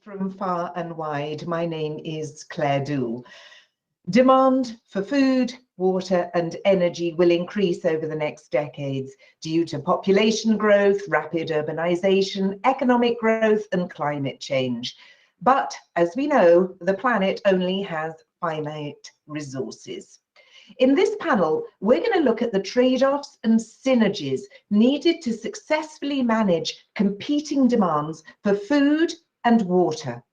From far and wide, my name is Claire Dool. Demand for food, water and energy will increase over the next decades due to population growth, rapid urbanization, economic growth and climate change. But as we know, the planet only has finite resources. In this panel, we're going to look at the trade-offs and synergies needed to successfully manage competing demands for food and water.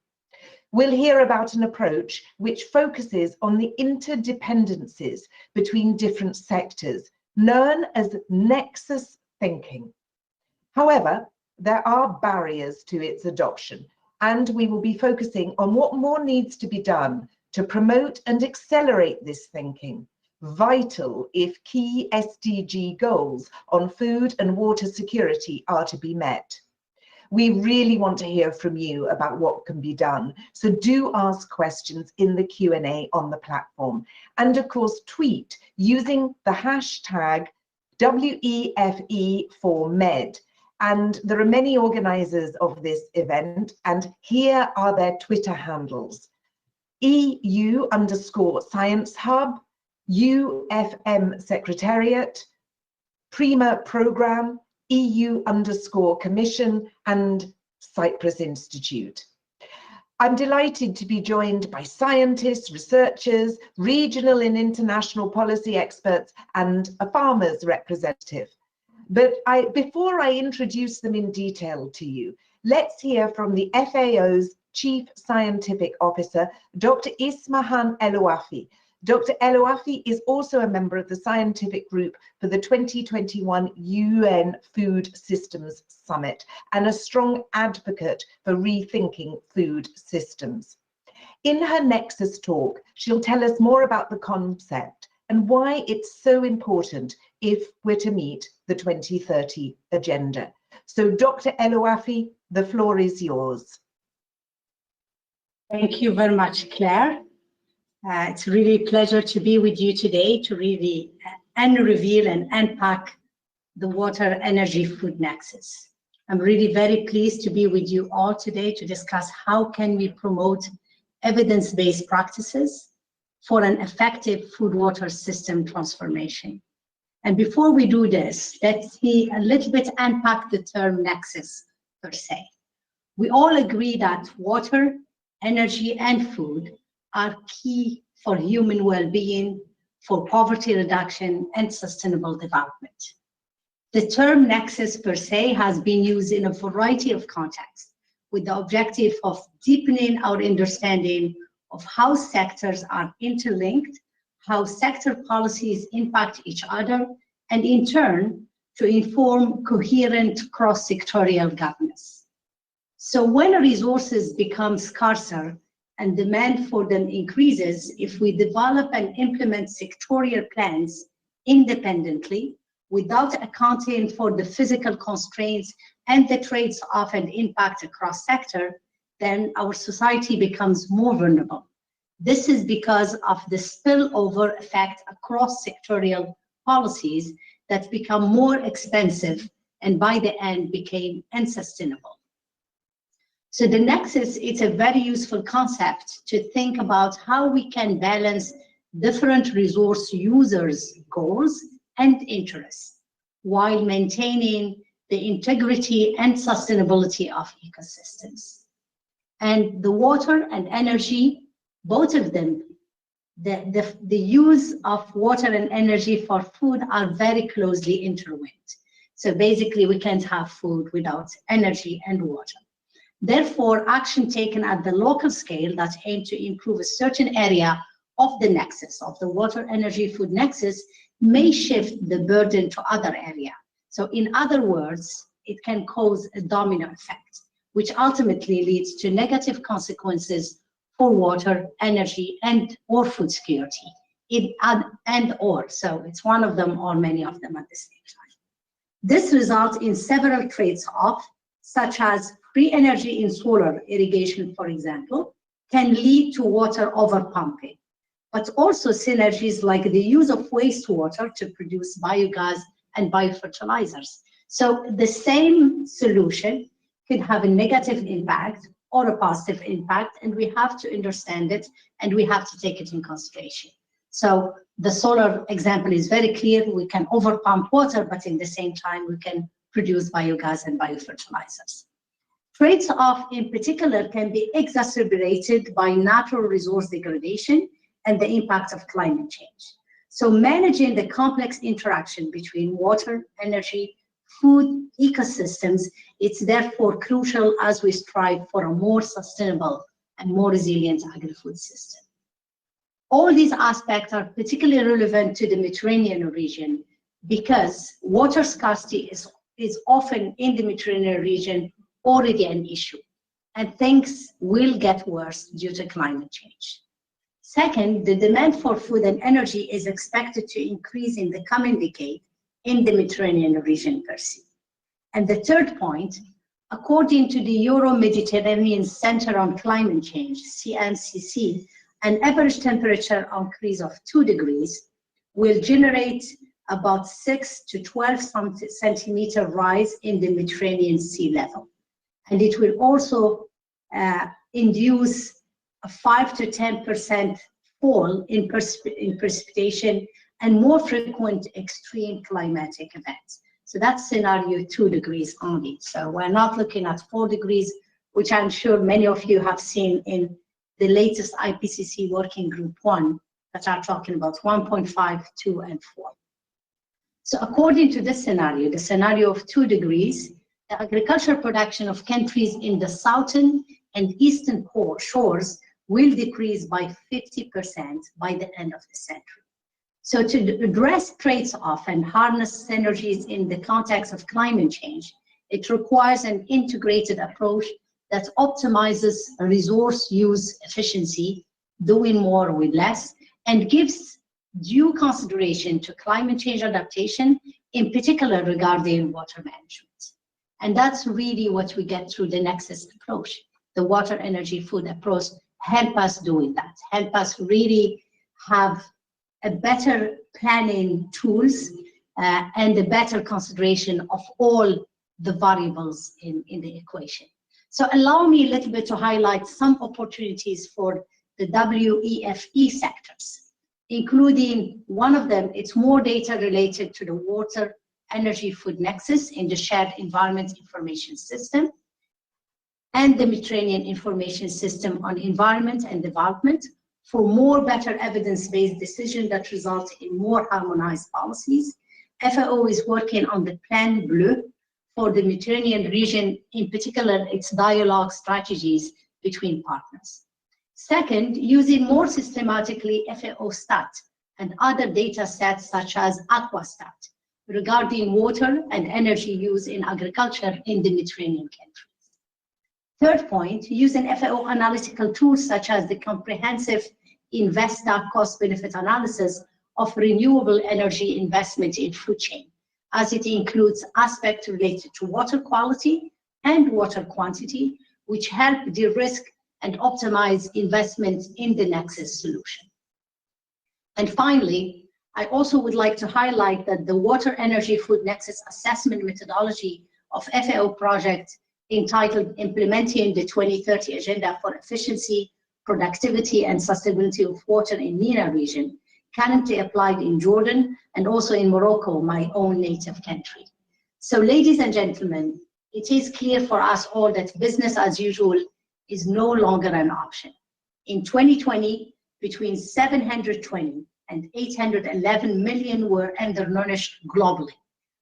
We'll hear about an approach which focuses on the interdependencies between different sectors, known as nexus thinking. However, there are barriers to its adoption, and we will be focusing on what more needs to be done to promote and accelerate this thinking, vital if key SDG goals on food and water security are to be met. We really want to hear from you about what can be done, so do ask questions in the Q&A on the platform. And of course, tweet using the hashtag WEFE4Med. And there are many organizers of this event, and here are their Twitter handles: EU_Science Hub, UFM Secretariat, Prima Program, EU_Commission and Cyprus Institute. I'm delighted to be joined by scientists, researchers, regional and international policy experts and a farmers representative. But before I introduce them in detail to you, let's hear from the FAO's Chief Scientific Officer, Dr. Ismahan Elouafi. Dr. Elouafi is also a member of the scientific group for the 2021 UN Food Systems Summit and a strong advocate for rethinking food systems. In her Nexus talk, she'll tell us more about the concept and why it's so important if we're to meet the 2030 agenda. So Dr. Elouafi, the floor is yours. Thank you very much, Claire. It's really a pleasure to be with you today to really reveal and unpack the water, energy, food nexus. I'm really very pleased to be with you all today to discuss how can we promote evidence-based practices for an effective food water system transformation. And before we do this, let's see a little bit unpack the term nexus per se. We all agree that water, energy, and food are key for human well-being, for poverty reduction, and sustainable development. The term nexus per se has been used in a variety of contexts with the objective of deepening our understanding of how sectors are interlinked, how sector policies impact each other, and in turn, to inform coherent cross-sectorial governance. So when resources become scarcer and demand for them increases, if we develop and implement sectorial plans independently without accounting for the physical constraints and the trades-off and impact across sector, then our society becomes more vulnerable. This is because of the spillover effect across sectorial policies that become more expensive and by the end became unsustainable. So the nexus is a very useful concept to think about how we can balance different resource users' goals and interests while maintaining the integrity and sustainability of ecosystems. And the water and energy, both of them, the use of water and energy for food are very closely interlinked. So basically we can't have food without energy and water. Therefore, action taken at the local scale that aim to improve a certain area of the nexus, of the water, energy, food nexus, may shift the burden to other areas. So in other words, it can cause a domino effect, which ultimately leads to negative consequences for water, energy, and or food security. So it's one of them or many of them at the same time. This results in several trades-off, such as free energy in solar irrigation, for example, can lead to water overpumping, but also synergies like the use of wastewater to produce biogas and biofertilizers. So the same solution could have a negative impact or a positive impact, and we have to understand it and we have to take it in consideration. So the solar example is very clear. We can overpump water, but in the same time, we can produce biogas and biofertilizers. Trade-off in particular can be exacerbated by natural resource degradation and the impact of climate change. So managing the complex interaction between water, energy, food, ecosystems, it's therefore crucial as we strive for a more sustainable and more resilient agri-food system. All these aspects are particularly relevant to the Mediterranean region because water scarcity is often in the Mediterranean region already an issue, and things will get worse due to climate change. Second, the demand for food and energy is expected to increase in the coming decade in the Mediterranean region per se. And the third point, according to the Euro-Mediterranean Center on Climate Change, CMCC, an average temperature increase of 2 degrees will generate about 6 to 12 centimeter rise in the Mediterranean sea level. And it will also induce a 5 to 10% fall in precipitation and more frequent extreme climatic events. So that's scenario 2 degrees only. So we're not looking at 4 degrees, which I'm sure many of you have seen in the latest IPCC Working Group 1 that are talking about 1.5, 2, and 4. So according to this scenario, the scenario of 2 degrees, the agricultural production of countries in the southern and eastern shores will decrease by 50% by the end of the century. So to address trade-off and harness synergies in the context of climate change, it requires an integrated approach that optimizes resource use efficiency, doing more with less, and gives due consideration to climate change adaptation, in particular regarding water management. And that's really what we get through the Nexus approach. The water, energy, food approach help us doing that, help us really have a better planning tools and a better consideration of all the variables in the equation. So allow me a little bit to highlight some opportunities for the WEFE sectors, including one of them, it's more data related to the water, energy, food nexus in the shared environment information system and the Mediterranean information system on environment and development for more better evidence-based decision that result in more harmonized policies. FAO is working on the Plan Bleu for the Mediterranean region, in particular its dialogue strategies between partners. Second, using more systematically FAO Stat and other data sets such as Aquastat regarding water and energy use in agriculture in the Mediterranean countries. Third point, using FAO analytical tools such as the comprehensive Investa cost-benefit analysis of renewable energy investment in food chain, as it includes aspects related to water quality and water quantity, which help de-risk and optimize investments in the Nexus solution. And finally, I also would like to highlight that the Water Energy Food Nexus assessment methodology of FAO project entitled Implementing the 2030 Agenda for Efficiency, Productivity and Sustainability of Water in MENA region, currently applied in Jordan and also in Morocco, my own native country. So ladies and gentlemen, it is clear for us all that business as usual is no longer an option. In 2020, between 720 and 811 million were undernourished globally,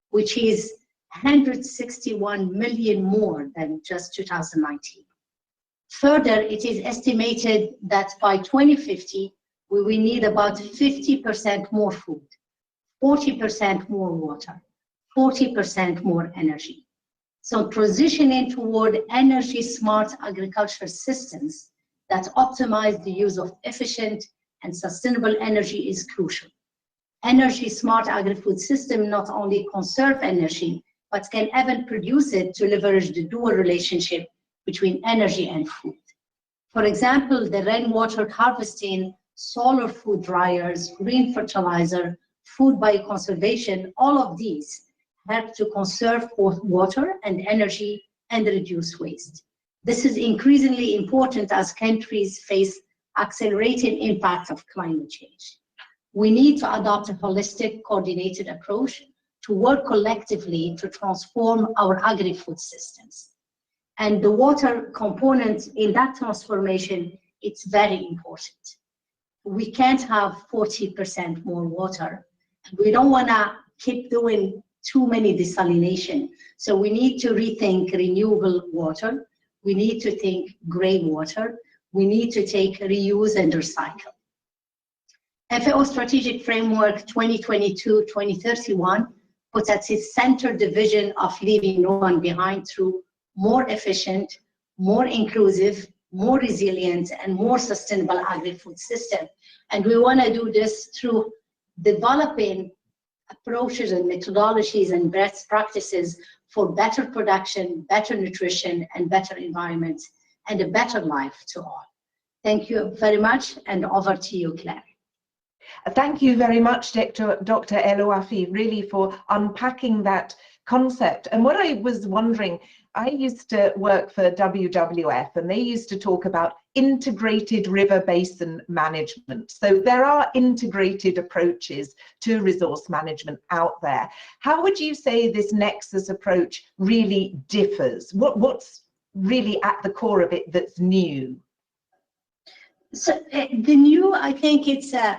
which is 161 million more than just 2019. Further, it is estimated that by 2050, we will need about 50% more food, 40% more water, 40% more energy. So transitioning toward energy smart agriculture systems that optimize the use of efficient and sustainable energy is crucial. Energy smart agri-food system not only conserve energy, but can even produce it to leverage the dual relationship between energy and food. For example, the rainwater harvesting, solar food dryers, green fertilizer, food bioconservation, all of these help to conserve both water and energy and reduce waste. This is increasingly important as countries face accelerating impact of climate change. We need to adopt a holistic, coordinated approach to work collectively to transform our agri-food systems. And the water component in that transformation, it's very important. We can't have 40% more water. We don't want to keep doing too many desalination. So we need to rethink renewable water. We need to think grey water. We need to take reuse and recycle. FAO Strategic Framework 2022-2031 puts at its center the vision of leaving no one behind through more efficient, more inclusive, more resilient, and more sustainable agri-food system. And we want to do this through developing approaches and methodologies and best practices for better production, better nutrition, and better environment, and a better life to all. Thank you very much, and over to you, Claire. Thank you very much, Dr. El Wafi, really for unpacking that concept. And what I was wondering, I used to work for WWF, and they used to talk about integrated river basin management. So there are integrated approaches to resource management out there. How would you say this Nexus approach really differs? What's really at the core of it that's new? So the new, I think it's the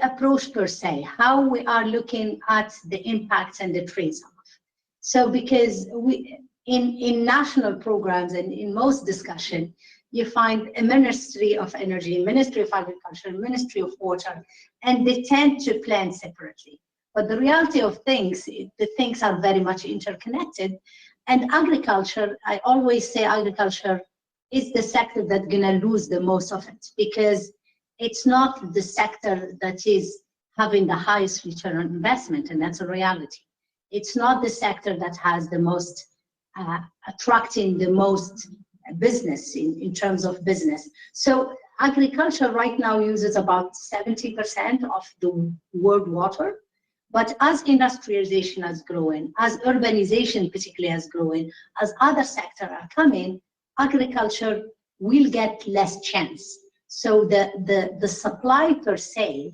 approach per se, how we are looking at the impacts and the trade-off. So because in national programs and in most discussion, you find a Ministry of Energy, Ministry of Agriculture, Ministry of Water, and they tend to plan separately. But the reality of things, the things are very much interconnected. And agriculture, I always say agriculture is the sector that's gonna lose the most of it, because it's not the sector that is having the highest return on investment, and that's a reality. It's not the sector that has the most, attracting the most business in terms of business. So agriculture right now uses about 70% of the world water, but as industrialization is growing, as urbanization particularly is growing, as other sectors are coming, agriculture will get less chance. So the supply per se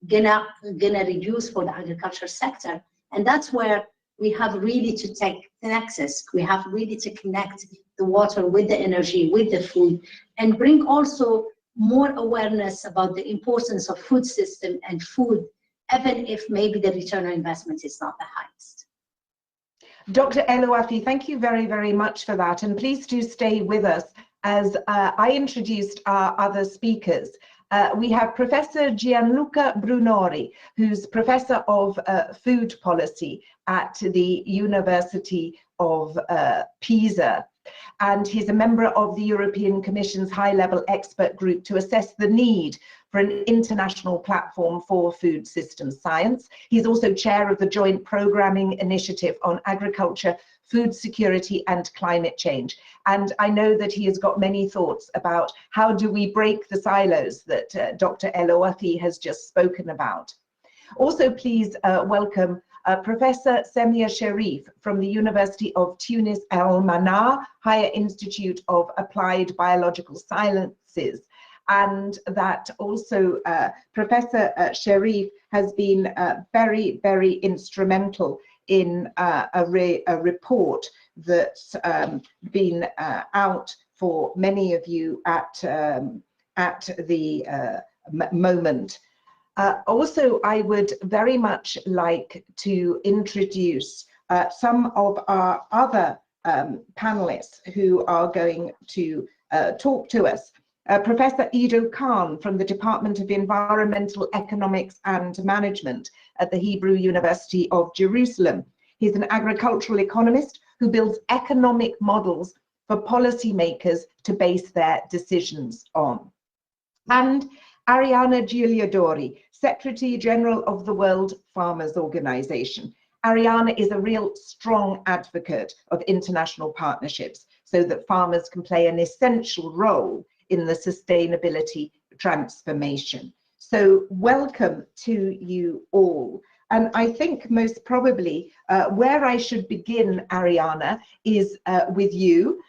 gonna reduce for the agriculture sector, and that's where we have really to take the nexus. We have really to connect the water with the energy, with the food, and bring also more awareness about the importance of food system and food, even if maybe the return on investment is not the highest. Dr. El Wafi, thank you very, very much for that. And please do stay with us as I introduced our other speakers. We have Professor Gianluca Brunori, who's Professor of Food Policy at the University of Pisa. And he's a member of the European Commission's high-level expert group to assess the need for an international platform for food systems science. He's also chair of the Joint Programming Initiative on Agriculture, Food Security and Climate Change. And I know that he has got many thoughts about how do we break the silos that Dr. El Wafi has just spoken about. Also, please welcome Professor Semia Sherif from the University of Tunis Al Manar Higher Institute of Applied Biological Sciences. And that also Professor Sherif has been very, very instrumental in a report that's been out for many of you at the moment. Also, I would very much like to introduce some of our other panelists who are going to talk to us. Professor Ido Khan from the Department of Environmental Economics and Management at the Hebrew University of Jerusalem. He's an agricultural economist who builds economic models for policymakers to base their decisions on. And Arianna Giuliadori, Secretary General of the World Farmers Organization. Arianna is a real strong advocate of international partnerships so that farmers can play an essential role in the sustainability transformation. So welcome to you all. And I think most probably where I should begin, Arianna, is with you.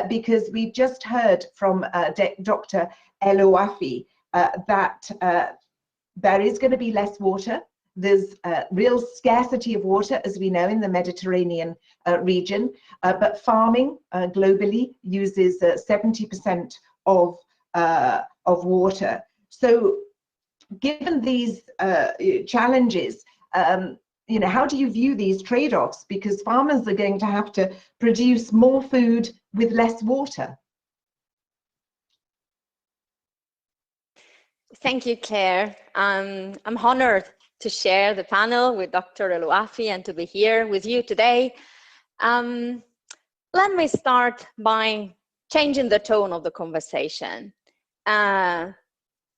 because we've just heard from Dr. El Ouafi that there is going to be less water. There's real scarcity of water, as we know, in the Mediterranean region, but farming globally uses 70% of water. So given these challenges, how do you view these trade-offs? Because farmers are going to have to produce more food with less water. Thank you, Claire. I'm honored to share the panel with Dr. El Ouafi and to be here with you today. Let me start by changing the tone of the conversation. I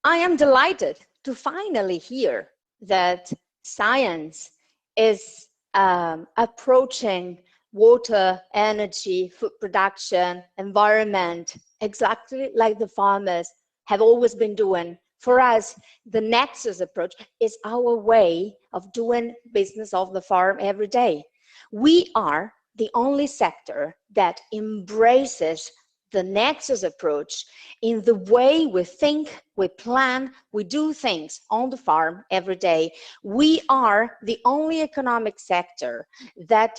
am delighted to finally hear that science is approaching water, energy, food production, environment, exactly like the farmers have always been doing. For us, the Nexus approach is our way of doing business of the farm every day. We are the only sector that embraces the Nexus approach in the way we think, we plan, we do things on the farm every day. We are the only economic sector that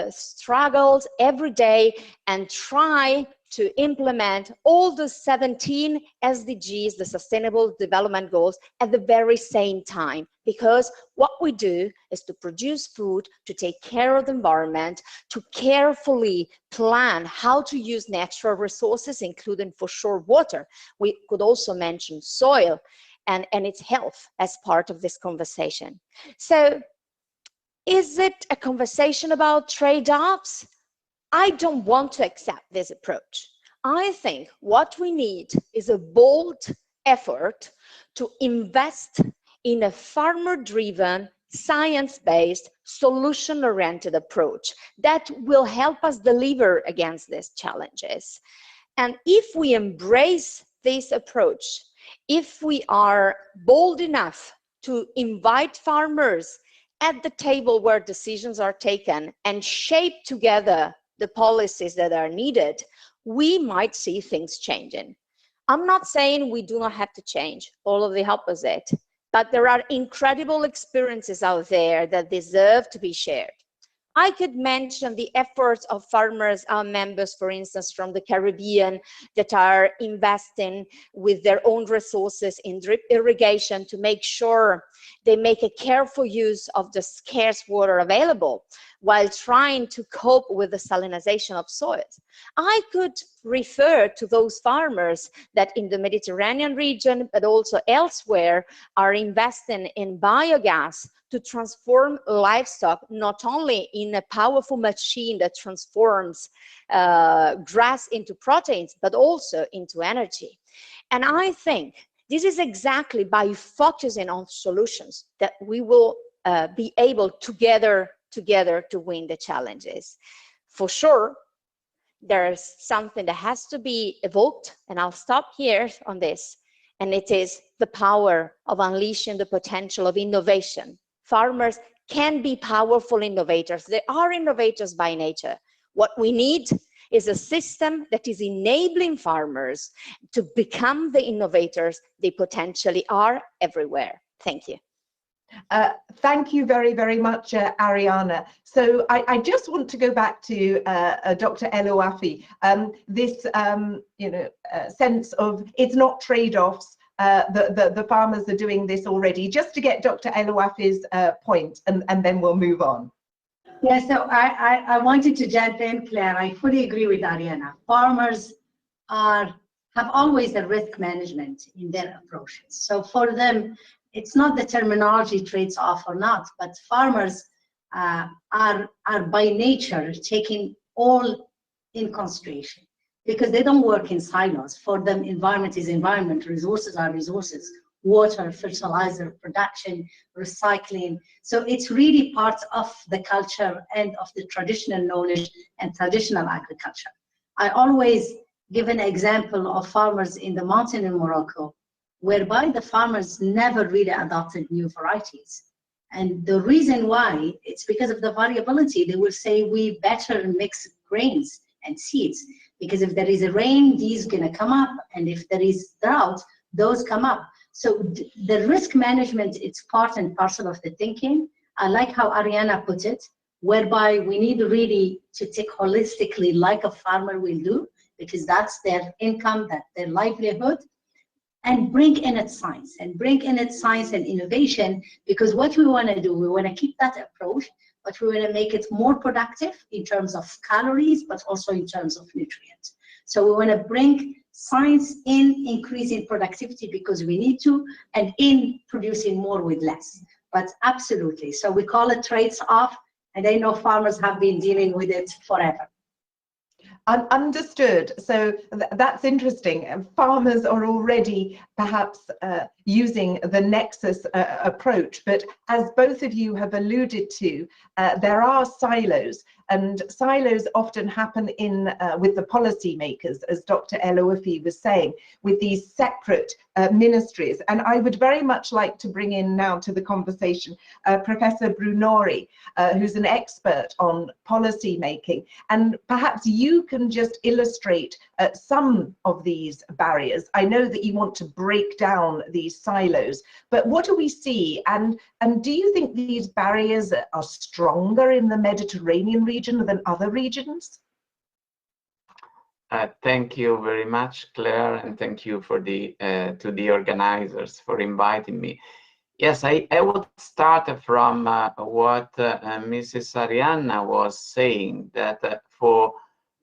struggles every day and try to implement all the 17 SDGs, the Sustainable Development Goals, at the very same time. Because what we do is to produce food, to take care of the environment, to carefully plan how to use natural resources, including for sure water. We could also mention soil and its health as part of this conversation. So, is it a conversation about trade-offs? I don't want to accept this approach. I think what we need is a bold effort to invest in a farmer-driven, science-based, solution-oriented approach that will help us deliver against these challenges. And if we embrace this approach, if we are bold enough to invite farmers at the table where decisions are taken and shape together the policies that are needed, we might see things changing. I'm not saying we do not have to change, all of the opposite, but there are incredible experiences out there that deserve to be shared. I could mention the efforts of farmers, our members, for instance, from the Caribbean that are investing with their own resources in drip irrigation to make sure they make a careful use of the scarce water available while trying to cope with the salinization of soils. I could refer to those farmers that in the Mediterranean region, but also elsewhere, are investing in biogas to transform livestock, not only in a powerful machine that transforms grass into proteins, but also into energy. And I think this is exactly by focusing on solutions that we will be able together to win the challenges. For sure, there's something that has to be evoked, and I'll stop here on this, and it is the power of unleashing the potential of innovation. Farmers can be powerful innovators. They are innovators by nature. What we need is a system that is enabling farmers to become the innovators they potentially are everywhere. Thank you. Thank you very, very much, Ariana. So I just want to go back to Dr. El Ouafi. This sense of it's not trade-offs. The farmers are doing this already. Just to get Dr. El Ouafi's point, and then we'll move on. Yeah, so I wanted to jump in, Claire. I fully agree with Ariana. Farmers have always a risk management in their approaches. So for them, it's not the terminology trades off or not, but farmers are by nature taking all in consideration because they don't work in silos. For them, environment is environment, resources are resources, water, fertilizer, production, recycling. So it's really part of the culture and of the traditional knowledge and traditional agriculture. I always give an example of farmers in the mountain in Morocco, whereby the farmers never really adopted new varieties. And the reason why, it's because of the variability. They will say we better mix grains and seeds. because if there is a rain, these gonna come up, and if there is drought, those come up. So the risk management, it's part and parcel of the thinking. I like how Ariana put it, whereby we need really to take holistically like a farmer will do, because that's their income, that's their livelihood, and bring in its science and innovation, because what we want to do, we want to keep that approach, but we want to make it more productive in terms of calories, but also in terms of nutrients. So we want to bring science in increasing productivity because we need to, and in producing more with less. But absolutely, so we call it trades off, and I know farmers have been dealing with it forever. Understood. So that's interesting. Farmers are already perhaps using the Nexus approach, but as both of you have alluded to, there are silos, and silos often happen in with the policymakers, as Dr. El Ouafi was saying, with these separate ministries. And I would very much like to bring in now to the conversation Professor Brunori, who's an expert on policy making, and perhaps you can just illustrate some of these barriers. I know that you want to break down these silos, but what do we see, and do you think these barriers are stronger in the Mediterranean region than other regions? Thank you very much, Claire, and thank you for to the organizers for inviting me. Yes, I would start from what Mrs. Arianna was saying, that for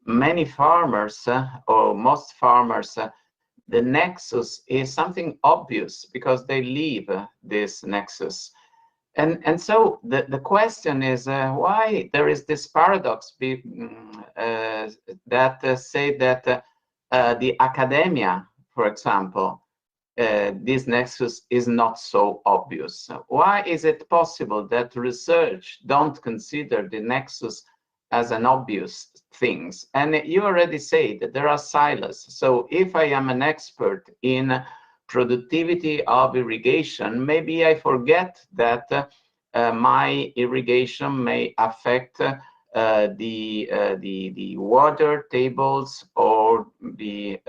many farmers, or most farmers, the nexus is something obvious because they live this nexus. And so the question is why there is this paradox that say that the academia, for example, this nexus is not so obvious. Why is it possible that research don't consider the nexus as an obvious things? And you already say that there are silos. So if I am an expert in productivity of irrigation, maybe I forget that my irrigation may affect the water tables, or the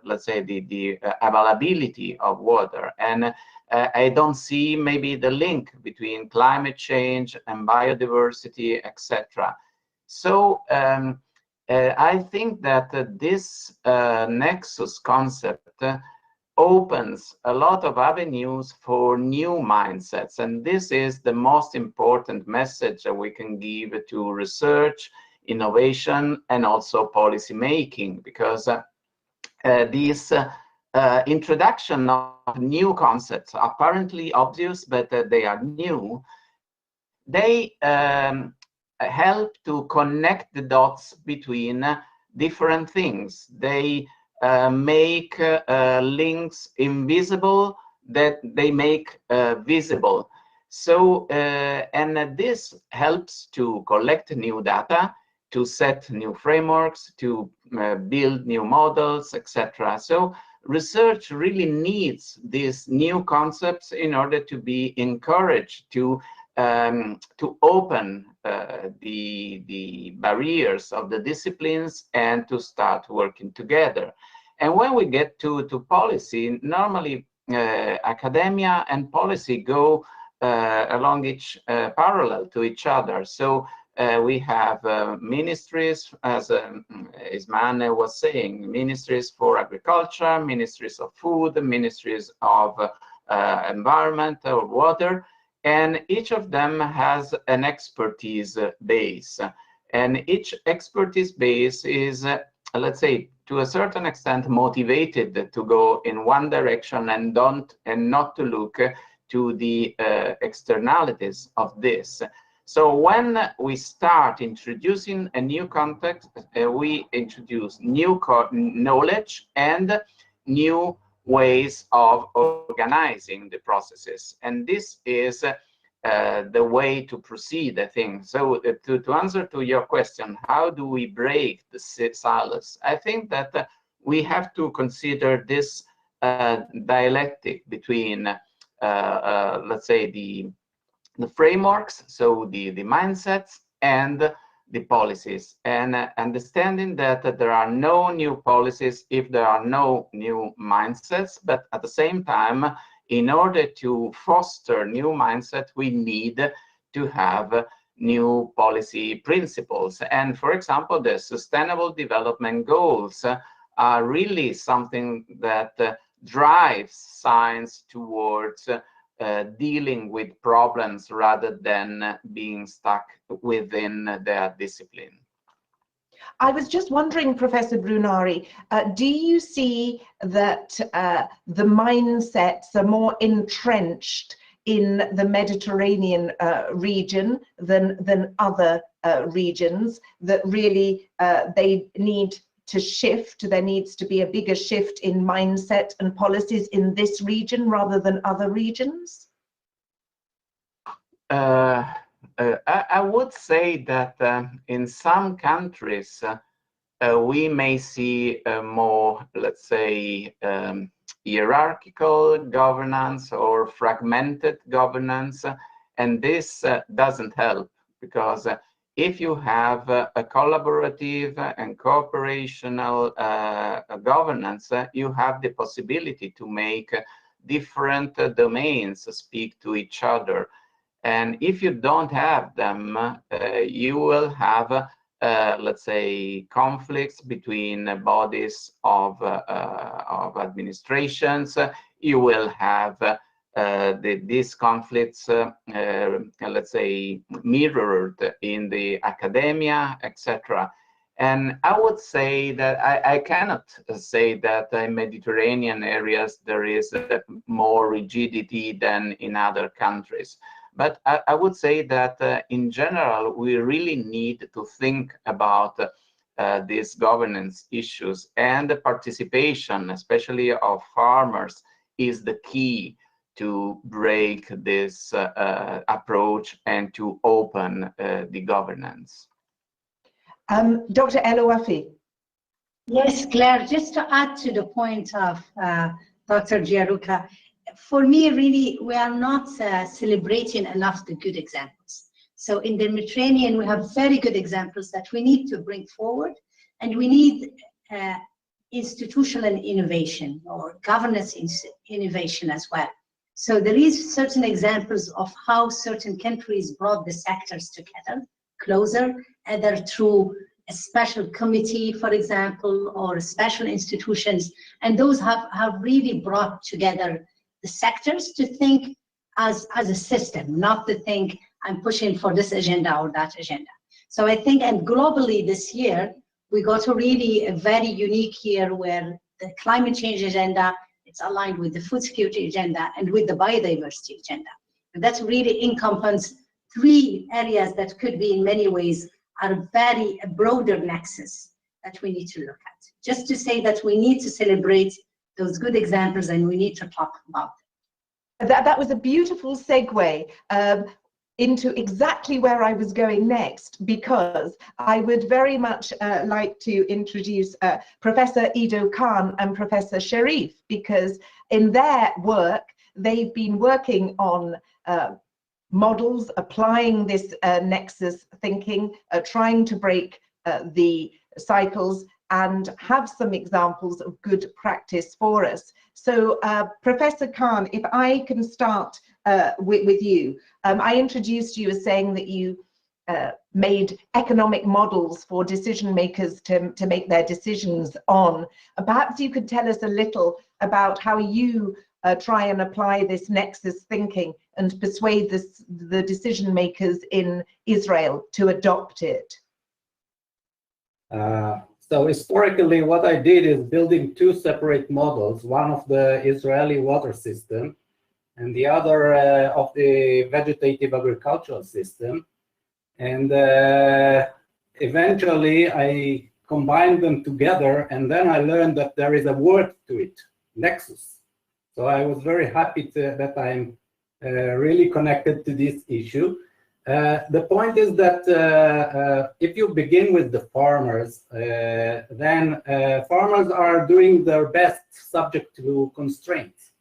let's say the availability of water, and I don't see maybe the link between climate change and biodiversity, etc. So I think that this nexus concept opens a lot of avenues for new mindsets, and this is the most important message that we can give to research, innovation, and also policy making, because this introduction of new concepts, apparently obvious, but they are new, they help to connect the dots between different things. They make links invisible that they make visible. So, and this helps to collect new data, to set new frameworks, to build new models, etc. So research really needs these new concepts in order to be encouraged to open the barriers of the disciplines and to start working together. And when we get to policy, normally academia and policy go along parallel to each other. So we have ministries, as Ismane was saying, ministries for agriculture, ministries of food, ministries of environment or water, and each of them has an expertise base. And each expertise base is, let's say, to a certain extent motivated to go in one direction and not to look to the externalities of this. So when we start introducing a new context, we introduce new knowledge and new ways of organizing the processes. And this is the way to proceed, I think. So to answer to your question, how do we break the silos? I think that we have to consider this dialectic between, let's say, the frameworks, so the mindsets, and the policies, and understanding that there are no new policies if there are no new mindsets, but at the same time, in order to foster new mindset, we need to have new policy principles. And for example, the Sustainable Development Goals are really something that drives science towards dealing with problems rather than being stuck within their discipline. I was just wondering, Professor Brunari, do you see that the mindsets are more entrenched in the Mediterranean region than other regions, that really they need to shift? There needs to be a bigger shift in mindset and policies in this region rather than other regions? I would say that in some countries we may see a more, let's say, hierarchical governance or fragmented governance, and this doesn't help, because if you have a collaborative and cooperational governance, you have the possibility to make different domains speak to each other. And if you don't have them, you will have, let's say, conflicts between bodies of administrations. You will have these conflicts, let's say, mirrored in the academia, etc. And I would say that I cannot say that in Mediterranean areas there is more rigidity than in other countries. But I would say that in general, we really need to think about these governance issues, and the participation, especially of farmers, is the key to break this approach and to open the governance. Dr. El-Wafi. Yes, Claire, just to add to the point of Dr. Gianluca, for me, really, we are not celebrating enough the good examples. So in the Mediterranean, we have very good examples that we need to bring forward, and we need institutional innovation or governance innovation as well. So there is certain examples of how certain countries brought the sectors together, closer, either through a special committee, for example, or special institutions, and those have really brought together the sectors to think as a system, not to think I'm pushing for this agenda or that agenda. So I think, and globally this year, we got a really a very unique year where the climate change agenda, it's aligned with the food security agenda and with the biodiversity agenda. And that's really encompasses three areas that could be in many ways are a broader nexus that we need to look at. Just to say that we need to celebrate those good examples and we need to talk about them. That was a beautiful segue into exactly where I was going next, because I would very much like to introduce Professor Ido Khan and Professor Sharif, because in their work, they've been working on models, applying this nexus thinking, trying to break the cycles, and have some examples of good practice for us. So Professor Khan, if I can start with you. I introduced you as saying that you made economic models for decision makers to make their decisions on. Perhaps you could tell us a little about how you try and apply this nexus thinking and persuade the decision makers in Israel to adopt it. So historically, what I did is building two separate models, one of the Israeli water system and the other of the vegetative agricultural system. And eventually I combined them together, and then I learned that there is a word to it, nexus. So I was very happy that I'm really connected to this issue. The point is that if you begin with the farmers, then farmers are doing their best subject to constraints.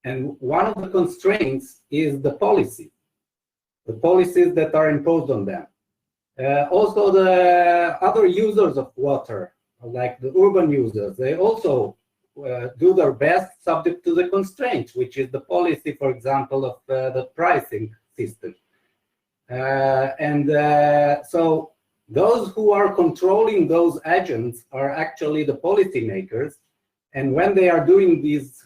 And one of the constraints is the policies that are imposed on them. Also, the other users of water, like the urban users, they also do their best subject to the constraints, which is the policy, for example, of the pricing system. So those who are controlling those agents are actually the policymakers. And when they are doing these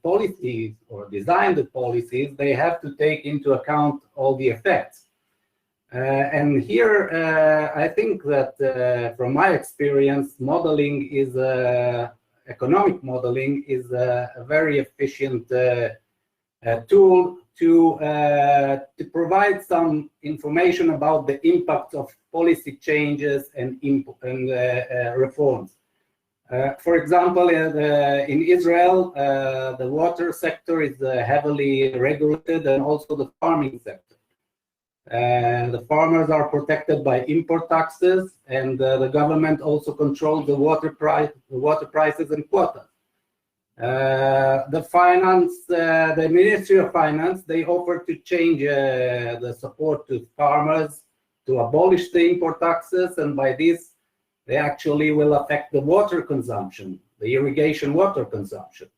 policies or design the policies, they have to take into account all the effects. And here, I think that from my experience, modeling is economic modeling is a very efficient tool to provide some information about the impact of policy changes and reforms. For example, in Israel, the water sector is heavily regulated, and also the farming sector. The farmers are protected by import taxes, and the government also controls the water prices and quotas. The Ministry of Finance, they offer to change the support to farmers to abolish the import taxes, and by this, they actually will affect the water consumption, the irrigation water consumption.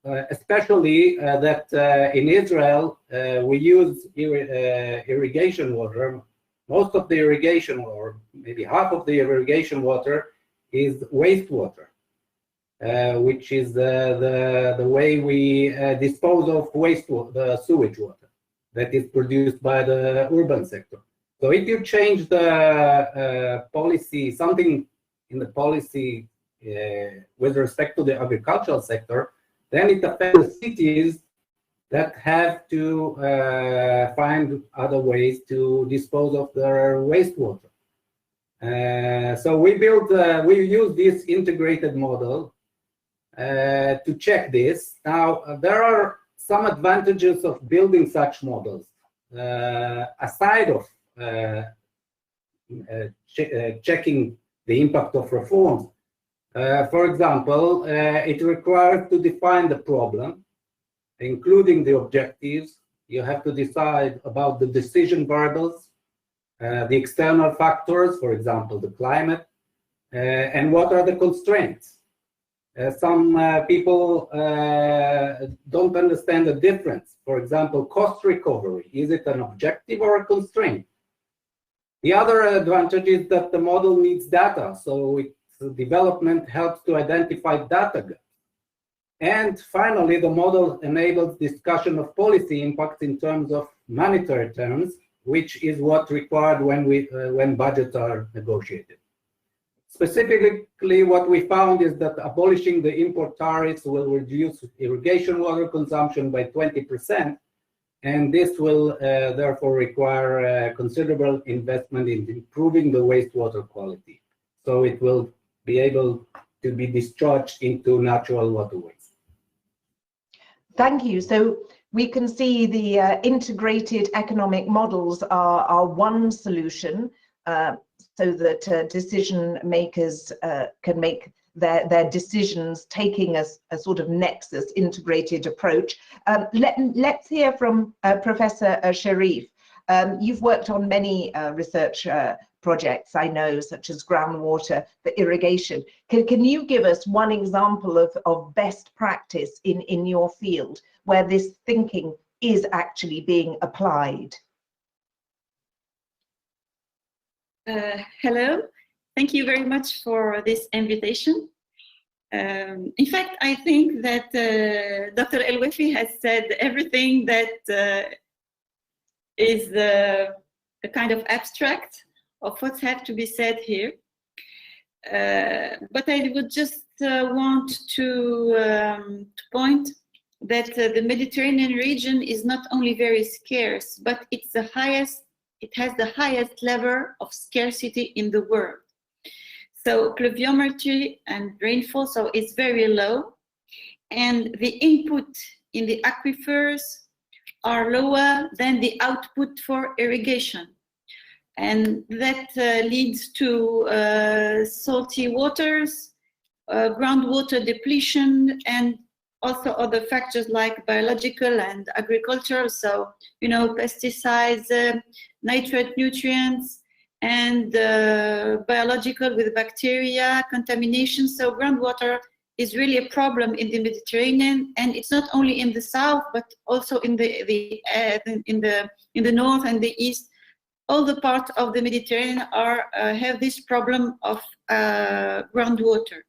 Especially that in Israel, we use irrigation water. Most of the irrigation, or maybe half of the irrigation water, is wastewater, which is the way we dispose of wastewater, the sewage water that is produced by the urban sector. So if you change the policy, something in the policy with respect to the agricultural sector, then it affects the cities that have to find other ways to dispose of their wastewater. So we use this integrated model to check this. Now, there are some advantages of building such models, aside of checking the impact of reforms. For example, it requires to define the problem, including the objectives. You have to decide about the decision variables, the external factors, for example, the climate, and what are the constraints. Some people don't understand the difference. For example, cost recovery, is it an objective or a constraint? The other advantage is that the model needs data, so its development helps to identify data gaps. And finally, the model enables discussion of policy impacts in terms of monetary terms, which is what's required when budgets are negotiated. Specifically, what we found is that abolishing the import tariffs will reduce irrigation water consumption by 20%, and this will therefore require considerable investment in improving the wastewater quality, so it will be able to be discharged into natural waterways. Thank you. So we can see the integrated economic models are one solution, so that decision makers can make their decisions taking a sort of nexus integrated approach. Let's hear from Professor Sharif. You've worked on many research projects, I know, such as groundwater for irrigation. Can you give us one example of best practice in your field where this thinking is actually being applied? Hello, thank you very much for this invitation. In fact, I think that Dr. El-Wefi has said everything that is a kind of abstract of what has to be said here. But I would just want to point that the Mediterranean region is not only very scarce, but it has the highest level of scarcity in the world. So pluviometry and rainfall, so it's very low. And the input in the aquifers are lower than the output for irrigation. And that leads to salty waters, groundwater depletion, and also other factors like biological and agricultural, so, you know, pesticides, nitrate nutrients, and biological with bacteria, contamination. So groundwater is really a problem in the Mediterranean, and it's not only in the south, but also in the north and the east. All the parts of the Mediterranean have this problem of groundwater.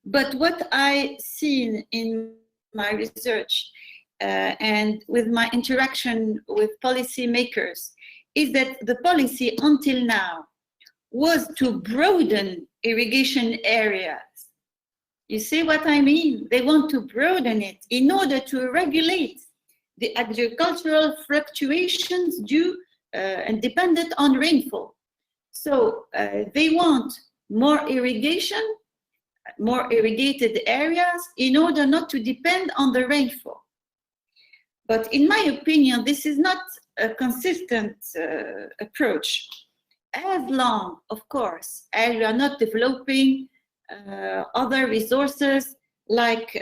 But what I seen in my research and with my interaction with policymakers is that the policy until now was to broaden irrigation areas. You see what I mean? They want to broaden it in order to regulate the agricultural fluctuations due and dependent on rainfall. So they want more irrigation, more irrigated areas in order not to depend on the rainfall. But in my opinion, this is not a consistent approach. As long, of course, as we are not developing other resources like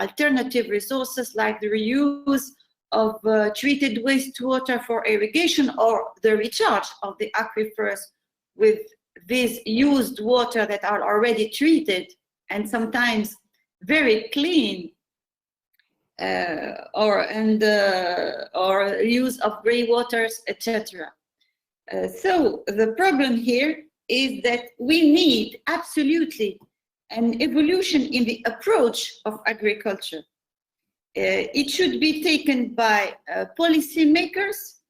alternative resources like the reuse of treated wastewater for irrigation or the recharge of the aquifers with these used water that are already treated and sometimes very clean, or use of gray waters, etc. So the problem here is that we need absolutely an evolution in the approach of agriculture. It should be taken by policymakers,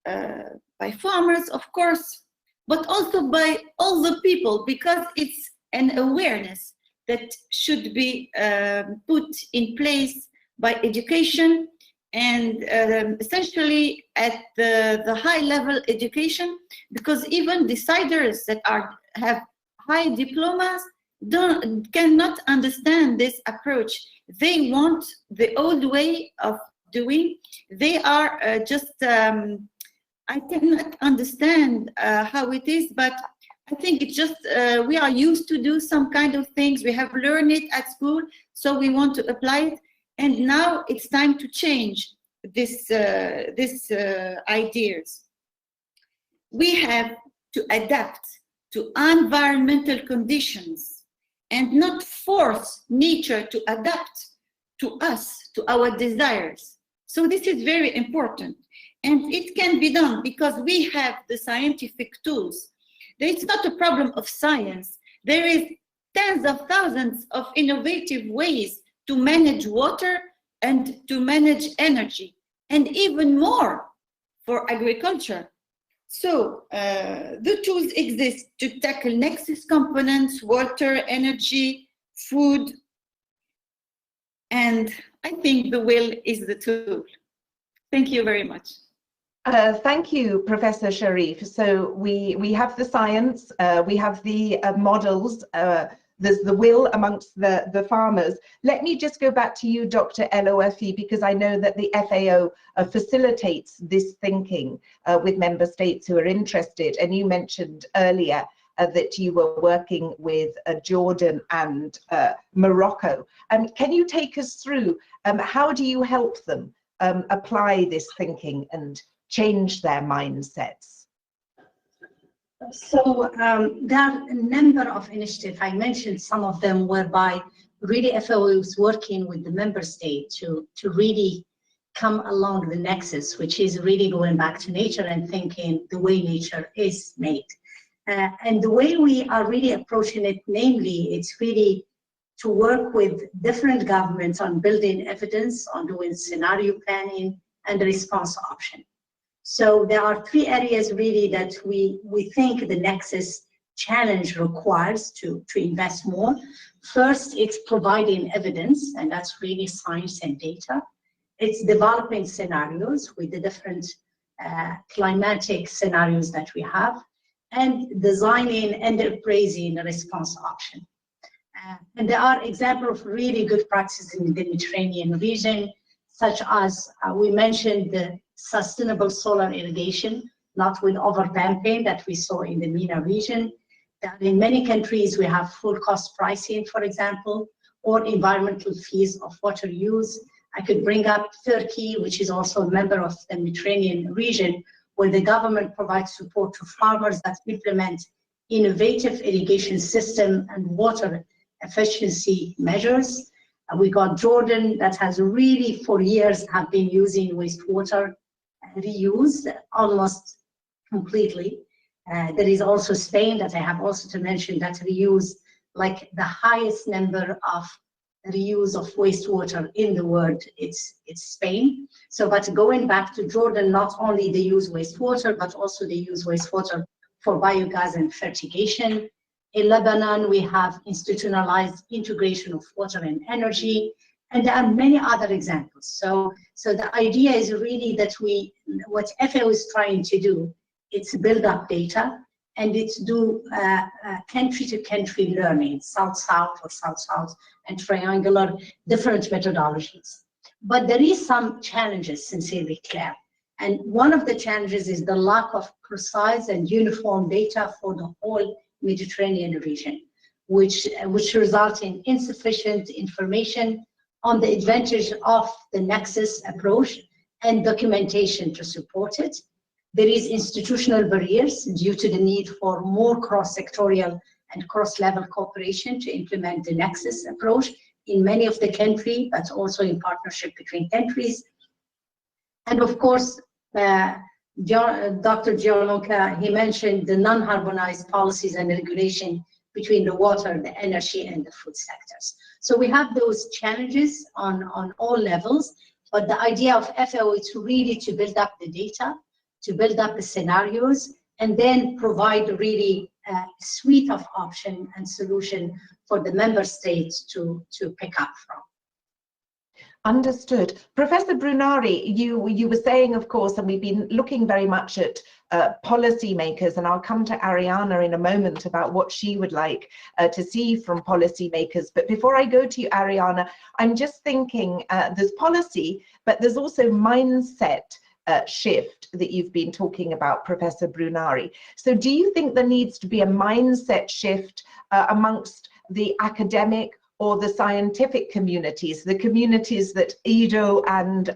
by farmers, of course, but also by all the people, because it's an awareness that should be put in place by education and essentially at the high level education, because even deciders that have high diplomas cannot understand this approach. They want the old way of doing. They are I cannot understand how it is, but I think it's just we are used to do some kind of things. We have learned it at school, so we want to apply it. And now it's time to change this ideas. We have to adapt to environmental conditions and not force nature to adapt to us, to our desires. So this is very important. And it can be done because we have the scientific tools. It's not a problem of science. There is tens of thousands of innovative ways to manage water and to manage energy, and even more for agriculture. So the tools exist to tackle nexus components, water, energy, food, and I think the will is the tool. Thank you very much. Thank you, Professor Sharif. So we have the science, we have the models, there's the will amongst the farmers. Let me just go back to you, Dr. LOFE, because I know that the FAO facilitates this thinking with member states who are interested. And you mentioned earlier that you were working with Jordan and Morocco. Can you take us through how do you help them apply this thinking and change their mindsets? So there are a number of initiatives. I mentioned some of them whereby really FAO is working with the member state to really come along the nexus, which is really going back to nature and thinking the way nature is made. And the way we are really approaching it, namely, it's really to work with different governments on building evidence, on doing scenario planning and the response option. So there are three areas really that we think the Nexus challenge requires to invest more. First, it's providing evidence, and that's really science and data. It's developing scenarios with the different climatic scenarios that we have, and designing and appraising a response option. And there are examples of really good practices in the Mediterranean region, such as we mentioned the sustainable solar irrigation, not with overdamping that we saw in the MENA region. In many countries, we have full cost pricing, for example, or environmental fees of water use. I could bring up Turkey, which is also a member of the Mediterranean region, where the government provides support to farmers that implement innovative irrigation system and water efficiency measures. We got Jordan that has really for years have been using wastewater reuse almost completely. There is also Spain that I have also to mention that reuse like the highest number of reuse of wastewater in the world. It's Spain. So, but going back to Jordan, not only they use wastewater, but also they use wastewater for biogas and fertigation. In Lebanon, we have institutionalized integration of water and energy, and there are many other examples. So the idea is really that what FAO is trying to do, it's build up data, and it's do country-to-country learning, South-South or South-South, and triangular, different methodologies. But there is some challenges, sincerely, Claire. And one of the challenges is the lack of precise and uniform data for the whole Mediterranean region, which result in insufficient information on the advantage of the Nexus approach and documentation to support it. There is institutional barriers due to the need for more cross-sectorial and cross-level cooperation to implement the Nexus approach in many of the countries, but also in partnership between countries. And of course, Dr. Gianluca, he mentioned the non-harmonized policies and regulation between the water, the energy, and the food sectors. So we have those challenges on all levels, but the idea of FAO is really to build up the data, to build up the scenarios, and then provide really a suite of options and solutions for the member states to pick up from. Understood. Professor Brunari, you were saying, of course, and we've been looking very much at policymakers, and I'll come to Ariana in a moment about what she would like to see from policymakers. But before I go to you, Ariana, I'm just thinking there's policy, but there's also mindset shift that you've been talking about, Professor Brunari. So do you think there needs to be a mindset shift amongst the academic or the scientific communities, the communities that Ido and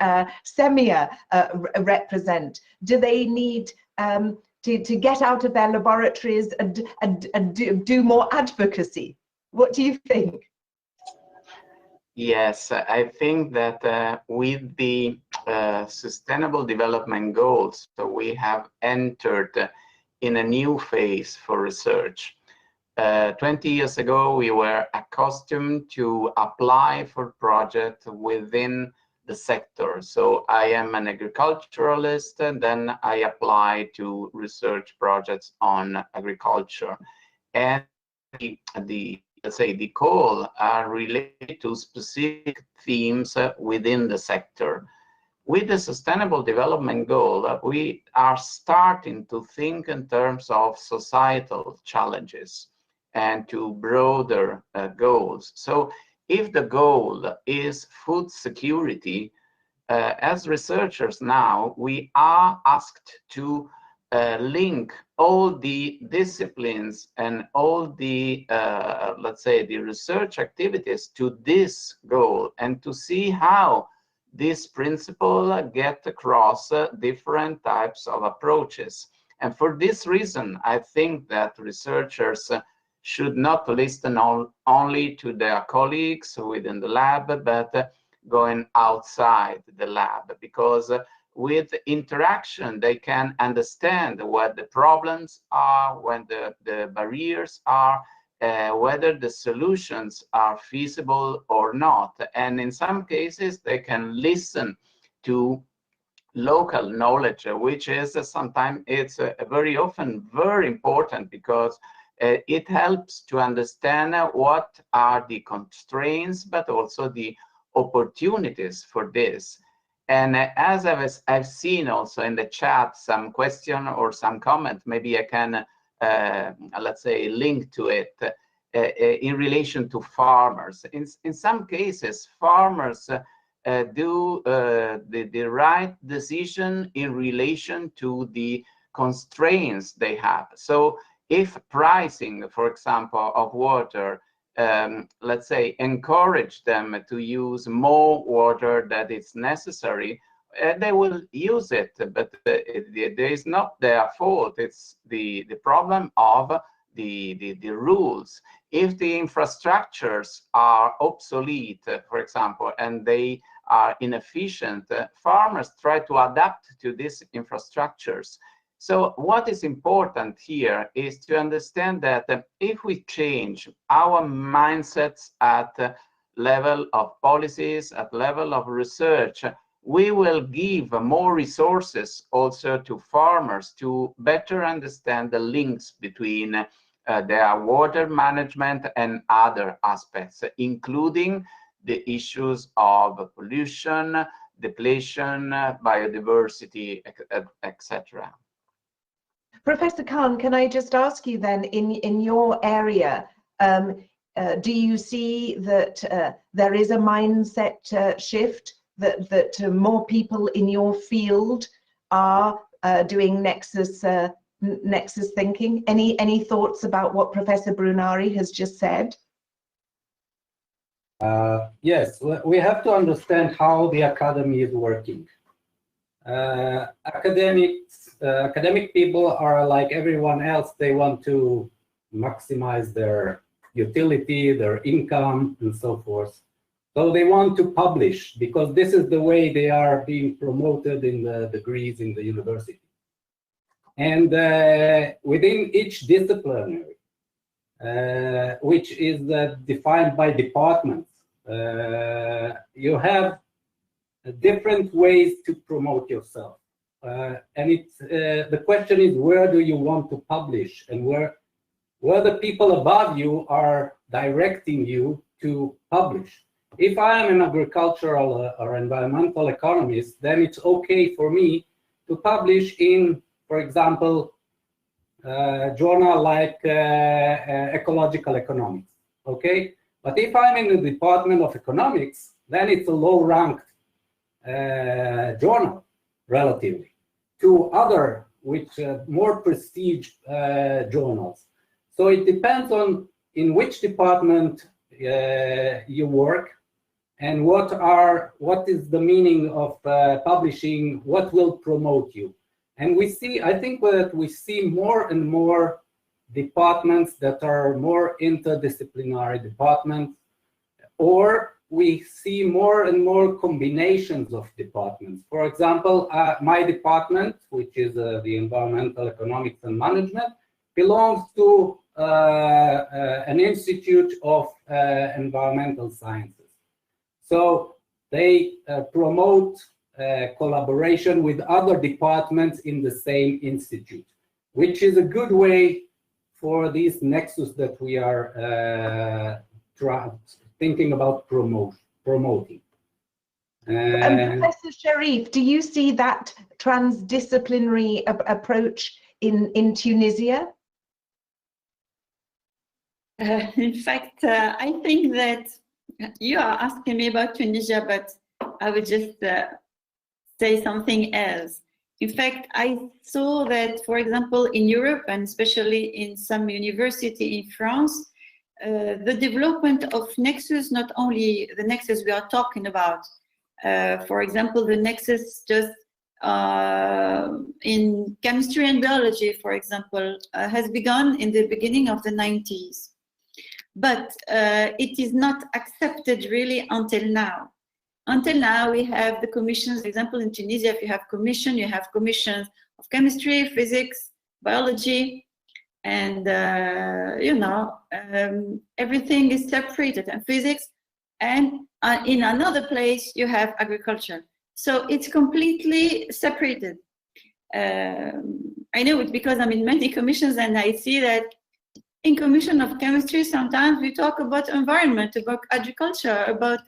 Semia represent? Do they need to get out of their laboratories and do more advocacy? What do you think? Yes, I think that with the Sustainable Development Goals, so we have entered in a new phase for research. 20 years ago, we were accustomed to apply for projects within the sector. So I am an agriculturalist, and then I apply to research projects on agriculture. And let's say the call are related to specific themes within the sector. With the Sustainable Development Goal, we are starting to think in terms of societal challenges and to broader goals. So if the goal is food security, as researchers now, we are asked to link all the disciplines and all the, let's say, the research activities to this goal, and to see how this principle get across different types of approaches. And for this reason, I think that researchers should not listen only to their colleagues within the lab, but going outside the lab, because with interaction, they can understand what the problems are, when the barriers are, whether the solutions are feasible or not. And in some cases, they can listen to local knowledge, which is sometimes, it's very often very important, because it helps to understand what are the constraints, but also the opportunities for this. And as I've seen also in the chat some question or some comment, maybe I can, let's say, link to it in relation to farmers. In some cases, farmers do the right decision in relation to the constraints they have. So if pricing, for example, of water let's say, encourage them to use more water that is necessary, they will use it, but there is not their fault. It's the problem of the rules. If the infrastructures are obsolete, for example, and they are inefficient, farmers try to adapt to these infrastructures. So what is important here is to understand that if we change our mindsets at level of policies, at level of research, we will give more resources also to farmers to better understand the links between their water management and other aspects, including the issues of pollution, depletion, biodiversity, etc. Professor Khan, can I just ask you then, in your area, do you see that there is a mindset shift, that more people in your field are doing Nexus thinking? Any thoughts about what Professor Brunari has just said? Yes, we have to understand how the academy is working. Academic people are like everyone else. They want to maximize their utility, their income, and so forth. So they want to publish because this is the way they are being promoted in the degrees in the university. And within each disciplinary, which is defined by departments, you have different ways to promote yourself. And it's the question is, where do you want to publish, and where the people above you are directing you to publish. If I am an agricultural or environmental economist, then it's okay for me to publish in, for example, a journal like Ecological Economics, okay? But if I'm in the Department of Economics, then it's a low-ranked journal, relatively, to other, which more prestige journals. So it depends on in which department you work, and what is the meaning of publishing, what will promote you. And we see, I think that we see more and more departments that are more interdisciplinary departments, or we see more and more combinations of departments. For example, my department, which is the Environmental Economics and Management, belongs to an institute of environmental sciences. So they promote collaboration with other departments in the same institute, which is a good way for this nexus that we are thinking about promoting. Professor Sharif, do you see that transdisciplinary approach in Tunisia? In fact, I think that you are asking me about Tunisia, but I would just say something else. In fact, I saw that, for example, in Europe, and especially in some university in France, the development of Nexus, not only the Nexus we are talking about, for example, the Nexus just in chemistry and biology, for example, has begun in the beginning of the 90s. But it is not accepted really until now. Until now, we have the commissions. For example, in Tunisia, if you have commissions of chemistry, physics, biology, and everything is separated, and physics, and in another place you have agriculture. So it's completely separated. I know it because I'm in many commissions, and I see that in commission of chemistry, sometimes we talk about environment, about agriculture, about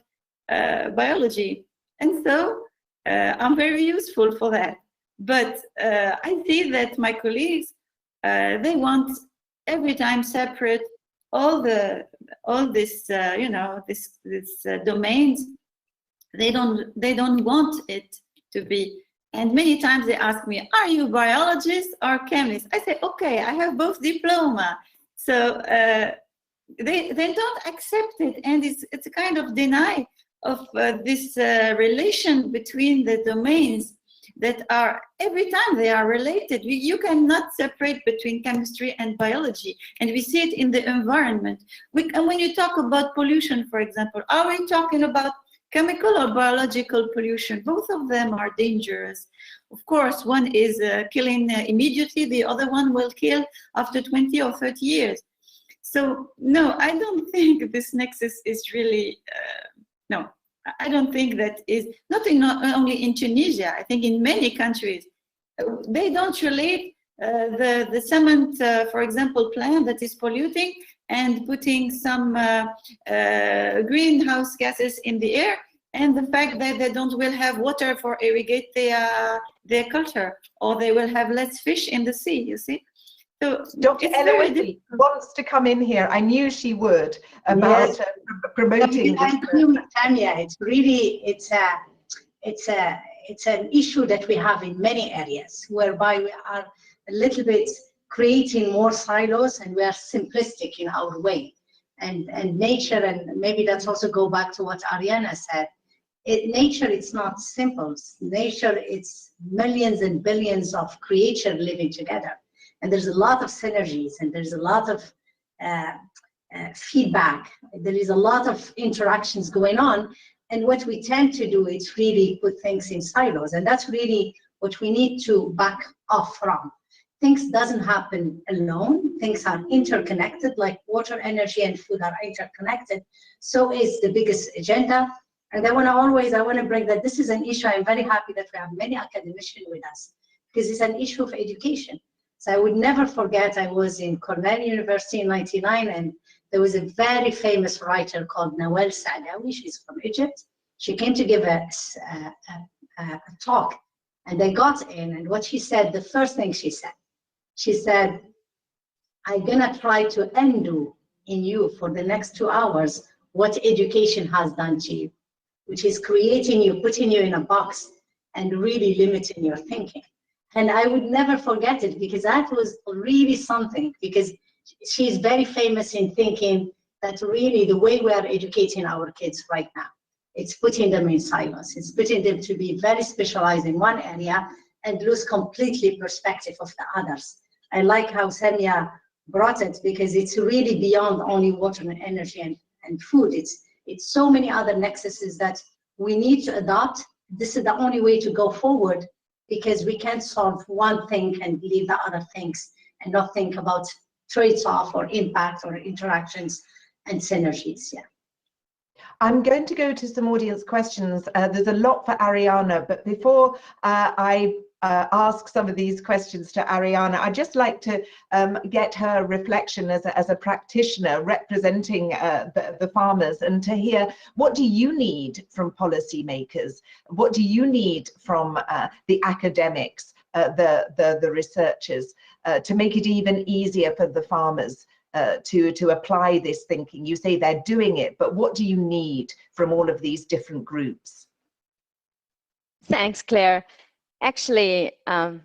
biology. And so I'm very useful for that. But I see that my colleagues, they want every time separate all this, this domains. They don't want it to be. And many times they ask me, are you biologist or chemist? I say, okay, I have both diploma. So they don't accept it, and it's a kind of deny of this relation between the domains that are, every time they are related. You cannot separate between chemistry and biology, and we see it in the environment. And when you talk about pollution, for example, are we talking about chemical or biological pollution? Both of them are dangerous. Of course, one is killing immediately, the other one will kill after 20 or 30 years. So no, I don't think this nexus is really, no, I don't think that is, not only in Tunisia, I think in many countries, they don't relate the cement, for example, plant that is polluting and putting some greenhouse gases in the air, and the fact that they will have water for irrigate their culture, or they will have less fish in the sea, you see. So Dr. Eloise wants to come in here. I knew she would, about Yes. Promoting. Tanya, it's really, it's an issue that we have in many areas, whereby we are a little bit creating more silos, and we are simplistic in our way. And nature, and maybe that's also go back to what Ariana said. Nature, it's not simple. Nature, it's millions and billions of creatures living together. And there's a lot of synergies, and there's a lot of feedback. There is a lot of interactions going on. And what we tend to do is really put things in silos. And that's really what we need to back off from. Things doesn't happen alone. Things are interconnected, like water, energy, and food are interconnected. So is the biggest agenda. And I want to bring that this is an issue. I'm very happy that we have many academicians with us, because it's an issue of education. So I would never forget, I was in Cornell University in '99, and there was a very famous writer called Nawal Saadawi. She's from Egypt. She came to give a talk, and I got in, and what she said, the first thing she said, I'm gonna try to undo in you for the next 2 hours what education has done to you, which is creating you, putting you in a box, and really limiting your thinking. And I would never forget it, because that was really something, because she's very famous in thinking that really the way we are educating our kids right now, it's putting them in silos. It's putting them to be very specialized in one area and lose completely perspective of the others. I like how Samia brought it, because it's really beyond only water and energy and food. It's so many other nexuses that we need to adopt. This is the only way to go forward, because we can't solve one thing and leave the other things and not think about trade-off or impact or interactions and synergies. Yeah. I'm going to go to some audience questions. There's a lot for Ariana, but before I ask some of these questions to Ariana, I'd just like to get her reflection as a practitioner representing the farmers, and to hear, what do you need from policymakers? What do you need from the academics, the researchers, to make it even easier for the farmers to apply this thinking? You say they're doing it, but what do you need from all of these different groups? Thanks, Claire. Actually, there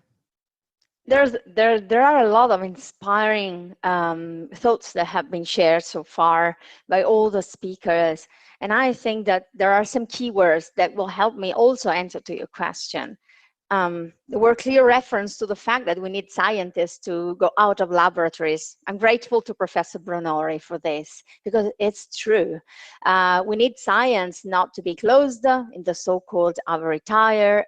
are a lot of inspiring thoughts that have been shared so far by all the speakers, and I think that there are some keywords that will help me also answer to your question. There were clear reference to the fact that we need scientists to go out of laboratories. I'm grateful to Professor Brunori for this, because it's true. We need science not to be closed in the so-called ivory tower,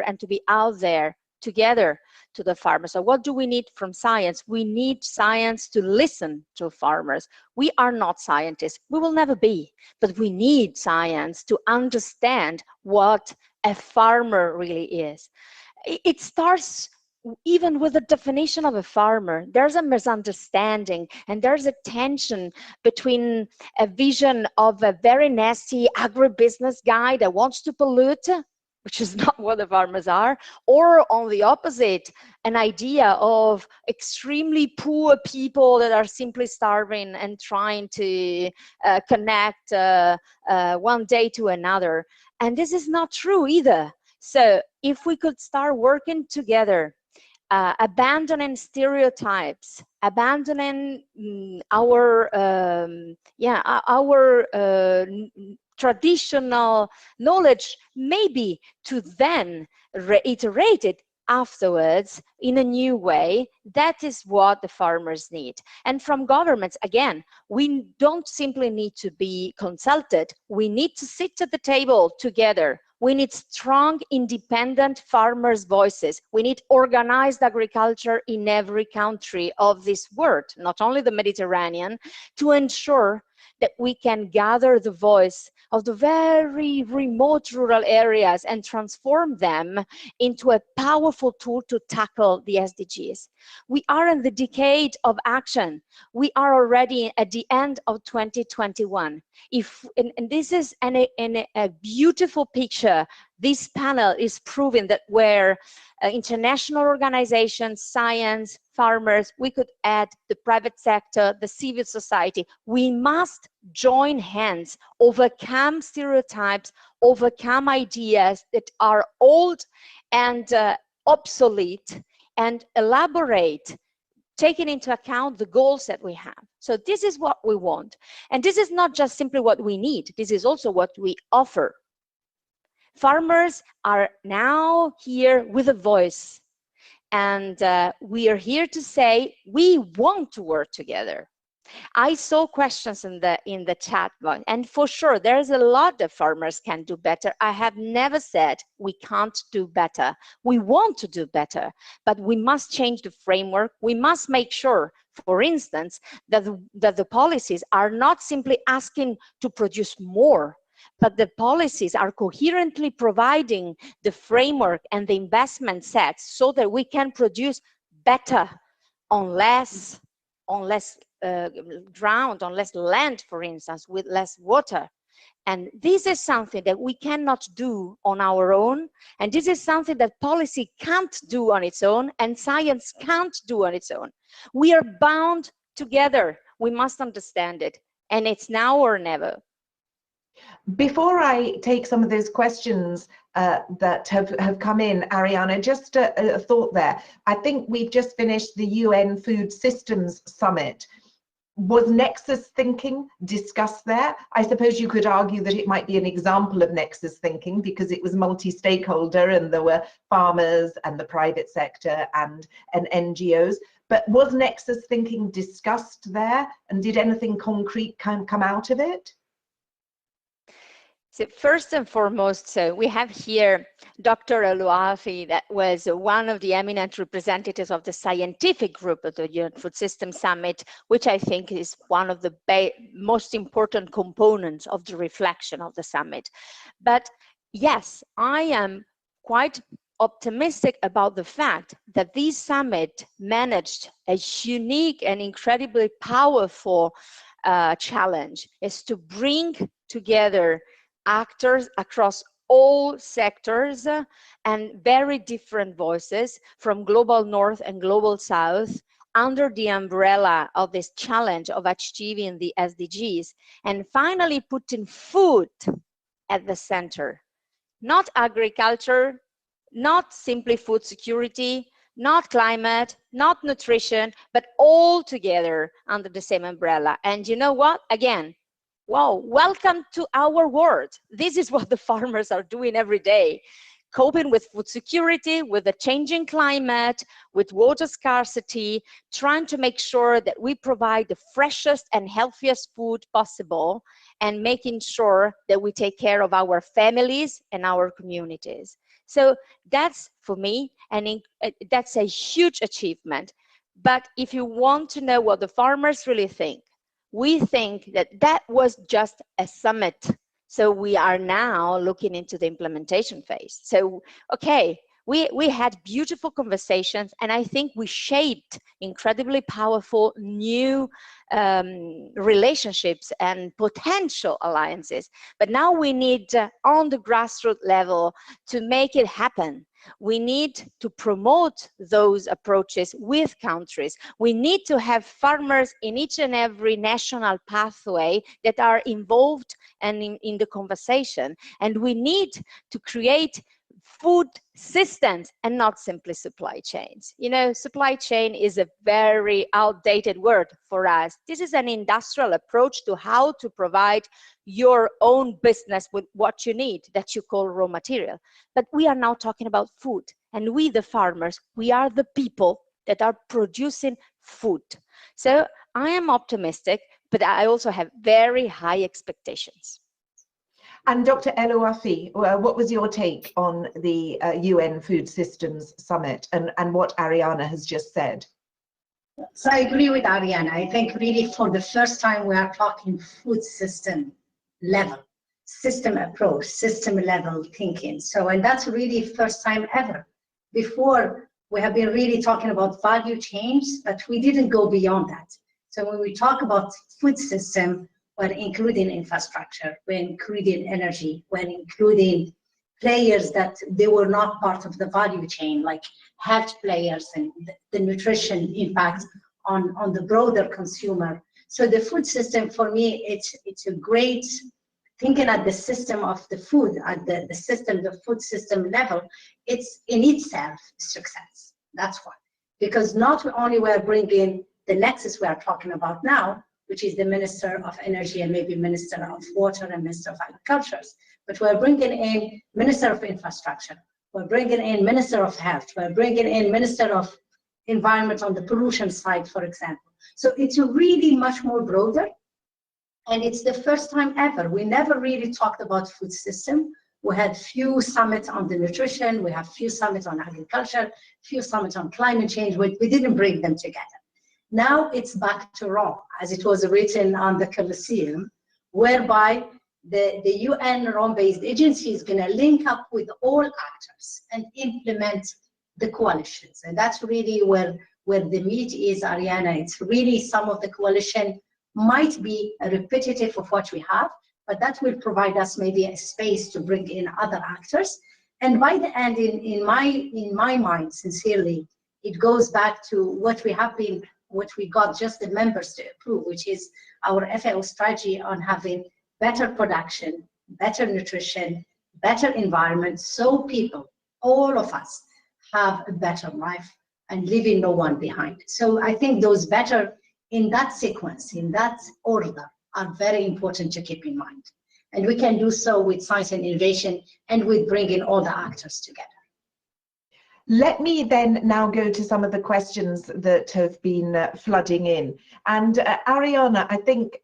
and to be out there together to the farmers. So what do we need from science? We need science to listen to farmers. We are not scientists. We will never be, but we need science to understand what a farmer really is. It starts even with the definition of a farmer. There's a misunderstanding, and there's a tension between a vision of a very nasty agribusiness guy that wants to pollute, which is not what the farmers are, or on the opposite, an idea of extremely poor people that are simply starving and trying to connect one day to another. And this is not true either. So if we could start working together abandoning stereotypes, abandoning our traditional knowledge, maybe to then reiterate it afterwards in a new way. That is what the farmers need. And from governments, again, we don't simply need to be consulted, we need to sit at the table together. We need strong, independent farmers' voices. We need organized agriculture in every country of this world, not only the Mediterranean, to ensure that we can gather the voice of the very remote rural areas and transform them into a powerful tool to tackle the SDGs. We are in the decade of action. We are already at the end of 2021. And this is a beautiful picture. This panel is proving that where international organizations, science, farmers, we could add the private sector, the civil society, we must join hands, overcome stereotypes, overcome ideas that are old and obsolete, and elaborate, taking into account the goals that we have. So this is what we want. And this is not just simply what we need, this is also what we offer. Farmers are now here with a voice, and we are here to say we want to work together. I saw questions in the chat box, and for sure there's a lot that farmers can do better. I have never said we can't do better. We want to do better, but we must change the framework. We must make sure, for instance, that the policies are not simply asking to produce more, but the policies are coherently providing the framework and the investment sets so that we can produce better on less ground, on less land, for instance, with less water. And this is something that we cannot do on our own. And this is something that policy can't do on its own, and science can't do on its own. We are bound together. We must understand it. And it's now or never. Before I take some of those questions that have come in, Ariana, just a thought there. I think we've just finished the UN Food Systems Summit. Was Nexus thinking discussed there? I suppose you could argue that it might be an example of Nexus thinking because it was multi-stakeholder and there were farmers and the private sector and NGOs. But was Nexus thinking discussed there, and did anything concrete come out of it? So first and foremost, so we have here Dr. Oluwafi, that was one of the eminent representatives of the scientific group of the UN Food System Summit, which I think is one of the most important components of the reflection of the summit. But yes, I am quite optimistic about the fact that this summit managed a unique and incredibly powerful challenge, is to bring together actors across all sectors and very different voices from global north and global south under the umbrella of this challenge of achieving the SDGs, and finally putting food at the center. Not agriculture, not simply food security, not climate, not nutrition, but all together under the same umbrella. And you know what? Again, wow, welcome to our world. This is what the farmers are doing every day, coping with food security, with the changing climate, with water scarcity, trying to make sure that we provide the freshest and healthiest food possible, and making sure that we take care of our families and our communities. So that's, for me, that's a huge achievement. But if you want to know what the farmers really think, we think that that was just a summit. So we are now looking into the implementation phase. So, okay, we had beautiful conversations, and I think we shaped incredibly powerful new relationships and potential alliances. But now we need on the grassroots level to make it happen. We need to promote those approaches with countries. We need to have farmers in each and every national pathway that are involved and in the conversation. And we need to create food systems and not simply supply chains. You know, supply chain is a very outdated word for us. This is an industrial approach to how to provide your own business with what you need, that you call raw material. But we are now talking about food, and we, the farmers, we are the people that are producing food. So I am optimistic, but I also have very high expectations. And Dr. El-Wafi, what was your take on the UN Food Systems Summit and what Ariana has just said? So I agree with Ariana. I think really for the first time we are talking food system level, system approach, system level thinking. So, and that's really first time ever. Before, we have been really talking about value chains, but we didn't go beyond that. So when we talk about food system, we're including infrastructure, we're including energy, we're including players that they were not part of the value chain, like health players and the nutrition impact on the broader consumer. So the food system, for me, it's a great thinking at the system of the food, at the food system level. It's in itself success. That's why. Because not only we're bringing the nexus we are talking about now, which is the Minister of Energy and maybe Minister of Water and Minister of Agriculture, but we're bringing in Minister of Infrastructure, we're bringing in Minister of Health, we're bringing in Minister of Environment on the pollution side, for example. So it's really much more broader, and it's the first time ever. We never really talked about food system. We had few summits on the nutrition, we have few summits on agriculture, few summits on climate change, we didn't bring them together. Now it's back to Rome, as it was written on the Colosseum, whereby the UN Rome-based agency is going to link up with all actors and implement the coalitions. And that's really where the meat is, Ariana. It's really some of the coalition might be repetitive of what we have, but that will provide us maybe a space to bring in other actors. And by the end, in my mind, sincerely, it goes back to what we got just the members to approve, which is our FAO strategy on having better production, better nutrition, better environment, so people, all of us, have a better life and leaving no one behind. So I think those better in that sequence, in that order, are very important to keep in mind. And we can do so with science and innovation and with bringing all the actors together. Let me then now go to some of the questions that have been flooding in. And Ariana, I think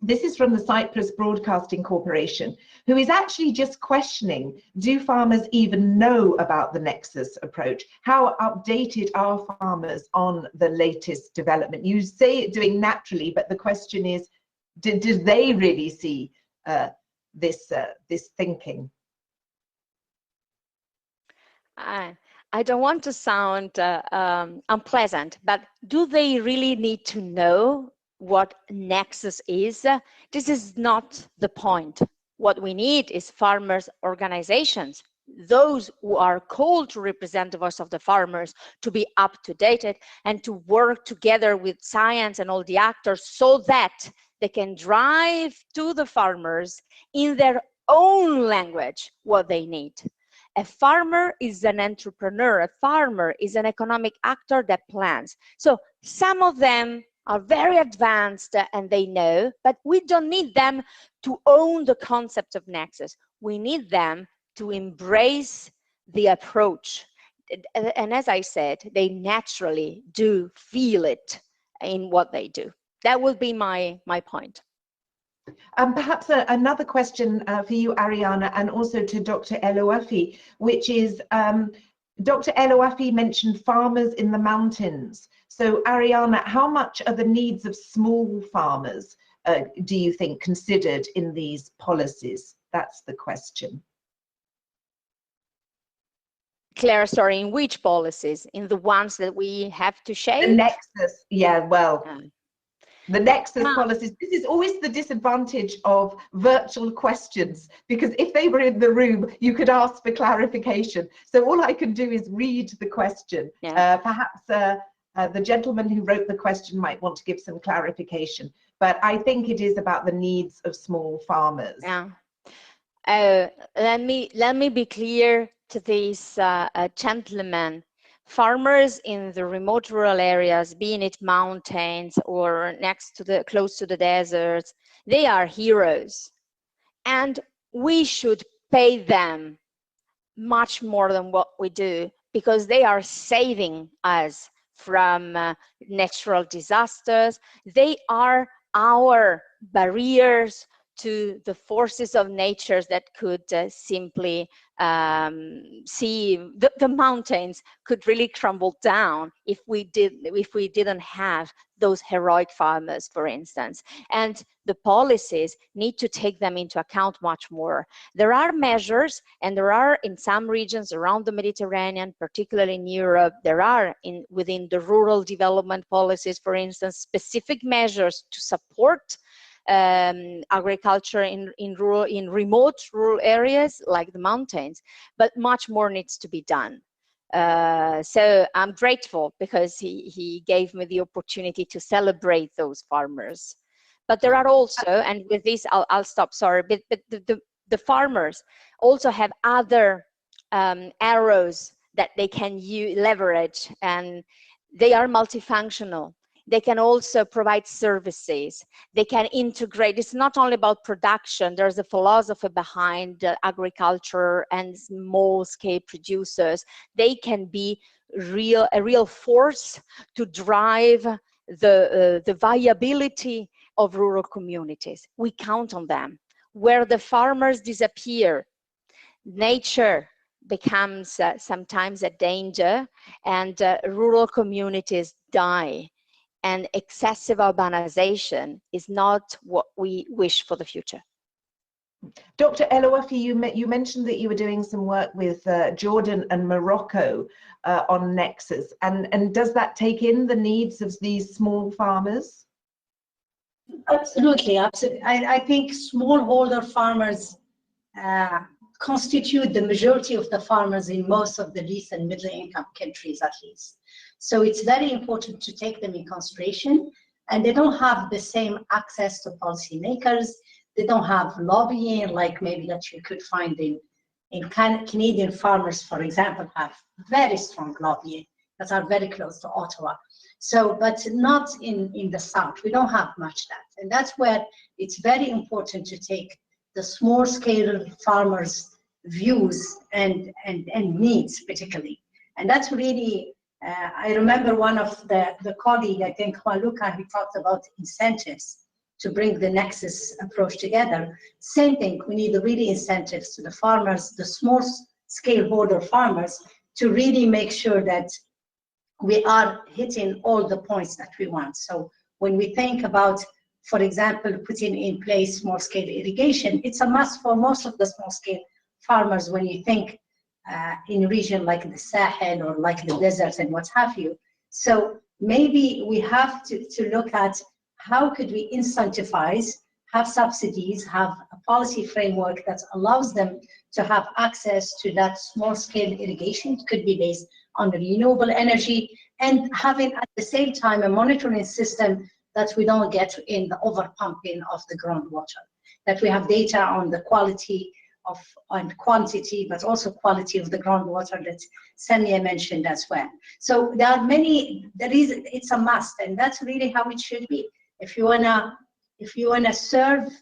this is from the Cyprus Broadcasting Corporation, who is actually just questioning, do farmers even know about the Nexus approach? How updated are farmers on the latest development? You say it doing naturally, but the question is, do they really see this thinking? I don't want to sound unpleasant, but do they really need to know what Nexus is? This is not the point. What we need is farmers' organizations, those who are called to represent the voice of the farmers, to be up to date and to work together with science and all the actors so that they can drive to the farmers in their own language what they need. A farmer is an entrepreneur. A farmer is an economic actor that plans. So some of them are very advanced and they know, but we don't need them to own the concept of Nexus. We need them to embrace the approach. And as I said, they naturally do feel it in what they do. That will be my point. Perhaps another question for you, Ariana, and also to Dr. El-Wafi, which is, Dr. El-Wafi mentioned farmers in the mountains. So Ariana, how much are the needs of small farmers, do you think, considered in these policies? That's the question. Claire, sorry, in which policies? In the ones that we have to shape? The Nexus, yeah, well. The Nexus policies, this is always the disadvantage of virtual questions, because if they were in the room, you could ask for clarification. So all I can do is read the question. Yeah. Perhaps the gentleman who wrote the question might want to give some clarification, but I think it is about the needs of small farmers. Yeah. Let me be clear. to this gentleman, farmers in the remote rural areas, being it mountains or close to the deserts, they are heroes. And we should pay them much more than what we do, because they are saving us from natural disasters. They are our barriers to the forces of nature that could simply see the mountains could really crumble down if we didn't have those heroic farmers, for instance. And the policies need to take them into account much more. There are measures, and there are in some regions around the Mediterranean, particularly in Europe, there are within the rural development policies, for instance, specific measures to support agriculture in remote rural areas like the mountains, but much more needs to be done. So I'm grateful because he gave me the opportunity to celebrate those farmers. But there are also, and with this I'll stop, sorry, but the farmers also have other arrows that they can leverage, and they are multifunctional. They can also provide services. They can integrate. It's not only about production. There's a philosophy behind agriculture and small-scale producers. They can be a real force to drive the viability of rural communities. We count on them. Where the farmers disappear, nature becomes sometimes a danger, and rural communities die. And excessive urbanization is not what we wish for the future. Dr. El-Wafi, you mentioned that you were doing some work with Jordan and Morocco on Nexus, and does that take in the needs of these small farmers? Absolutely, absolutely. I think smallholder farmers constitute the majority of the farmers in most of the least and middle income countries, at least. So it's very important to take them in consideration, and they don't have the same access to policymakers. They don't have lobbying like maybe that you could find in Canadian farmers, for example, have very strong lobbying that are very close to Ottawa. So, but not in the South. We don't have much that. And that's where it's very important to take the small scale farmers' views and needs particularly. And that's really, I remember one of the colleague, I think Juan Luca, he talked about incentives to bring the Nexus approach together. Same thing, we need the really incentives to the farmers, the small scale border farmers, to really make sure that we are hitting all the points that we want. So when we think about, for example, putting in place small scale irrigation, it's a must for most of the small scale farmers when you think in a region like the Sahel or like the deserts and what have you. So maybe we have to look at how could we incentivize, have subsidies, have a policy framework that allows them to have access to that small scale irrigation. It could be based on renewable energy, and having at the same time a monitoring system that we don't get in the over pumping of the groundwater, that we have data on the quality of and quantity, but also quality of the groundwater that Samia mentioned as well. So there are many, it's a must, and that's really how it should be. If you wanna serve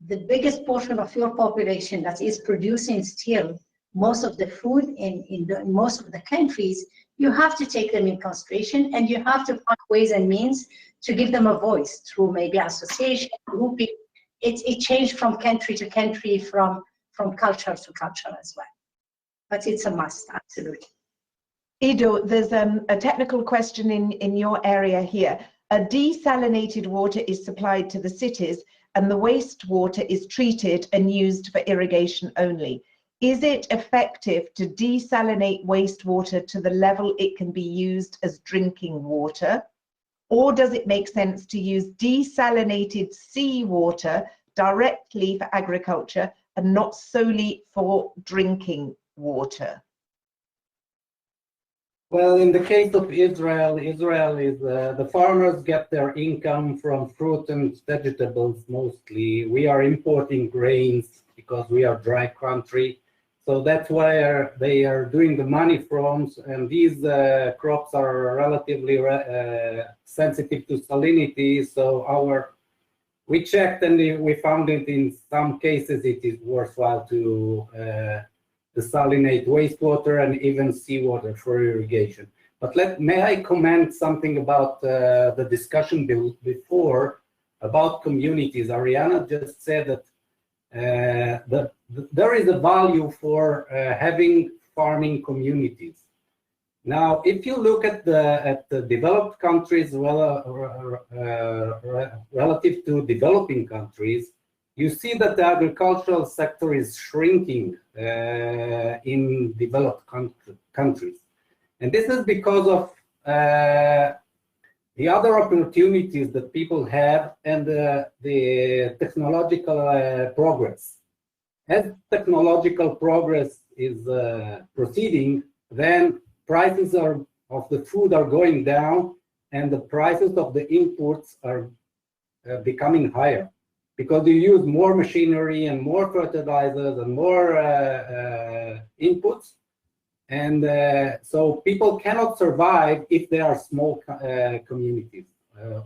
the biggest portion of your population that is producing still most of the food in most of the countries, you have to take them in consideration, and you have to find ways and means to give them a voice through maybe association, grouping. It changed from country to country, from culture to culture as well. But it's a must, absolutely. Ido, there's a technical question in your area here. A desalinated water is supplied to the cities, and the wastewater is treated and used for irrigation only. Is it effective to desalinate wastewater to the level it can be used as drinking water? Or does it make sense to use desalinated seawater directly for agriculture and not solely for drinking water? Well, in the case of Israel is the farmers get their income from fruit and vegetables mostly. We are importing grains because we are a dry country. So that's where they are doing the money from, and these crops are relatively sensitive to salinity. So we checked and we found it in some cases it is worthwhile to desalinate wastewater and even seawater for irrigation. But may I comment something about the discussion before about communities? Ariana just said that there is a value for having farming communities. Now, if you look at the developed countries relative to developing countries, you see that the agricultural sector is shrinking in developed countries. And this is because of the other opportunities that people have and the technological progress. As technological progress is proceeding, then prices of the food are going down and the prices of the inputs are becoming higher because you use more machinery and more fertilizers and more inputs. And so people cannot survive if they are small communities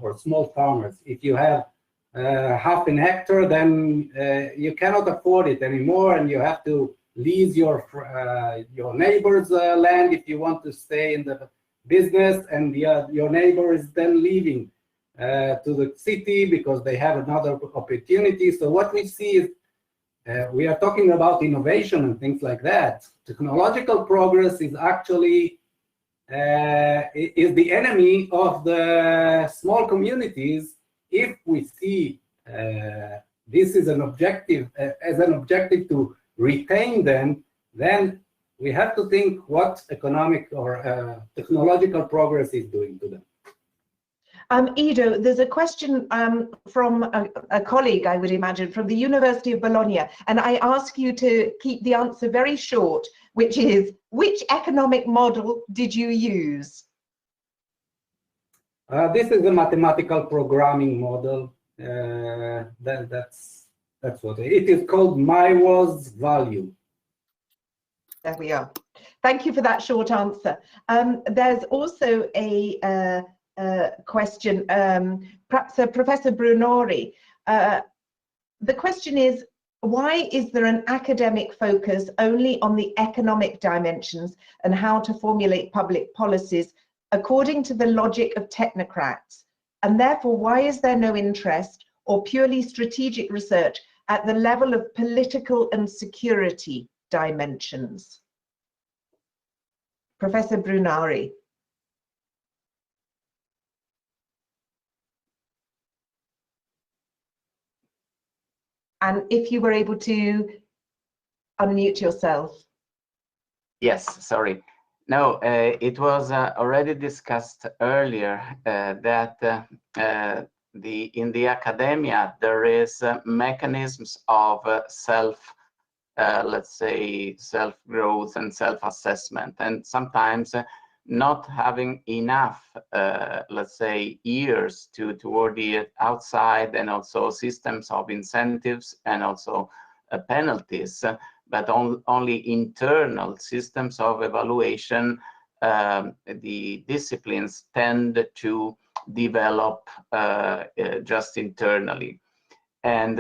or small farmers. If you have half an hectare, then you cannot afford it anymore, and you have to lease your neighbor's land if you want to stay in the business, and your neighbor is then leaving to the city because they have another opportunity. So what we see is we are talking about innovation and things like that. Technological progress is actually is the enemy of the small communities. If we see this is an objective as an objective to retain them, then we have to think what economic or technological progress is doing to them. Ido, there's a question from a colleague, I would imagine, from the University of Bologna, and I ask you to keep the answer very short, which is, which economic model did you use? This is a mathematical programming model. That's what it is called. MyWAS value. There we are. Thank you for that short answer. There's also a question, perhaps Professor Brunori. The question is, why is there an academic focus only on the economic dimensions and how to formulate public policies according to the logic of technocrats? And therefore, why is there no interest or purely strategic research at the level of political and security dimensions? Professor Brunari. And if you were able to unmute yourself. Yes, sorry. No, it was already discussed earlier that in the academia there is mechanisms of let's say self-growth and self-assessment, and sometimes not having enough, let's say, ears toward the outside, and also systems of incentives and also penalties, but only internal systems of evaluation. The disciplines tend to develop just internally. And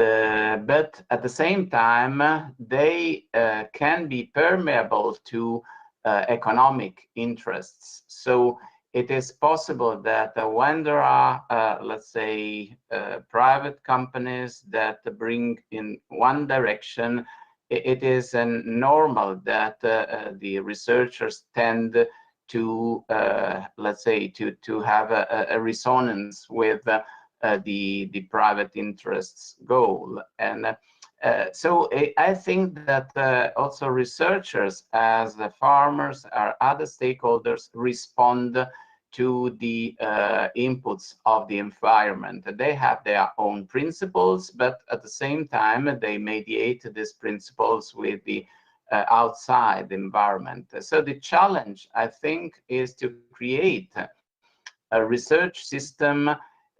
but at the same time, they can be permeable to economic interests. So it is possible that when there are, let's say, private companies that bring in one direction, it is normal that the researchers tend to, let's say, to have a resonance with the private interests goal. And so I think that also researchers, as the farmers or other stakeholders, respond to the inputs of the environment. They have their own principles, but at the same time, they mediate these principles with the outside environment. So the challenge, I think, is to create a research system,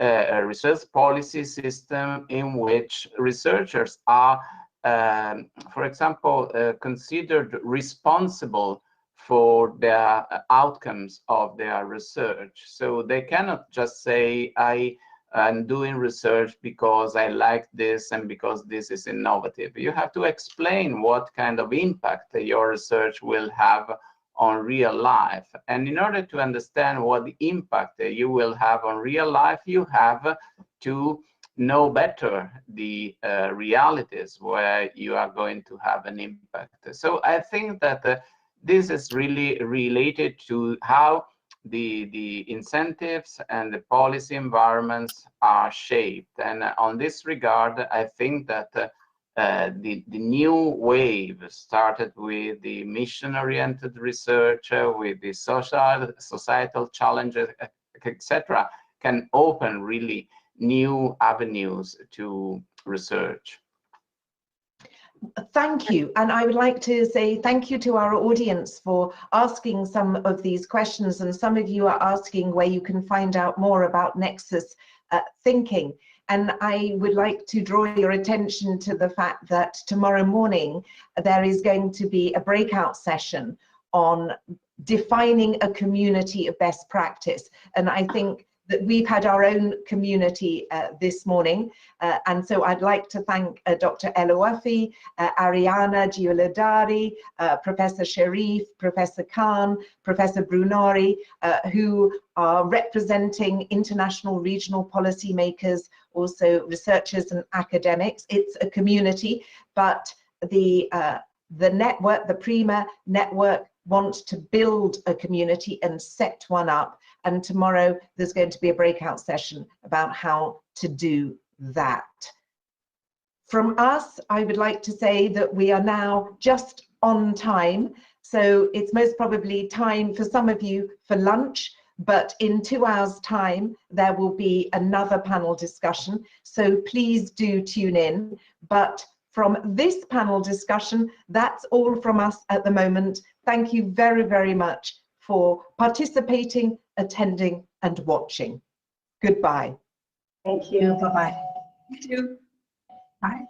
a research policy system in which researchers are for example, considered responsible for the outcomes of their research. So they cannot just say, I'm doing research because I like this and because this is innovative. You have to explain what kind of impact your research will have on real life. And in order to understand what the impact you will have on real life, you have to know better the realities where you are going to have an impact. So I think that this is really related to how the incentives and the policy environments are shaped. And on this regard, I think that the new wave started with the mission-oriented research, with the societal challenges, etc., can open really new avenues to research. Thank you. And I would like to say thank you to our audience for asking some of these questions. And some of you are asking where you can find out more about Nexus thinking. And I would like to draw your attention to the fact that tomorrow morning there is going to be a breakout session on defining a community of best practice. And I think that we've had our own community this morning. And so I'd like to thank Dr. El Wafi, Ariana Giuladari, Professor Sharif, Professor Khan, Professor Brunori, who are representing international regional policymakers, also researchers and academics. It's a community, but the network, the Prima network, wants to build a community and set one up. And tomorrow there's going to be a breakout session about how to do that. From us, I would like to say that we are now just on time. So it's most probably time for some of you for lunch, but in 2 hours' time, there will be another panel discussion. So please do tune in. But from this panel discussion, that's all from us at the moment. Thank you very, very much for participating, attending, and watching. Goodbye. Thank you. Bye-bye. Thank you. Bye.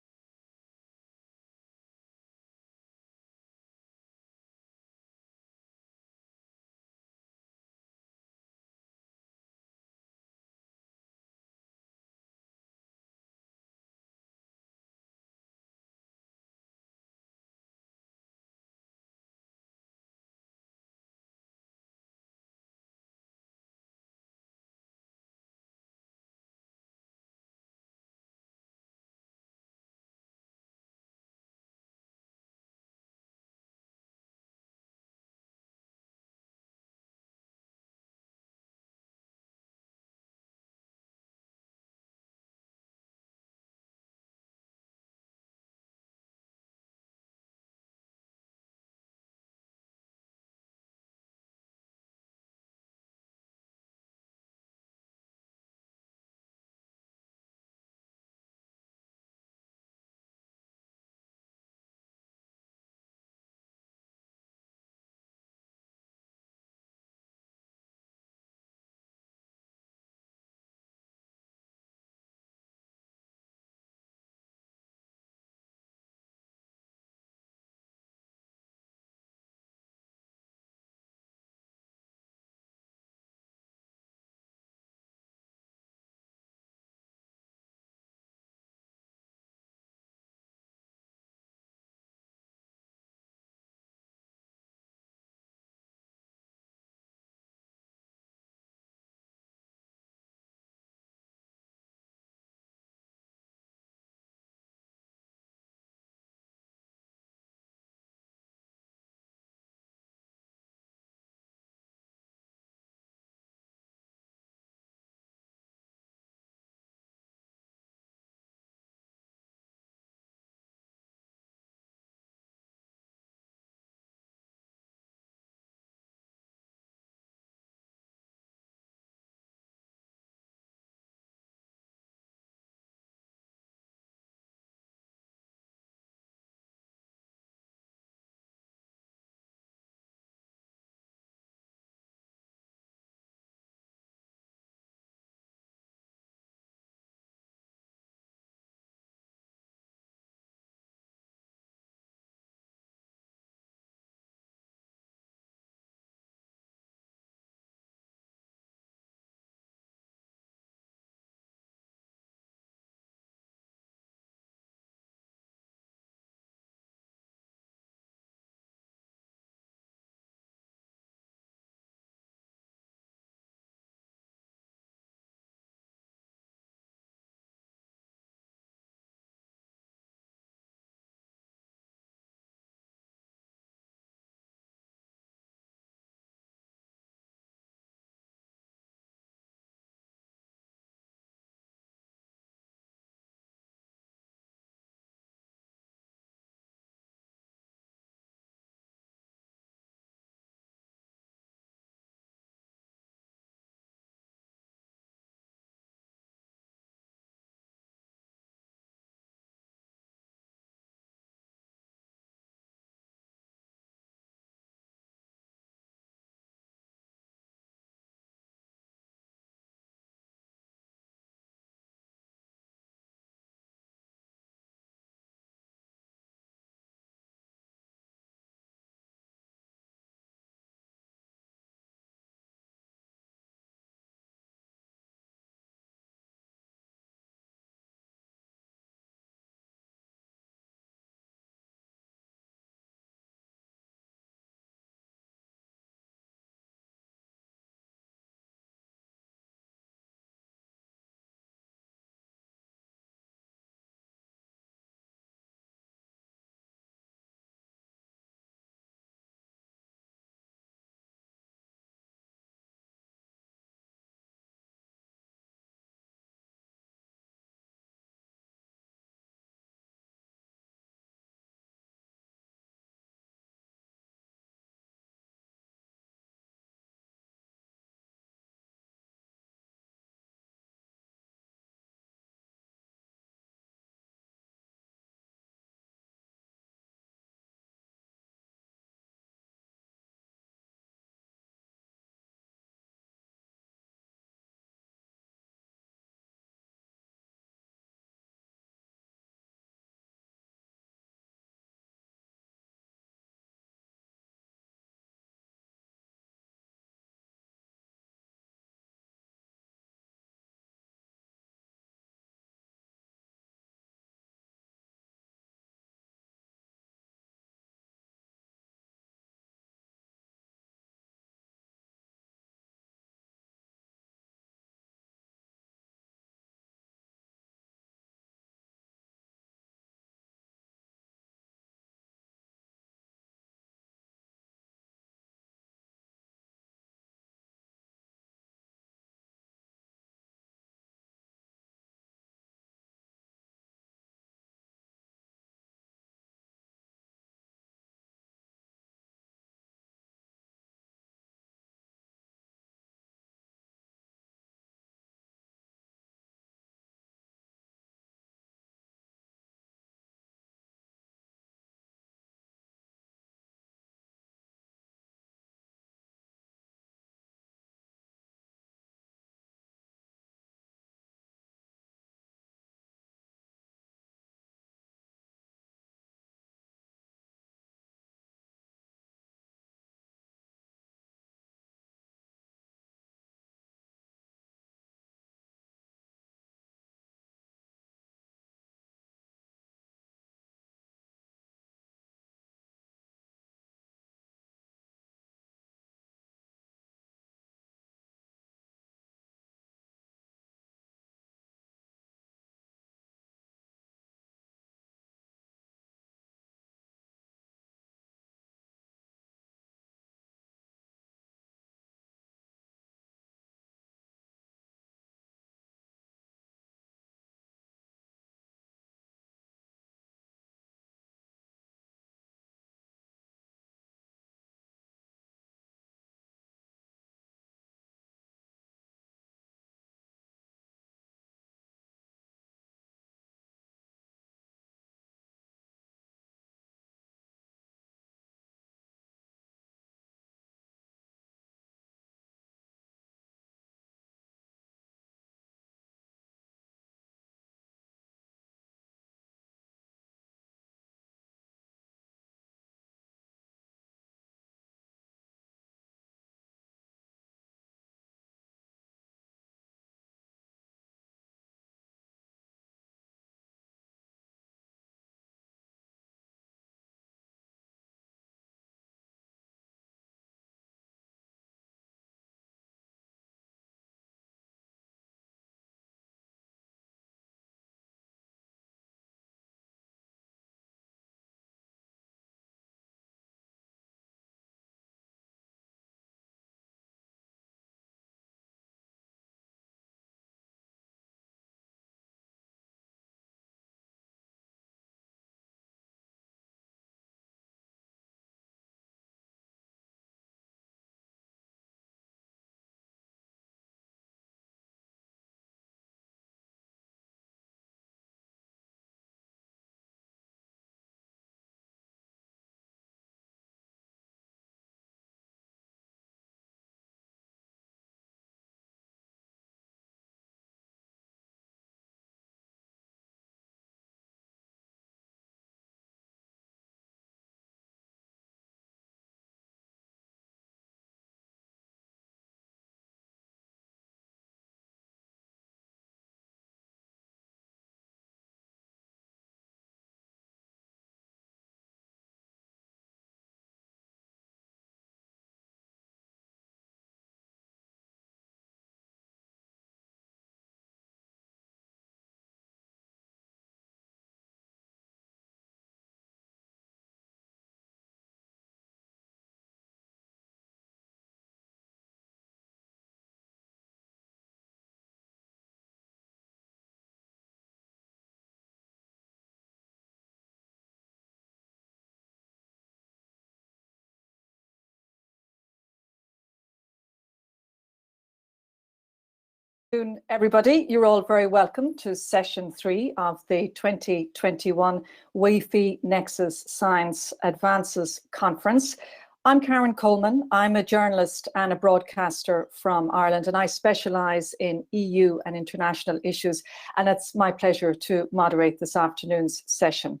afternoon, everybody. You're all very welcome to session 3 of the 2021 WEFE Nexus Science Advances Conference. I'm Karen Coleman. I'm a journalist and a broadcaster from Ireland, and I specialise in EU and international issues, and it's my pleasure to moderate this afternoon's session.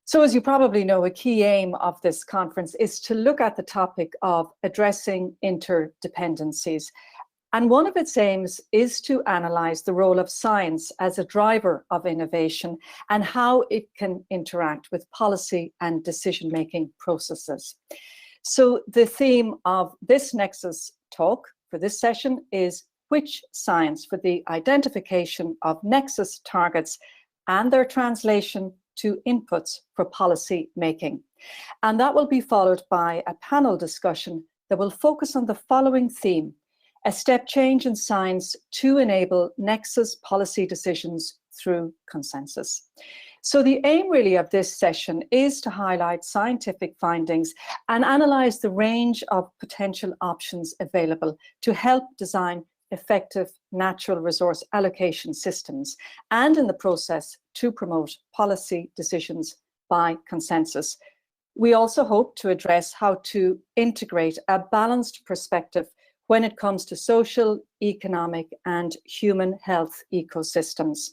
So as you probably know, a key aim of this conference is to look at the topic of addressing interdependencies. And one of its aims is to analyse the role of science as a driver of innovation and how it can interact with policy and decision-making processes. So the theme of this Nexus talk for this session is which science for the identification of Nexus targets and their translation to inputs for policy making. And that will be followed by a panel discussion that will focus on the following theme: a step change in science to enable Nexus policy decisions through consensus. So the aim really of this session is to highlight scientific findings and analyse the range of potential options available to help design effective natural resource allocation systems, and in the process to promote policy decisions by consensus. We also hope to address how to integrate a balanced perspective when it comes to social, economic, and human health ecosystems.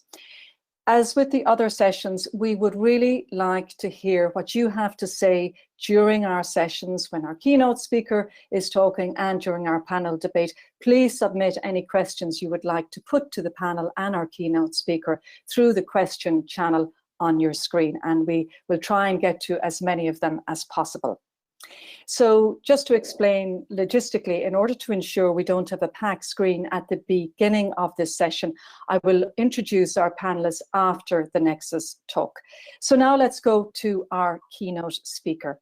As with the other sessions, we would really like to hear what you have to say during our sessions when our keynote speaker is talking and during our panel debate. Please submit any questions you would like to put to the panel and our keynote speaker through the question channel on your screen, and we will try and get to as many of them as possible. So just to explain logistically, in order to ensure we don't have a packed screen at the beginning of this session, I will introduce our panelists after the Nexus talk. So now let's go to our keynote speaker.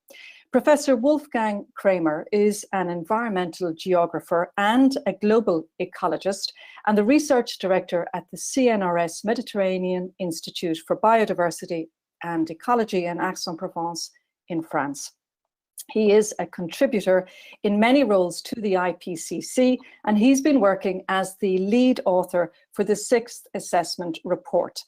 Professor Wolfgang Kramer is an environmental geographer and a global ecologist, and the research director at the CNRS Mediterranean Institute for Biodiversity and Ecology in Aix-en-Provence in France. He is a contributor in many roles to the IPCC, and he's been working as the lead author for the 6th assessment report.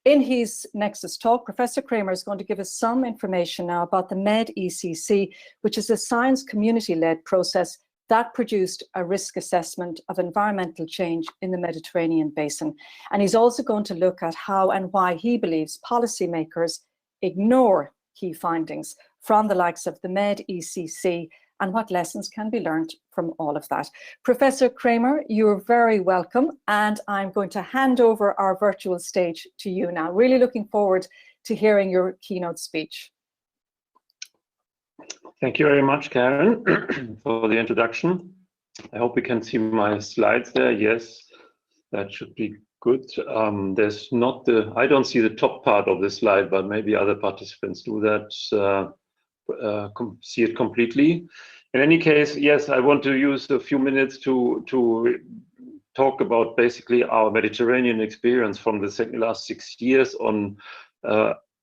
In his Nexus talk, Professor Kramer is going to give us some information now about the MED-ECC, which is a science community-led process that produced a risk assessment of environmental change in the Mediterranean basin. And he's also going to look at how and why he believes policymakers ignore key findings from the likes of the MED-ECC and what lessons can be learned from all of that. Professor Kramer, you're very welcome, and I'm going to hand over our virtual stage to you now. Really looking forward to hearing your keynote speech. Thank you very much, Karen, for the introduction. I hope we can see my slides there. Yes, that should be good. There's not I don't see the top part of the slide, but maybe other participants do that. See it completely. In any case, yes, I want to use a few minutes to talk about basically our Mediterranean experience from the last 6 years on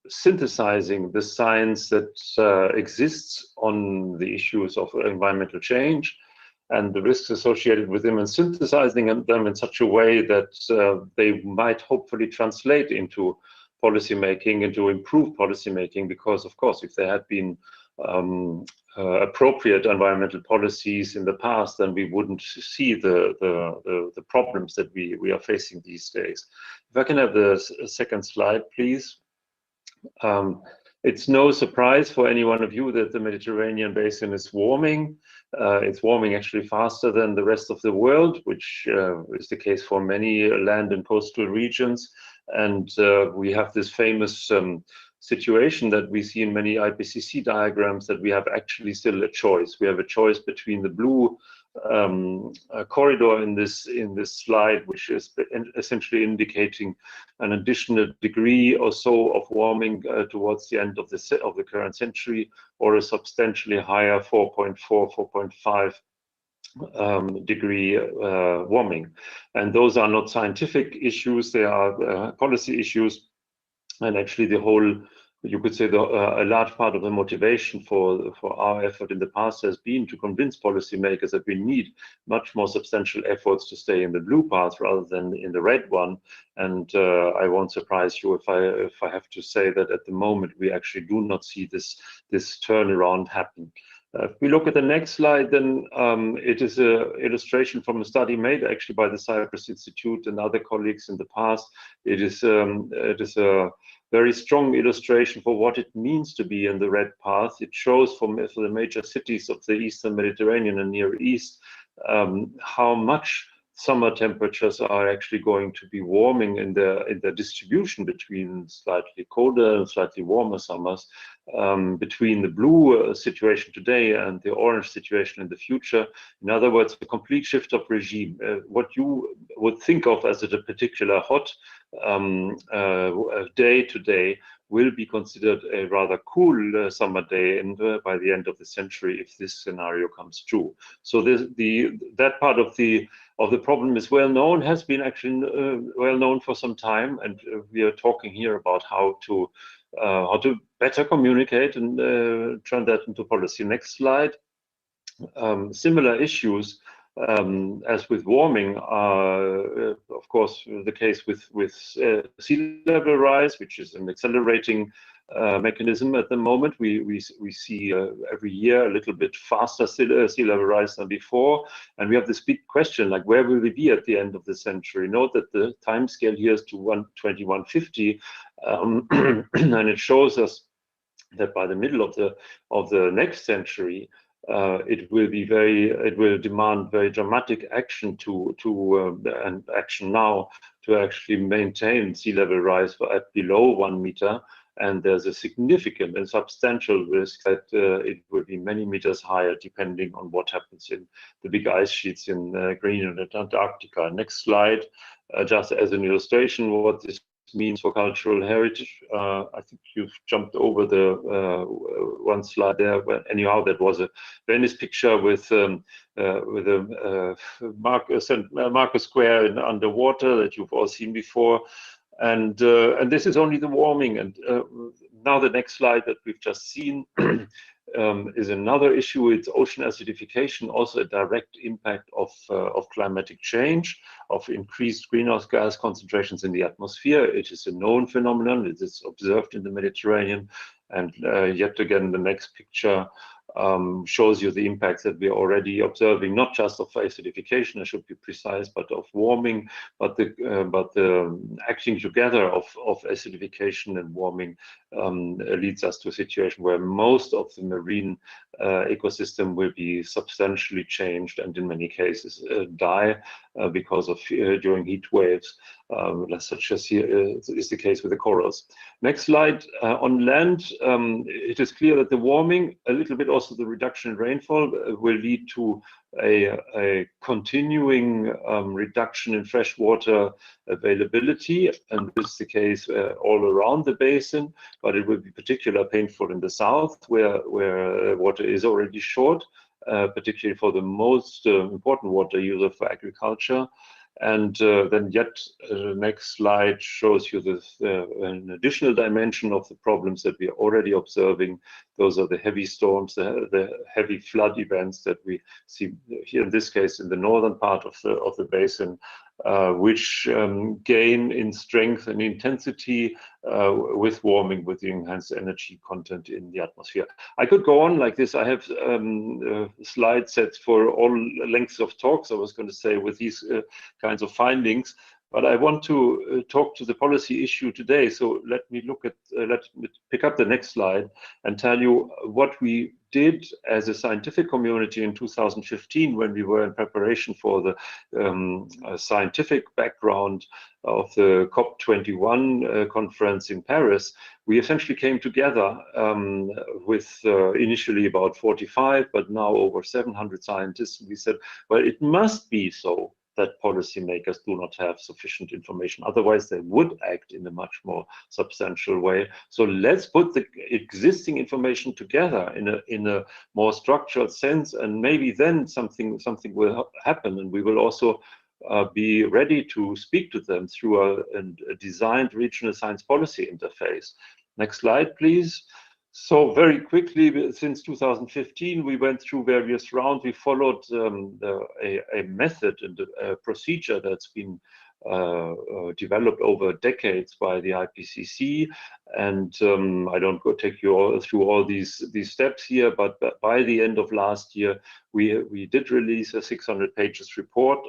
synthesizing the science that exists on the issues of environmental change and the risks associated with them, and synthesizing them in such a way that they might hopefully translate into policymaking and to improve policymaking, because of course if there had been appropriate environmental policies in the past, then we wouldn't see the problems that we are facing these days. If I can have the second slide, please. It's no surprise for any one of you that the Mediterranean basin is warming. It's warming actually faster than the rest of the world, which is the case for many land and coastal regions. And we have this famous situation that we see in many IPCC diagrams, that we have actually still a choice. We have a choice between the blue corridor in this slide, which is essentially indicating an additional degree or so of warming towards the end of the current century, or a substantially higher 4.4, 4.5 degree warming. And those are not scientific issues, they are policy issues. And actually the whole you could say a large part of the motivation for our effort in the past has been to convince policymakers that we need much more substantial efforts to stay in the blue path rather than in the red one. And I won't surprise you if I have to say that at the moment we actually do not see this turnaround happen. If we look at the next slide, then it is an illustration from a study made actually by the Cyprus Institute and other colleagues in the past. It is a very strong illustration for what it means to be in the red path. It shows for the major cities of the Eastern Mediterranean and Near East how much summer temperatures are actually going to be warming in the distribution between slightly colder and slightly warmer summers, between the blue situation today and the orange situation in the future. In other words, a complete shift of regime. What you would think of as a particular hot day today will be considered a rather cool summer day by the end of the century if this scenario comes true. So that part of the problem is well known, has been actually well known for some time, and we are talking here about how to better communicate and turn that into policy. Next slide. Similar issues as with warming are, of course, the case with sea level rise, which is an accelerating mechanism at the moment. We see every year a little bit faster sea level rise than before, and we have this big question, like, where will we be at the end of the century? Note that the time scale here is to 2150, and it shows us that by the middle of the next century, it will demand very dramatic action and action now to actually maintain sea level rise at below 1 meter. And there's a significant and substantial risk that it will be many meters higher depending on what happens in the big ice sheets in Greenland and Antarctica. Next slide, just as an illustration what this means for cultural heritage. I think you've jumped over the one slide there. But anyhow, that was a Venice picture with a Marcus Square underwater that you've all seen before. And this is only the warming. And now the next slide that we've just seen is another issue. It's ocean acidification, also a direct impact of climatic change, of increased greenhouse gas concentrations in the atmosphere. It is a known phenomenon. It is observed in the Mediterranean. And yet again, the next picture shows you the impacts that we are already observing, not just of acidification, I should be precise, but of warming, but the acting together of acidification and warming leads us to a situation where most of the marine ecosystem will be substantially changed and in many cases die because of during heat waves, such as here is the case with the corals. Next slide. On land, it is clear that the warming, a little bit also the reduction in rainfall, will lead to a continuing reduction in freshwater availability, and this is the case all around the basin, but it will be particularly painful in the south where water is already short, particularly for the most important water user for agriculture. And then yet the next slide shows you an additional dimension of the problems that we are already observing. Those are the heavy storms, the heavy flood events that we see here in this case in the northern part of the basin, which gain in strength and intensity with warming, with the enhanced energy content in the atmosphere. I could go on like this. I have slide sets for all lengths of talks, I was going to say, with these kinds of findings. But I want to talk to the policy issue today. So let me pick up the next slide and tell you what we did as a scientific community in 2015 when we were in preparation for the scientific background of the COP21 conference in Paris. We essentially came together with initially about 45, but now over 700 scientists. We said, well, it must be so that policymakers do not have sufficient information. Otherwise, they would act in a much more substantial way. So let's put the existing information together in a more structured sense, and maybe then something will happen, and we will also be ready to speak to them through a designed regional science policy interface. Next slide, please. So very quickly, since 2015, we went through various rounds. We followed a method and a procedure that's been developed over decades by the IPCC, and I don't go take you all through all these steps here, but by the end of last year, we did release a 600 pages report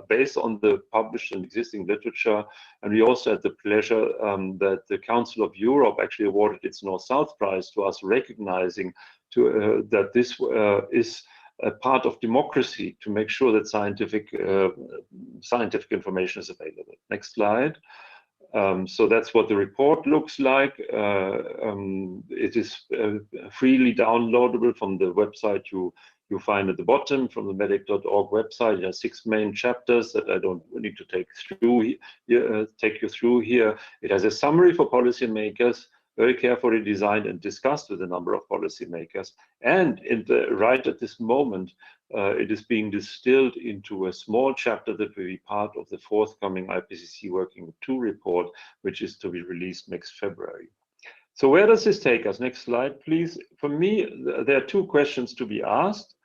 based on the published and existing literature, and we also had the pleasure that the Council of Europe actually awarded its North-South Prize to us, recognizing that this is a part of democracy to make sure that scientific information is available. Next slide. So that's what the report looks like. It is freely downloadable from the website you find at the bottom, from the medic.org website. It has 6 main chapters that I don't need to take you through here. It has a summary for policymakers, very carefully designed and discussed with a number of policymakers. And right at this moment, it is being distilled into a small chapter that will be part of the forthcoming IPCC Working Group 2 report, which is to be released next February. So where does this take us? Next slide, please. For me, there are 2 questions to be asked.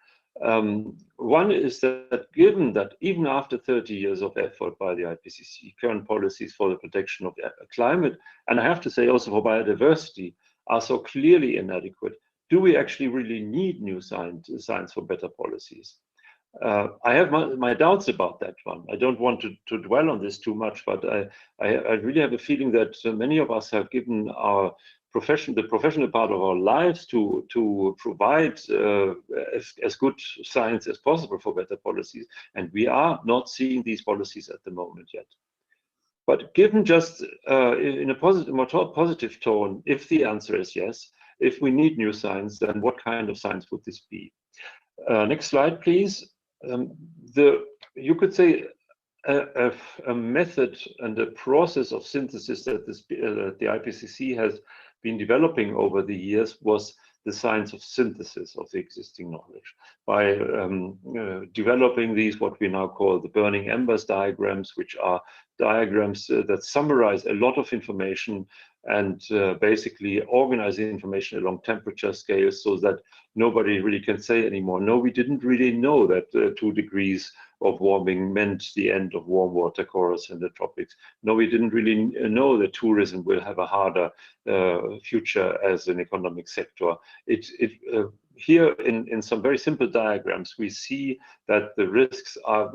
One is that given that even after 30 years of effort by the IPCC, current policies for the protection of the climate, and I have to say also for biodiversity, are so clearly inadequate, do we actually really need new science for better policies? I have my doubts about that one. I don't want to dwell on this too much, but I really have a feeling that many of us have given our the professional part of our lives to provide as good science as possible for better policies, and we are not seeing these policies at the moment yet. But given just in a more positive tone, if the answer is yes, if we need new science, then what kind of science would this be? Next slide, please. You could say a method and a process of synthesis that the IPCC has been developing over the years was the science of synthesis of the existing knowledge by developing these, what we now call the burning embers diagrams, which are diagrams that summarize a lot of information and basically organize the information along temperature scales so that nobody really can say anymore, no, we didn't really know that 2 degrees of warming meant the end of warm water corals in the tropics. No, we didn't really know that tourism will have a harder future as an economic sector. Here in some very simple diagrams, we see that the risks are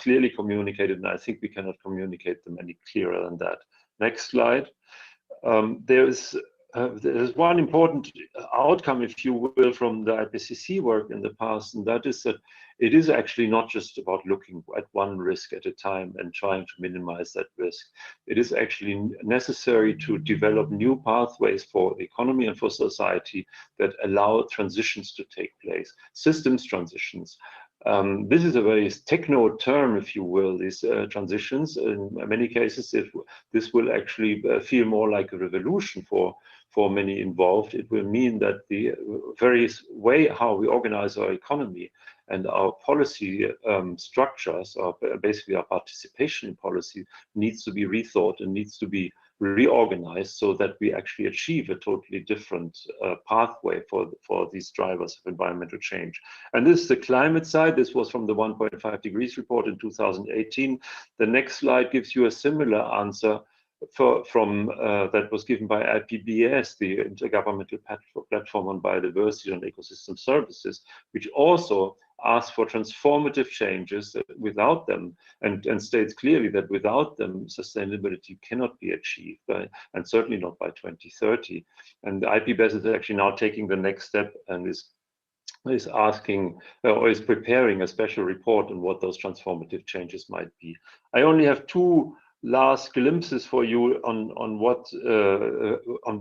clearly communicated, and I think we cannot communicate them any clearer than that. Next slide. There's one important outcome, if you will, from the IPCC work in the past, and that is that it is actually not just about looking at one risk at a time and trying to minimize that risk. It is actually necessary to develop new pathways for the economy and for society that allow transitions to take place, systems transitions. This is a very techno term, if you will, these transitions. In many cases, this will actually feel more like a revolution for many involved. It will mean that the various way how we organize our economy and our policy structures, or basically our participation in policy, needs to be rethought and needs to be reorganized so that we actually achieve a totally different pathway for these drivers of environmental change. And this is the climate side. This was from the 1.5 degrees report in 2018. The next slide gives you a similar answer from that was given by IPBES, the Intergovernmental Platform on Biodiversity and Ecosystem Services, which also asks for transformative changes. Without them, and states clearly that without them, sustainability cannot be achieved, and certainly not by 2030. And IPBES is actually now taking the next step and is asking or is preparing a special report on what those transformative changes might be. I only have 2 last glimpses for you on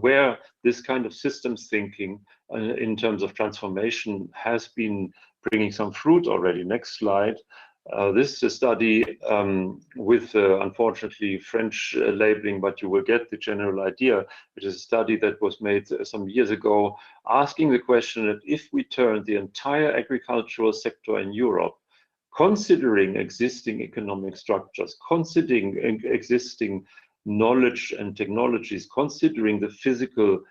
where this kind of systems thinking in terms of transformation has been bringing some fruit already. Next slide. This is a study with unfortunately French labeling, but you will get the general idea. It is a study that was made some years ago, asking the question that if we turn the entire agricultural sector in Europe, considering existing economic structures, considering existing knowledge and technologies, considering the physical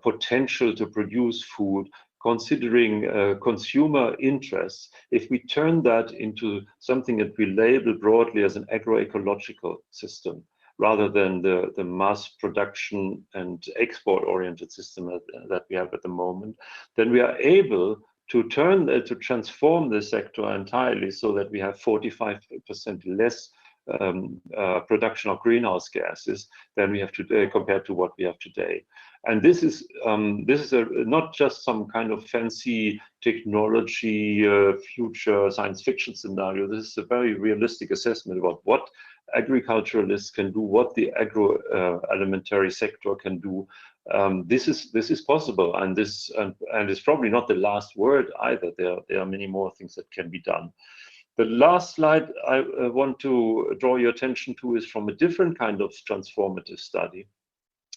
potential to produce food, considering consumer interests, if we turn that into something that we label broadly as an agroecological system, rather than the mass production and export-oriented system that we have at the moment, then we are able to transform the sector entirely so that we have 45% less production of greenhouse gases than we have today compared to what we have today. And this is not just some kind of fancy technology future science fiction scenario. This is a very realistic assessment about what agriculturalists can do, what the agroalimentary sector can do. This is possible, and it's probably not the last word either. There are many more things that can be done. The last slide I want to draw your attention to is from a different kind of transformative study,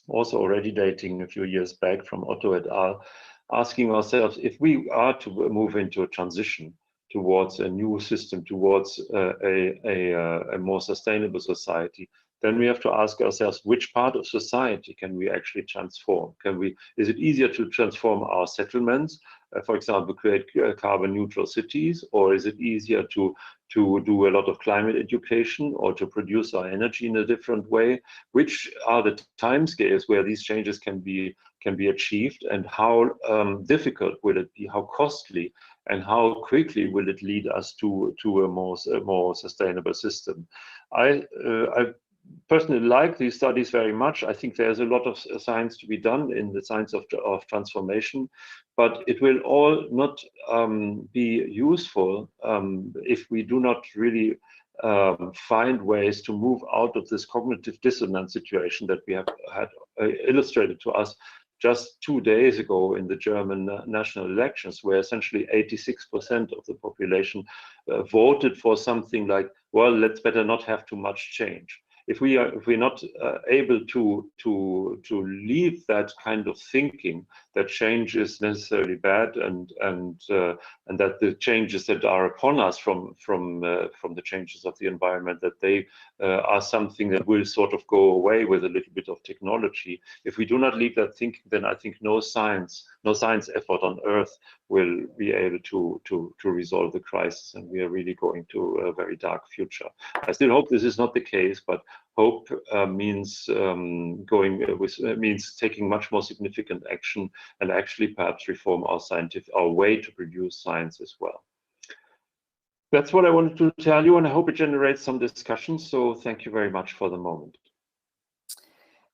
also already dating a few years back, from Otto et al., asking ourselves, if we are to move into a transition towards a new system, towards a more sustainable society, then we have to ask ourselves, which part of society can we actually transform? Is it easier to transform our settlements, for example, create carbon neutral cities, or is it easier to do a lot of climate education, or to produce our energy in a different way? Which are the timescales where these changes can be achieved, and how difficult will it be, how costly, and how quickly will it lead us to a more sustainable system? I personally like these studies very much. I think there's a lot of science to be done in the science of transformation, but it will all not be useful if we do not really find ways to move out of this cognitive dissonance situation that we have had illustrated to us just 2 days ago in the German national elections, where essentially 86% of the population voted for something like, well, let's better not have too much change. If we're not able to leave that kind of thinking that change is necessarily bad, and that the changes that are upon us from the changes of the environment, that they are something that will sort of go away with a little bit of technology. If we do not leave that thinking, then I think no science effort on Earth will be able to resolve the crisis, and we are really going to a very dark future. I still hope this is not the case, but hope means means taking much more significant action, and actually perhaps reform our way to produce science as well. That's what I wanted to tell you, and I hope it generates some discussion. So thank you very much for the moment.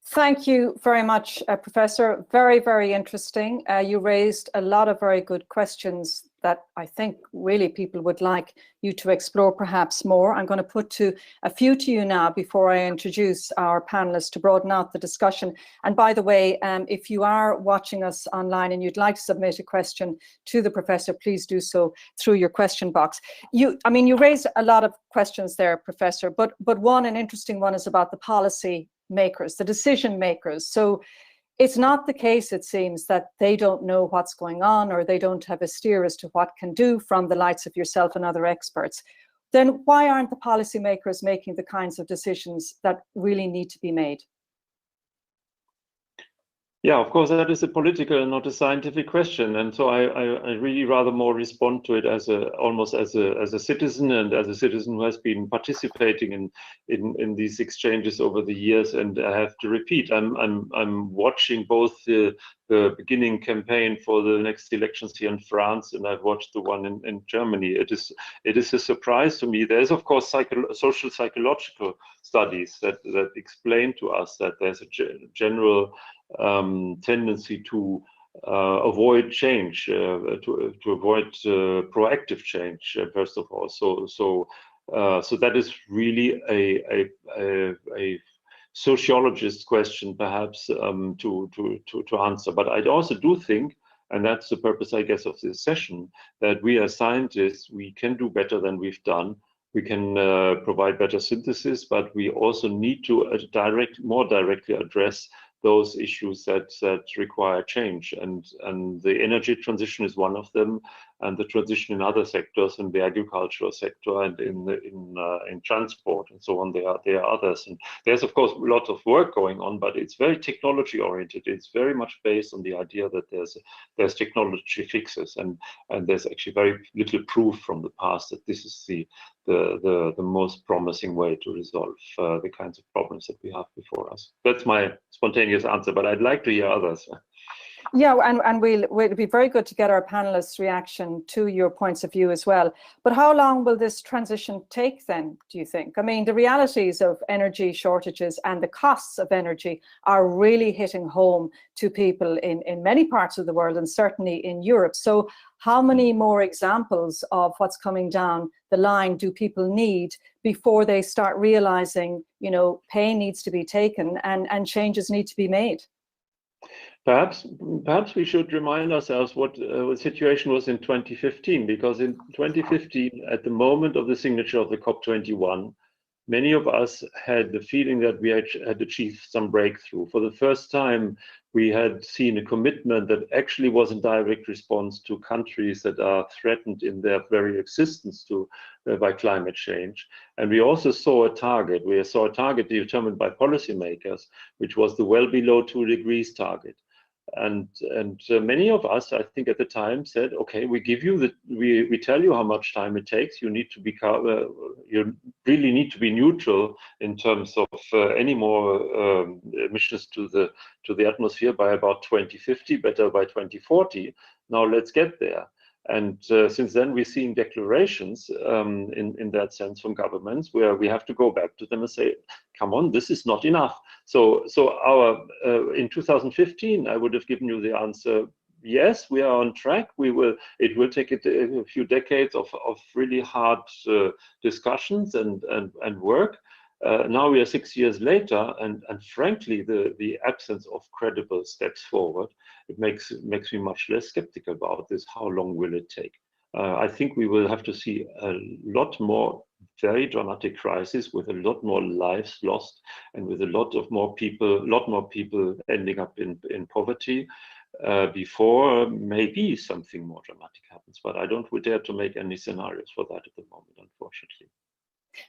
Thank you very much, Professor. Very, very interesting. You raised a lot of very good questions that I think really people would like you to explore perhaps more. I'm going to put a few to you now before I introduce our panelists to broaden out the discussion. And by the way, if you are watching us online and you'd like to submit a question to the professor, please do so through your question box. You raised a lot of questions there, Professor, but an interesting one is about the policy makers, the decision makers. So it's not the case, it seems, that they don't know what's going on, or they don't have a steer as to what can do from the likes of yourself and other experts. Then why aren't the policymakers making the kinds of decisions that really need to be made? Yeah, of course, that is a political and not a scientific question, and so I really rather more respond to it almost as a citizen, and as a citizen who has been participating in these exchanges over the years. And I have to repeat, I'm watching both the beginning campaign for the next elections here in France, and I've watched the one in Germany. It is a surprise to me. There's of course social psychological studies that explain to us that there's a general tendency to avoid change, to avoid proactive change, first of all. So that is really a sociologist question, perhaps, to answer. But I also do think, and that's the purpose, I guess, of this session, that we as scientists, we can do better than we've done. We can provide better synthesis, but we also need to more directly address those issues that require change, and the energy transition is one of them. and the transition in other sectors, in the agricultural sector and in transport and so on. There are others, and there's of course a lot of work going on, but it's very technology oriented. It's very much based on the idea that there's technology fixes, and there's actually very little proof from the past that this is the most promising way to resolve the kinds of problems that we have before us. That's my spontaneous answer, but I'd like to hear others. Yeah, and it'll be very good to get our panelists' reaction to your points of view as well. But how long will this transition take then, do you think? I mean, the realities of energy shortages and the costs of energy are really hitting home to people in many parts of the world, and certainly in Europe. So how many more examples of what's coming down the line do people need before they start realizing, you know, pain needs to be taken and changes need to be made? Perhaps we should remind ourselves what the situation was in 2015, because in 2015, at the moment of the signature of the COP21, many of us had the feeling that we had achieved some breakthrough. For the first time, we had seen a commitment that actually was in direct response to countries that are threatened in their very existence by climate change. And we also saw a target. We saw a target determined by policymakers, which was the well below 2 degrees target. And many of us, I think at the time, said, okay, we give you we tell you how much time it takes. You need to you really need to be neutral in terms of any more emissions to the atmosphere by about 2050, better by 2040. Now let's get there. And since then, we've seen declarations in that sense from governments where we have to go back to them and say, come on, this is not enough. So in 2015, I would have given you the answer, yes, we are on track. It will take a few decades of really hard discussions and work. Now we are 6 years later, and frankly, the absence of credible steps forward, it makes me much less skeptical about this. How long will it take? I think we will have to see a lot more very dramatic crises with a lot more lives lost, and with a lot more people ending up in poverty before maybe something more dramatic happens. But I don't dare to make any scenarios for that at the moment, unfortunately.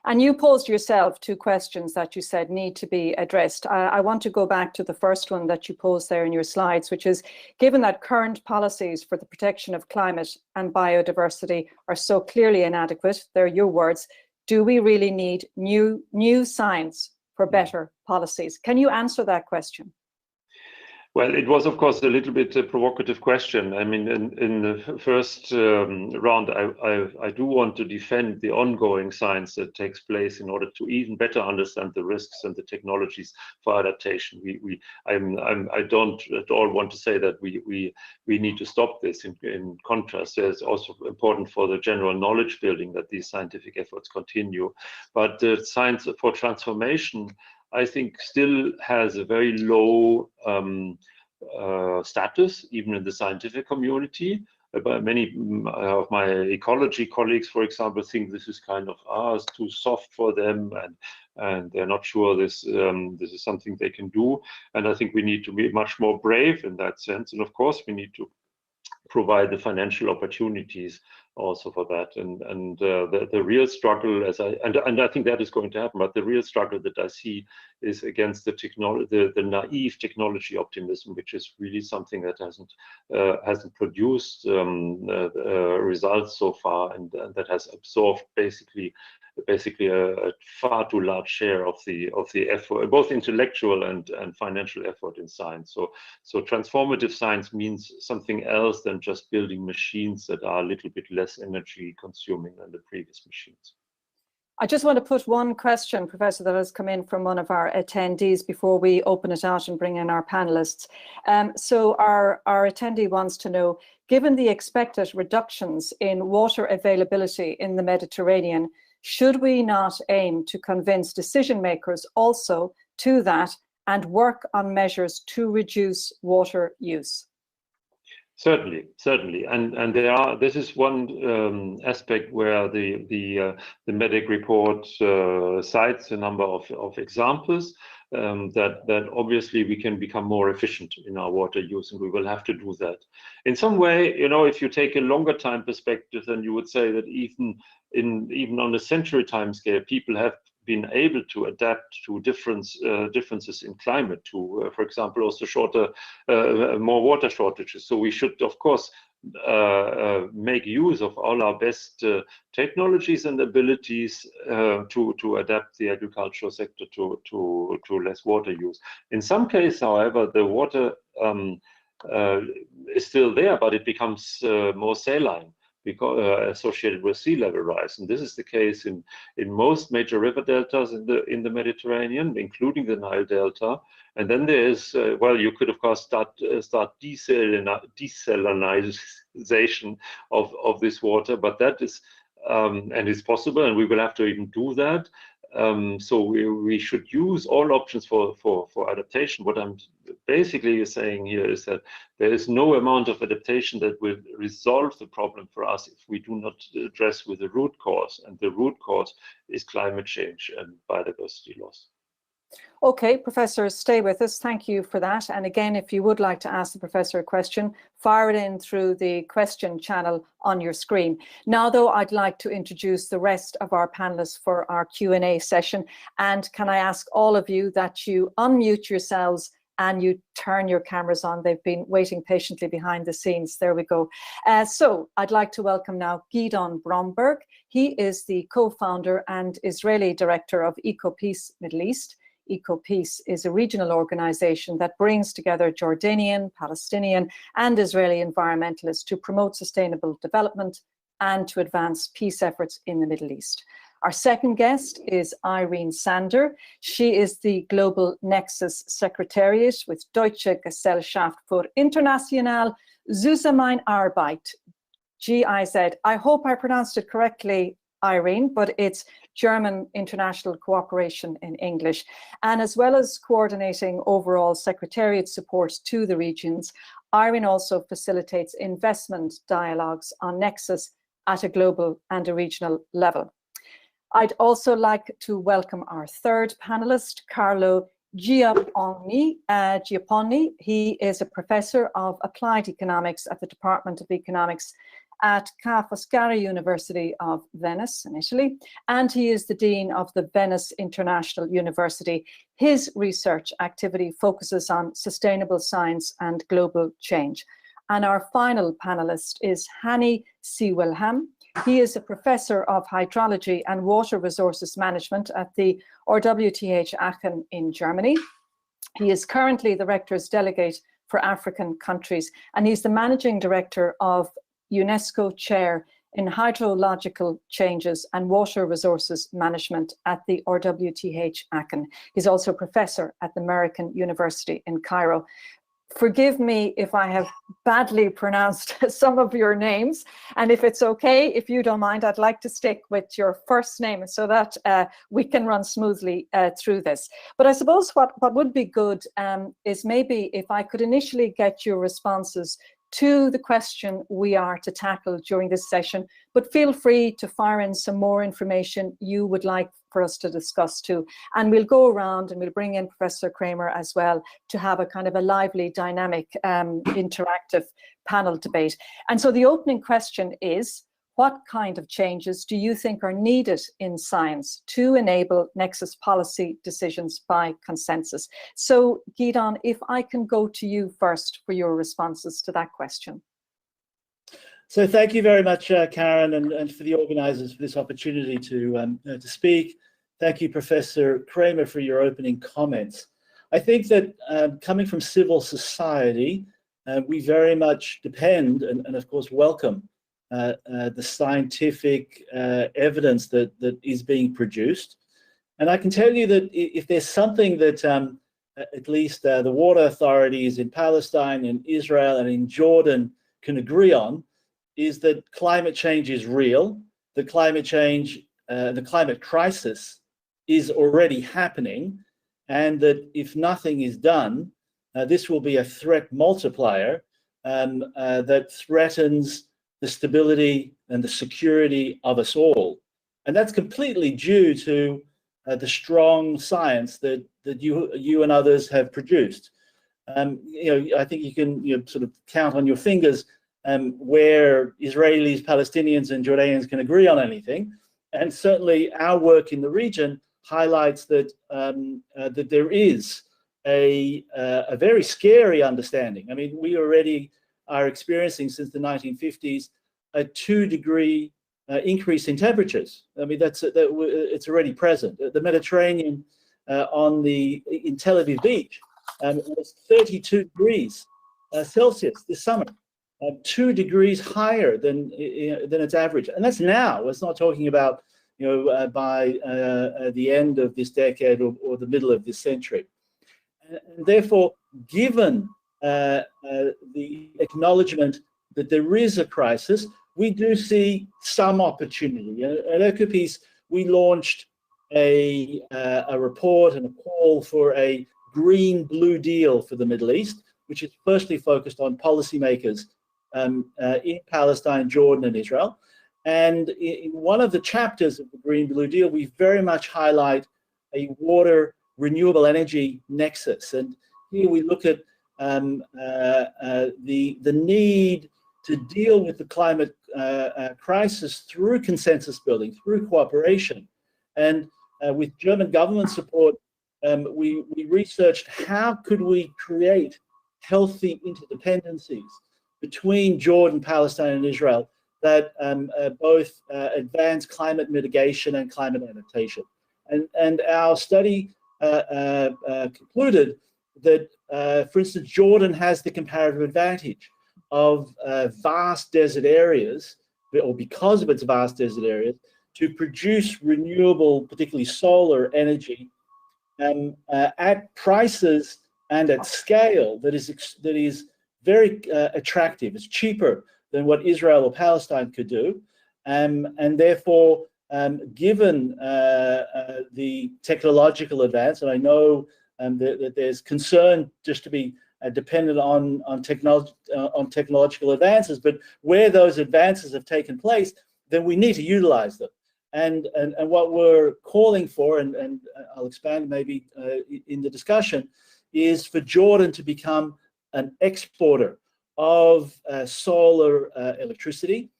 And you posed yourself 2 questions that you said need to be addressed. I want to go back to the first one that you posed there in your slides, which is, given that current policies for the protection of climate and biodiversity are so clearly inadequate, they're your words, do we really need new science for better policies? Can you answer that question? Well, it was, of course, a little bit a provocative question. I mean, in the first round, I do want to defend the ongoing science that takes place in order to even better understand the risks and the technologies for adaptation. I don't at all want to say that we need to stop this. In contrast, it's also important for the general knowledge building that these scientific efforts continue. But the science for transformation, I think, still has a very low status, even in the scientific community. But many of my ecology colleagues, for example, think this is kind of it's too soft for them, and they're not sure this is something they can do. And I think we need to be much more brave in that sense. And of course, we need to provide the financial opportunities also for that, and the real struggle, and I think that is going to happen, but the real struggle that I see is against the naive technology optimism, which is really something that hasn't produced results so far, and that has absorbed basically a far too large share of the effort, both intellectual and financial effort in science. So transformative science means something else than just building machines that are a little bit less energy consuming than the previous machines. I just want to put one question, Professor, that has come in from one of our attendees before we open it out and bring in our panelists. So our attendee wants to know, given the expected reductions in water availability in the Mediterranean, should we not aim to convince decision makers also to that and work on measures to reduce water use? Certainly, and this is one aspect where the MEDEC report cites a number of examples. that obviously we can become more efficient in our water use, and we will have to do that. In some way, you know, if you take a longer time perspective, then you would say that even on a century time scale, people have been able to adapt to differences in climate, to, for example, also more water shortages. So we should, of course, make use of all our best technologies and abilities to adapt the agricultural sector to less water use. In some cases, however, the water is still there, but it becomes more saline, because associated with sea level rise, and this is the case in most major river deltas in the Mediterranean, including the Nile Delta. And then there is well, you could of course start desalinization of this water, but that is and it's possible, and we will have to even do that. So we should use all options for adaptation. What I'm basically saying here is that there is no amount of adaptation that will resolve the problem for us if we do not address with the root cause, and the root cause is climate change and biodiversity loss. Okay, Professor, stay with us. Thank you for that. And again, if you would like to ask the Professor a question, fire it in through the question channel on your screen. Now, though, I'd like to introduce the rest of our panelists for our Q&A session. And can I ask all of you that you unmute yourselves and you turn your cameras on? They've been waiting patiently behind the scenes. There we go. So I'd like to welcome now Gidon Bromberg. He is the co-founder and Israeli director of EcoPeace Middle East. EcoPeace is a regional organization that brings together Jordanian, Palestinian, and Israeli environmentalists to promote sustainable development and to advance peace efforts in the Middle East. Our second guest is Irene Sander. She is the Global Nexus Secretariat with Deutsche Gesellschaft für internationale Zusammenarbeit, GIZ. I hope I pronounced it correctly, Irene, but it's German International Cooperation in English. And as well as coordinating overall secretariat support to the regions, Irene also facilitates investment dialogues on Nexus at a global and a regional level. I'd also like to welcome our third panelist, Carlo Giapponi. He is a professor of applied economics at the Department of Economics at Ca' Foscari University of Venice in Italy, and he is the Dean of the Venice International University. His research activity focuses on sustainable science and global change. And our final panelist is Hani Siwilham. He is a professor of hydrology and water resources management at the RWTH Aachen in Germany. He is currently the Rector's Delegate for African countries, and he's the Managing Director of UNESCO Chair in Hydrological Changes and Water Resources Management at the RWTH Aachen. He's also a professor at the American University in Cairo. Forgive me if I have badly pronounced some of your names, and if it's okay, if you don't mind, I'd like to stick with your first name so that we can run smoothly through this. But I suppose what would be good is maybe if I could initially get your responses to the question we are to tackle during this session, but feel free to fire in some more information you would like for us to discuss too. And we'll go around and we'll bring in Professor Kramer as well to have a kind of a lively, dynamic, interactive panel debate. And so the opening question is, what kind of changes do you think are needed in science to enable Nexus policy decisions by consensus? So, Gidon, if I can go to you first for your responses to that question. So thank you very much, Karen, and for the organizers for this opportunity to speak. Thank you, Professor Kramer, for your opening comments. I think that coming from civil society, we very much depend and of course welcome the scientific evidence that is being produced. And I can tell you that if there's something that at least the water authorities in Palestine, in Israel, and in Jordan can agree on, is that climate change is real, the climate crisis is already happening, and that if nothing is done, this will be a threat multiplier that threatens the stability and the security of us all. And that's completely due to the strong science that you and others have produced. I think you can sort of count on your fingers where Israelis, Palestinians, and Jordanians can agree on anything, and certainly our work in the region highlights that that there is a very scary understanding. I mean, we already are experiencing since the 1950s a 2-degree increase in temperatures. I mean, it's already present. The Mediterranean in Tel Aviv beach was 32 degrees Celsius this summer, 2 degrees higher than its average, and that's now. It's not talking about by the end of this decade or the middle of this century. And therefore, given the acknowledgement that there is a crisis, we do see some opportunity. At Ecopis, we launched a report and a call for a green-blue deal for the Middle East, which is firstly focused on policymakers in Palestine, Jordan, and Israel. And in one of the chapters of the Green-Blue Deal, we very much highlight a water renewable energy nexus. And here we look at the need to deal with the climate crisis through consensus building, through cooperation. And with German government support, we researched how could we create healthy interdependencies between Jordan, Palestine, and Israel that both advance climate mitigation and climate adaptation. And our study concluded that, for instance, Jordan has the comparative advantage of vast desert areas, or because of its vast desert areas, to produce renewable, particularly solar energy, at prices and at scale that is very attractive. It's cheaper than what Israel or Palestine could do, and therefore, given the technological advance, and I know that there's concern just to be dependent on technological advances, but where those advances have taken place, then we need to utilize them. And what we're calling for, and I'll expand maybe in the discussion, is for Jordan to become an exporter of solar electricity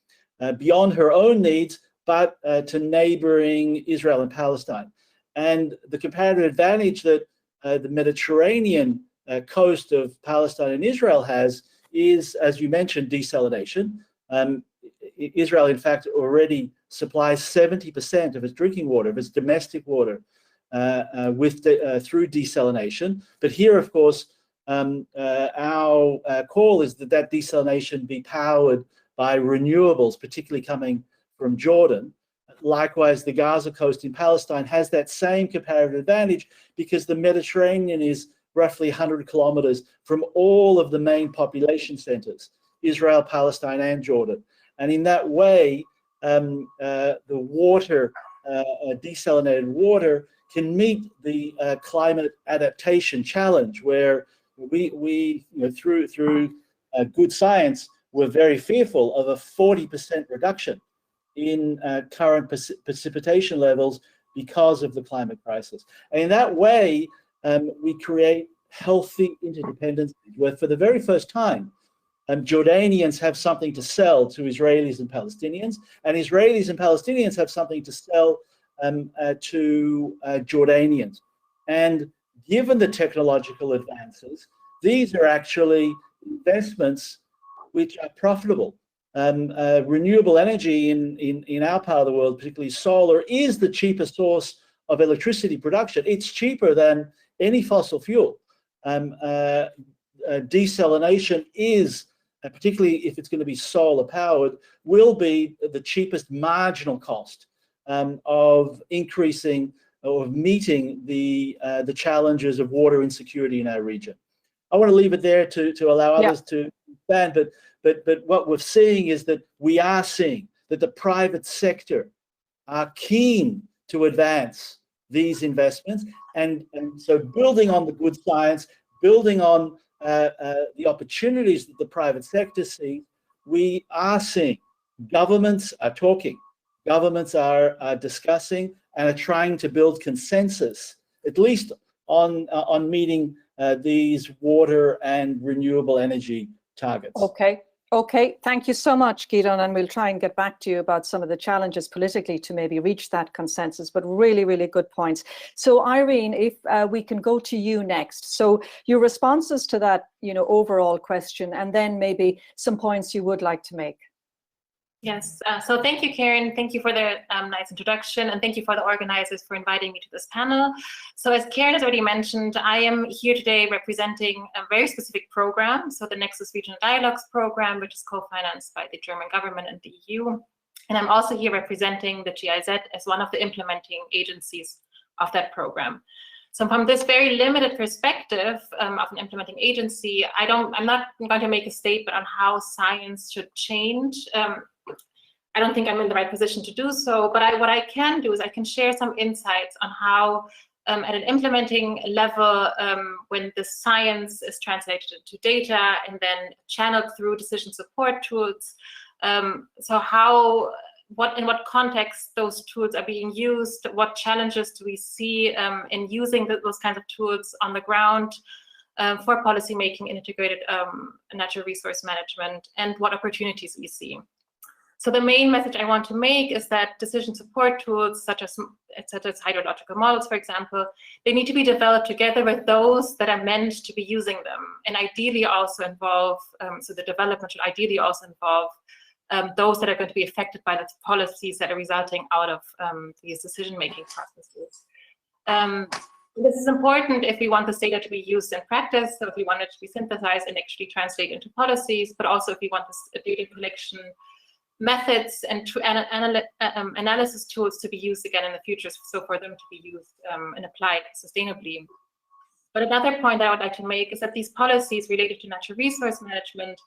beyond her own needs, but to neighboring Israel and Palestine. And the comparative advantage that the Mediterranean coast of Palestine and Israel has is, as you mentioned, desalination. Israel, in fact, already supplies 70% of its drinking water, of its domestic water, through desalination. But here, of course, our call is that desalination be powered by renewables, particularly coming from Jordan. Likewise, the Gaza coast in Palestine has that same comparative advantage because the Mediterranean is roughly 100 kilometers from all of the main population centers, Israel, Palestine, and Jordan. And in that way, the water, desalinated water, can meet the climate adaptation challenge, where we through good science, we're very fearful of a 40% reduction in current precipitation levels because of the climate crisis. And in that way, we create healthy interdependence, where for the very first time, Jordanians have something to sell to Israelis and Palestinians, and Israelis and Palestinians have something to sell to Jordanians. And given the technological advances, these are actually investments which are profitable. Renewable energy in our part of the world, particularly solar, is the cheapest source of electricity production. It's cheaper than any fossil fuel. Desalination is, particularly if it's going to be solar powered, will be the cheapest marginal cost of increasing or meeting the challenges of water insecurity in our region. I want to leave it there to allow others to expand, but what we're seeing is that we are seeing that the private sector are keen to advance these investments, and so building on the good science, building on the opportunities that the private sector sees, we are seeing governments are talking, governments are discussing, and are trying to build consensus, at least on meeting these water and renewable energy targets. Okay, thank you so much, Gideon, and we'll try and get back to you about some of the challenges politically to maybe reach that consensus, but really, really good points. So Irene, if we can go to you next. So your responses to that, overall question, and then maybe some points you would like to make. Yes, so thank you, Karen. Thank you for the nice introduction, and thank you for the organizers for inviting me to this panel. So as Karen has already mentioned, I am here today representing a very specific program, so the Nexus Regional Dialogues program, which is co-financed by the German government and the EU. And I'm also here representing the GIZ as one of the implementing agencies of that program. So from this very limited perspective of an implementing agency, I'm not going to make a statement on how science should change. I don't think I'm in the right position to do so, but what I can do is I can share some insights on how at an implementing level, when the science is translated into data and then channeled through decision support tools, so in what context those tools are being used, what challenges do we see in using those kinds of tools on the ground for policymaking, integrated natural resource management, and what opportunities we see. So the main message I want to make is that decision support tools, such as hydrological models, for example, they need to be developed together with those that are meant to be using them, and ideally also involve, so the development should ideally also involve those that are going to be affected by the policies that are resulting out of these decision-making processes. This is important if we want this data to be used in practice, so if we want it to be synthesized and actually translate into policies, but also if we want this data collection methods and analysis tools to be used again in the future, so for them to be used and applied sustainably. But another point that I would like to make is that these policies related to natural resource management,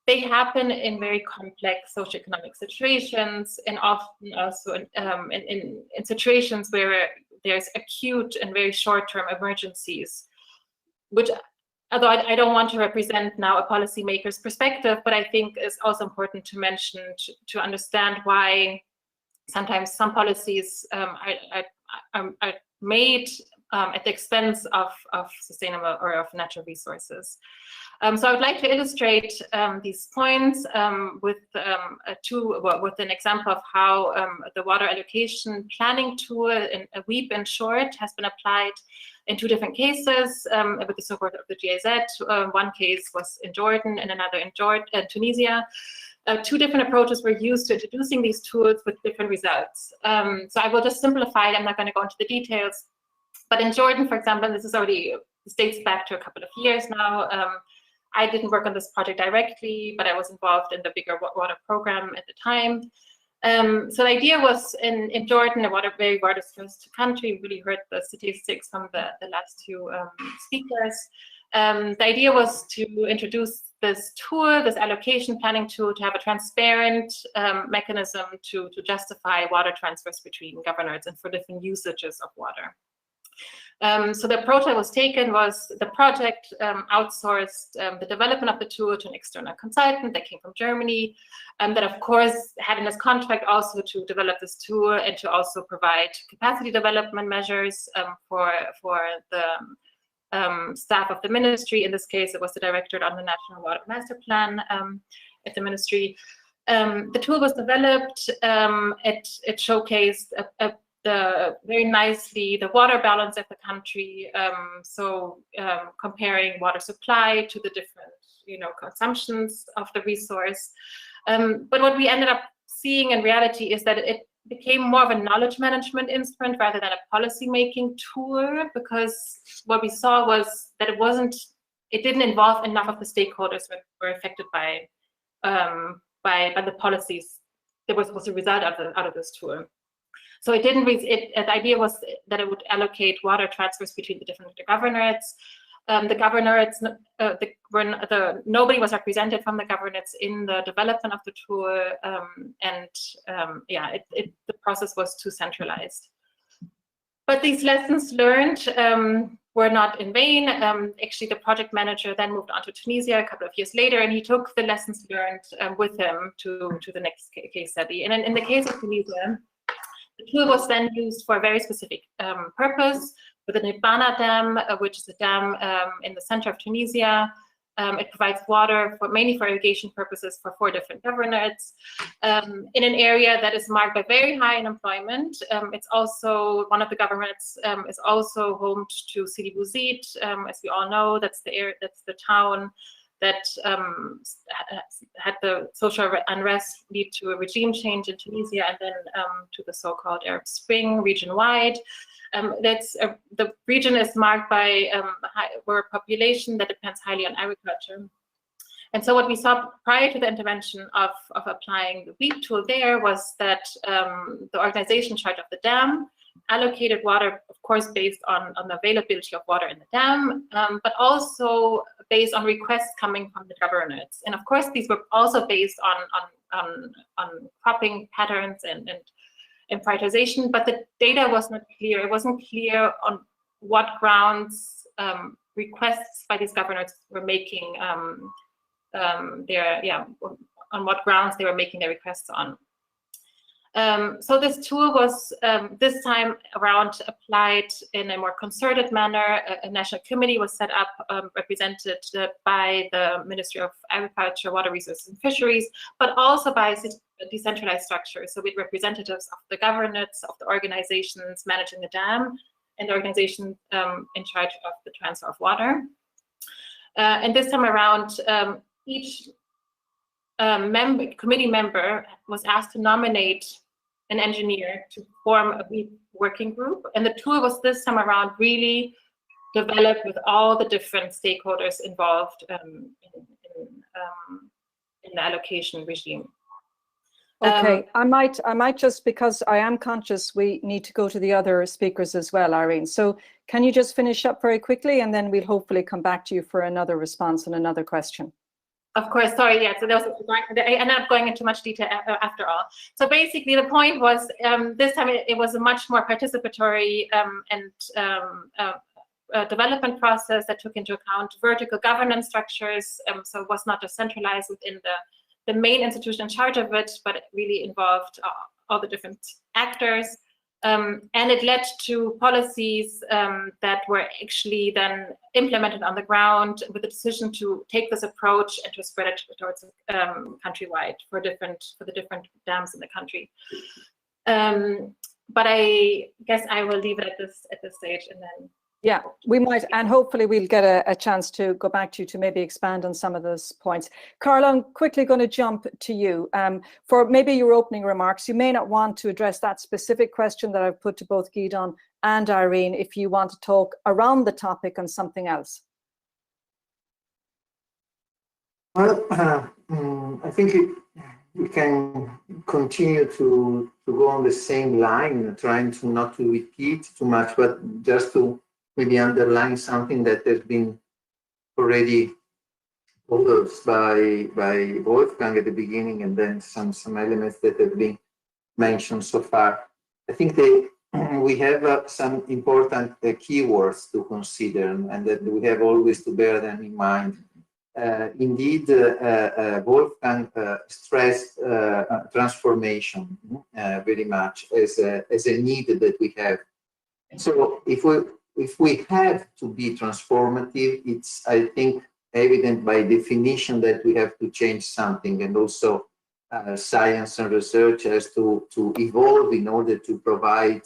they happen in very complex socioeconomic situations, and often also in situations where there's acute and very short-term emergencies, which, although I don't want to represent now a policymaker's perspective, but I think it's also important to mention to understand why sometimes some policies are made at the expense of sustainable or of natural resources. So I would like to illustrate these points with an example of how the water allocation planning tool, WEFE in short, has been applied in two different cases with the support of the GIZ. One case was in Jordan and another in Tunisia. Two different approaches were used to introducing these tools with different results. So I will just simplify it. I'm not going to go into the details. But in Jordan, for example, this dates back to a couple of years now. I didn't work on this project directly, but I was involved in the bigger water program at the time. So the idea was in Jordan, a very water-stressed country. We really heard the statistics from the last two speakers. The idea was to introduce this tool, this allocation planning tool, to have a transparent mechanism to justify water transfers between governorates and for different usages of water. So the approach that was taken was the project outsourced the development of the tool to an external consultant that came from Germany, that of course had in its contract also to develop this tool and to also provide capacity development measures for the staff of the ministry. In this case, it was the director on the National Water Master Plan at the ministry. The tool was developed. It showcased very nicely the water balance of the country, comparing water supply to the different, consumptions of the resource. But what we ended up seeing in reality is that it became more of a knowledge management instrument rather than a policy-making tool, because what we saw was that it didn't involve enough of the stakeholders that were affected by the policies that was supposed to result out of this tool. So the idea was that it would allocate water transfers between the different governorates. Nobody was represented from the governorates in the development of the tool, the process was too centralized. But these lessons learned were not in vain. Actually, the project manager then moved on to Tunisia a couple of years later, and he took the lessons learned with him to the next case study. And in the case of Tunisia, The tool was then used for a very specific purpose with the Nibana Dam, which is a dam in the center of Tunisia. It provides water mainly for irrigation purposes for 4 different governorates in an area that is marked by very high unemployment. It's also one of the governorates is also home to Sidi Bouzid, as we all know. That's the town that had the social unrest lead to a regime change in Tunisia, and then to the so-called Arab Spring region-wide. The region is marked by a population that depends highly on agriculture. And so what we saw prior to the intervention of applying the WEFE tool there was that the organization in charge of the dam allocated water, of course, based on the availability of water in the dam, but also based on requests coming from the governorates. And of course, these were also based on cropping patterns and prioritization, but the data was not clear. It wasn't clear on what grounds requests by these governorates were making on what grounds they were making their requests on. So this tool was this time around applied in a more concerted manner. A national committee was set up, represented by the Ministry of Agriculture, Water Resources and Fisheries, but also by decentralized structures. So with representatives of the governorates, of the organizations managing the dam, and the organization in charge of the transfer of water. And this time around, each committee member was asked to nominate an engineer to form a WEFE working group. And the tool was this time around really developed with all the different stakeholders involved in the allocation regime. Okay, I might just, because I am conscious we need to go to the other speakers as well, Irene. So can you just finish up very quickly, and then we'll hopefully come back to you for another response and another question. Of course, sorry, yeah, so I ended up going into much detail after all. So basically the point was, this time it was a much more participatory development process that took into account vertical governance structures. So it was not just centralized within the main institution in charge of it, but it really involved all the different actors. And it led to policies that were actually then implemented on the ground with the decision to take this approach and to spread it towards countrywide for the different dams in the country. But I guess I will leave it at this stage, and then. Yeah, we might, and hopefully we'll get a chance to go back to you to maybe expand on some of those points. Carla, I'm quickly going to jump to you for maybe your opening remarks. You may not want to address that specific question that I've put to both Gidon and Irene if you want to talk around the topic on something else. Well, I think we can continue to go on the same line, trying to not to repeat too much, but just to maybe underline something that has been already told us by Wolfgang at the beginning, and then some elements that have been mentioned so far. I think we have some important keywords to consider, and that we have always to bear them in mind. Indeed, Wolfgang stressed transformation very much as a need that we have. So if we have to be transformative, it's, I think, evident by definition that we have to change something, and also science and research has to evolve in order to provide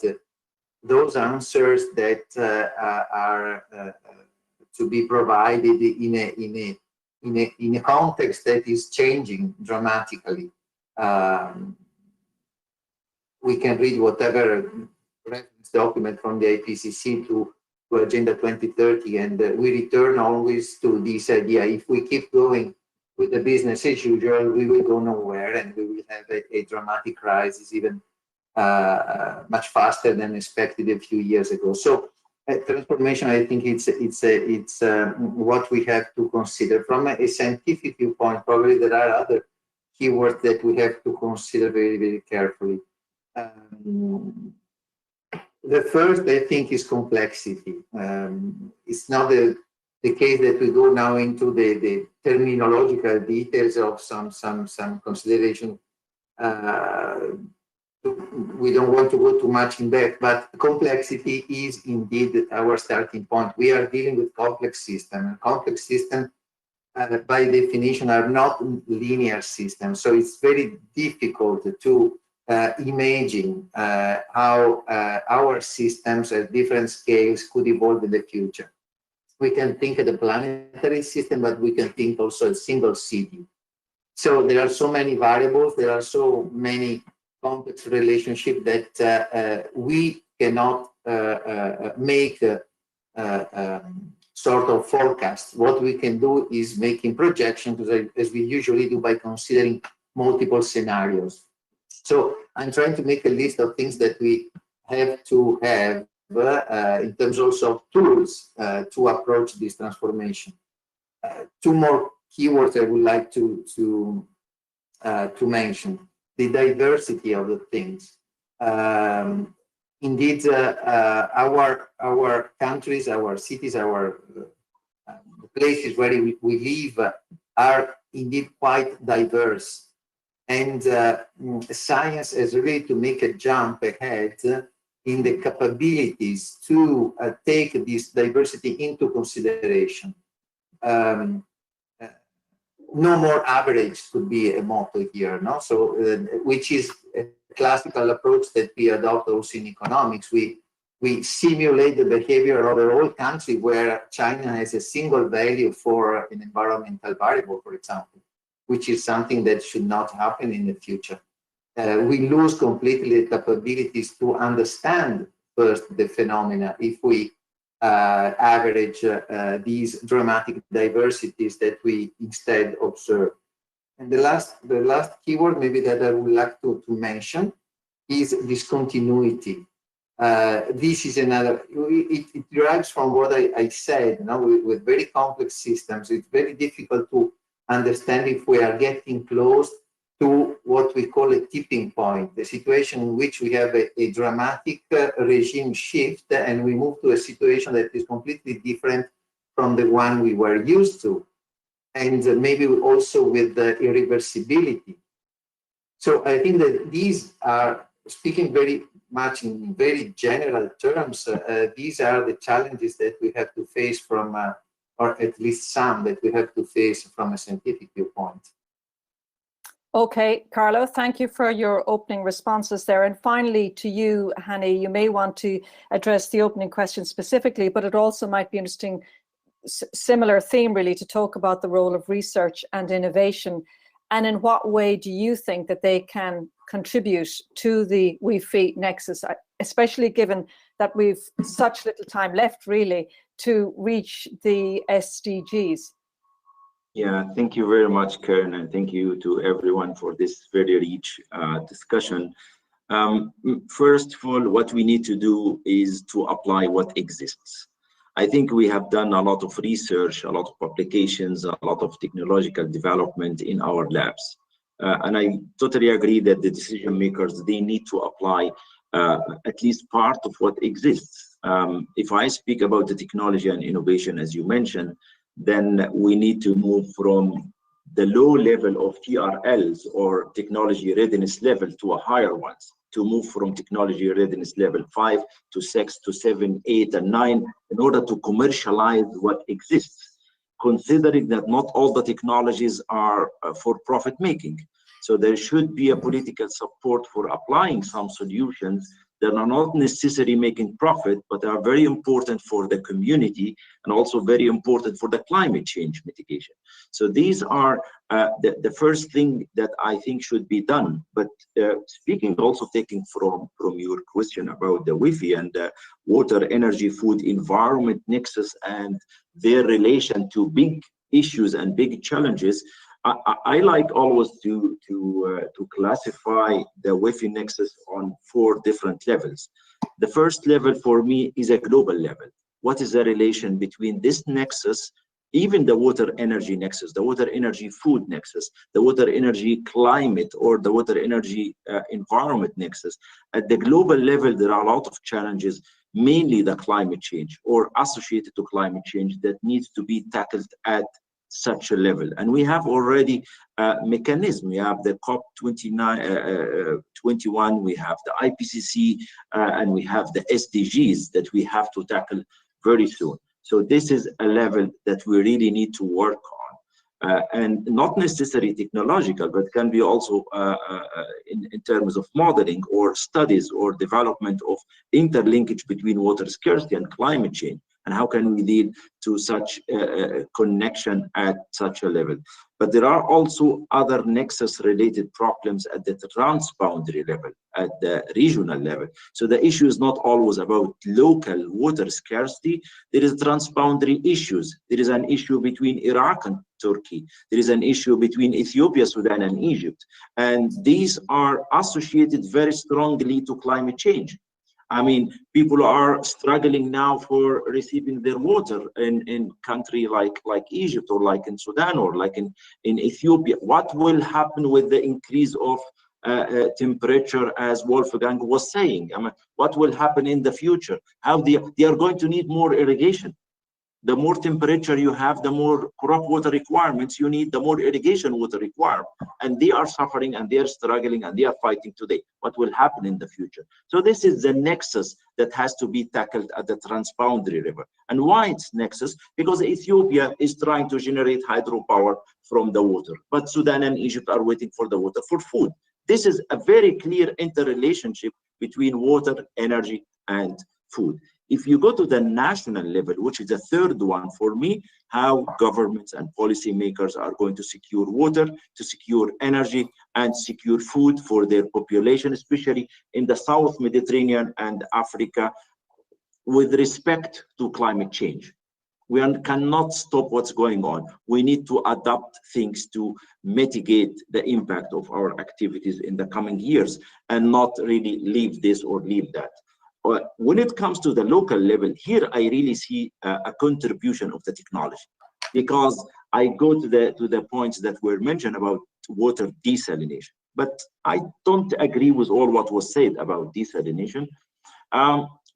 those answers that are to be provided in a context that is changing dramatically. We can read whatever reference document from the IPCC to Agenda 2030, and we return always to this idea: if we keep going with the business as usual, we will go nowhere, and we will have a dramatic crisis even much faster than expected a few years ago. So transformation, I think it's what we have to consider. From a scientific viewpoint, probably there are other keywords that we have to consider very, very carefully. The first, I think, is complexity. It's not the case that we go now into the terminological details of some consideration. we don't want to go too much in depth, but complexity is indeed our starting point. We are dealing with complex systems, and complex systems, by definition, are not linear systems. So it's very difficult to imagine how our systems at different scales could evolve in the future. We can think of the planetary system, but we can think also a single city. So there are so many variables, there are so many complex relationships that we cannot make sort of forecast. What we can do is making projections, as we usually do, by considering multiple scenarios. So I'm trying to make a list of things that we have to have in terms also of tools to approach this transformation. Two more keywords I would like to mention: the diversity of the things. Indeed, our countries, our cities, our places where we live are indeed quite diverse. And science has really to make a jump ahead in the capabilities to take this diversity into consideration. No more average could be a motto here, no? So, which is a classical approach that we adopt also in economics. We simulate the behavior of a whole country where China has a single value for an environmental variable, for example, which is something that should not happen in the future. We lose completely the capabilities to understand first the phenomena if we average these dramatic diversities that we instead observe. And the last keyword maybe that I would like to mention is discontinuity. This is another, it derives from what I said, you know, with very complex systems, it's very difficult to understand if we are getting close to what we call a tipping point, the situation in which we have a dramatic regime shift and we move to a situation that is completely different from the one we were used to, and maybe also with the irreversibility. So I think that these are, speaking very much in very general terms, these are the challenges that we have to face from, or at least some that we have to face from a scientific viewpoint. Okay, Carlo, thank you for your opening responses there. And finally to you, Hani, you may want to address the opening question specifically, but it also might be interesting, similar theme really, to talk about the role of research and innovation, and in what way do you think that they can contribute to the WEFE Nexus, especially given that we've such little time left really to reach the SDGs? Yeah, thank you very much, Karen, and thank you to everyone for this very rich discussion. First of all, what we need to do is to apply what exists. I think we have done a lot of research, a lot of publications, a lot of technological development in our labs. And I totally agree that the decision makers, they need to apply at least part of what exists. If I speak about the technology and innovation, as you mentioned, then we need to move from the low level of TRLs or technology readiness level to a higher ones, to move from technology readiness level 5 to 6 to 7, 8, and 9 in order to commercialize what exists, considering that not all the technologies are for profit making. So there should be a political support for applying some solutions that are not necessarily making profit, but are very important for the community and also very important for the climate change mitigation. So these are the first thing that I think should be done. But speaking also taking from your question about the WEFE and the water, energy, food, environment nexus and their relation to big issues and big challenges, I like always to classify the WEFE Nexus on 4 different levels. The first level for me is a global level. What is the relation between this nexus, even the water energy nexus, the water energy food nexus, the water energy climate, or the water energy environment nexus? At the global level, there are a lot of challenges, mainly the climate change or associated to climate change, that needs to be tackled at such a level. And we have already a mechanism. We have the COP21, we have the IPCC, and we have the SDGs that we have to tackle very soon. So this is a level that we really need to work on. And not necessarily technological, but can be also in terms of modeling or studies or development of interlinkage between water scarcity and climate change. And how can we lead to such a connection at such a level? But there are also other nexus-related problems at the transboundary level, at the regional level. So the issue is not always about local water scarcity. There is transboundary issues. There is an issue between Iraq and Turkey. There is an issue between Ethiopia, Sudan, and Egypt. And these are associated very strongly to climate change. I mean, people are struggling now for receiving their water in country like Egypt, or like in Sudan, or like in Ethiopia. What will happen with the increase of temperature, as Wolfgang was saying? I mean, what will happen in the future? How they are going to need more irrigation. The more temperature you have, the more crop water requirements you need, the more irrigation water required. And they are suffering, and they are struggling, and they are fighting today. What will happen in the future? So this is the nexus that has to be tackled at the transboundary level. And why it's nexus? Because Ethiopia is trying to generate hydropower from the water, but Sudan and Egypt are waiting for the water for food. This is a very clear interrelationship between water, energy, and food. If you go to the national level, which is the third one for me, how governments and policymakers are going to secure water, to secure energy, and secure food for their population, especially in the South Mediterranean and Africa, with respect to climate change. We cannot stop what's going on. We need to adapt things to mitigate the impact of our activities in the coming years, and not really leave this or leave that. When it comes to the local level, here I really see a contribution of the technology, because I go to the points that were mentioned about water desalination. But I don't agree with all what was said about desalination,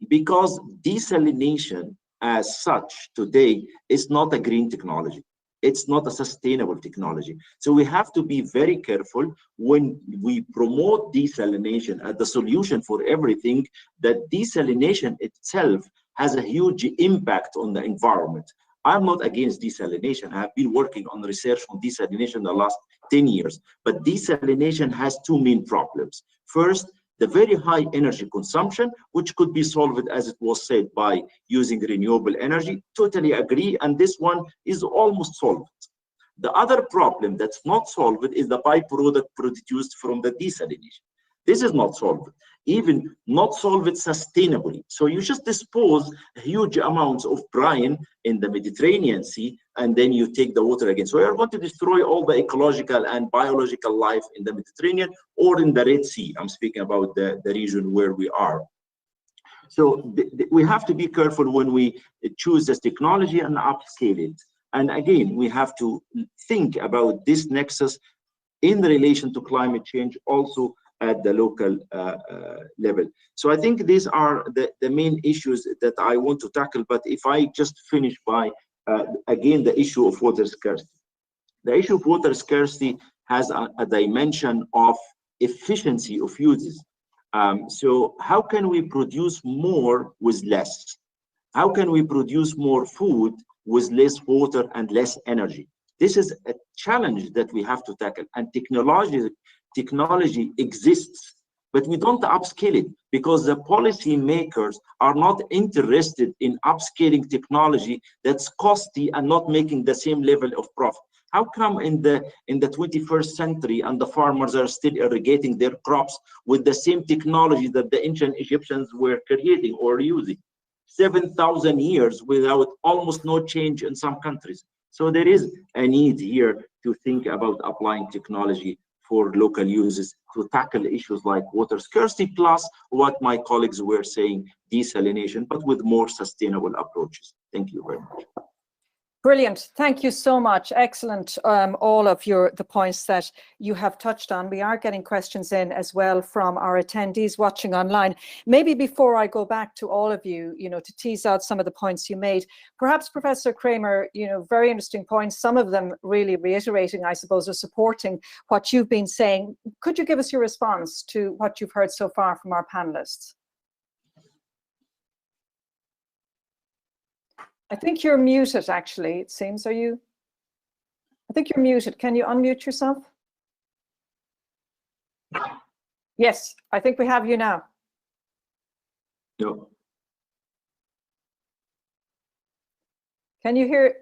because desalination as such today is not a green technology. It's not a sustainable technology. So we have to be very careful when we promote desalination as the solution for everything, that desalination itself has a huge impact on the environment. I'm not against desalination. I have been working on research on desalination the last 10 years, but desalination has two main problems. First, the very high energy consumption, which could be solved, as it was said, by using renewable energy. Totally agree, and this one is almost solved. The other problem that's not solved is the byproduct produced from the desalination. This is not solved, even not solved sustainably. So you just dispose huge amounts of brine in the Mediterranean Sea, and then you take the water again. So you're going to destroy all the ecological and biological life in the Mediterranean or in the Red Sea. I'm speaking about the region where we are. So we have to be careful when we choose this technology and upscale it. And again, we have to think about this nexus in relation to climate change, also at the local level. So I think these are the main issues that I want to tackle. But if I just finish by, again, the issue of water scarcity. The issue of water scarcity has a dimension of efficiency of uses. So how can we produce more with less? How can we produce more food with less water and less energy? This is a challenge that we have to tackle, and technology exists, but we don't upscale it because the policy makers are not interested in upscaling technology that's costly and not making the same level of profit. How come in the 21st century and the farmers are still irrigating their crops with the same technology that the ancient Egyptians were creating or using? 7,000 years without almost no change in some countries. So there is a need here to think about applying technology for local uses to tackle issues like water scarcity, plus what my colleagues were saying, desalination, but with more sustainable approaches. Thank you very much. Brilliant. Thank you so much. Excellent. All of the points that you have touched on. We are getting questions in as well from our attendees watching online. Maybe before I go back to all of you, to tease out some of the points you made, perhaps Professor Kramer, very interesting points, some of them really reiterating, I suppose, or supporting what you've been saying. Could you give us your response to what you've heard so far from our panelists? I think you're muted, actually, it seems. Are you? I think you're muted. Can you unmute yourself? Yes, I think we have you now. No. Can you hear?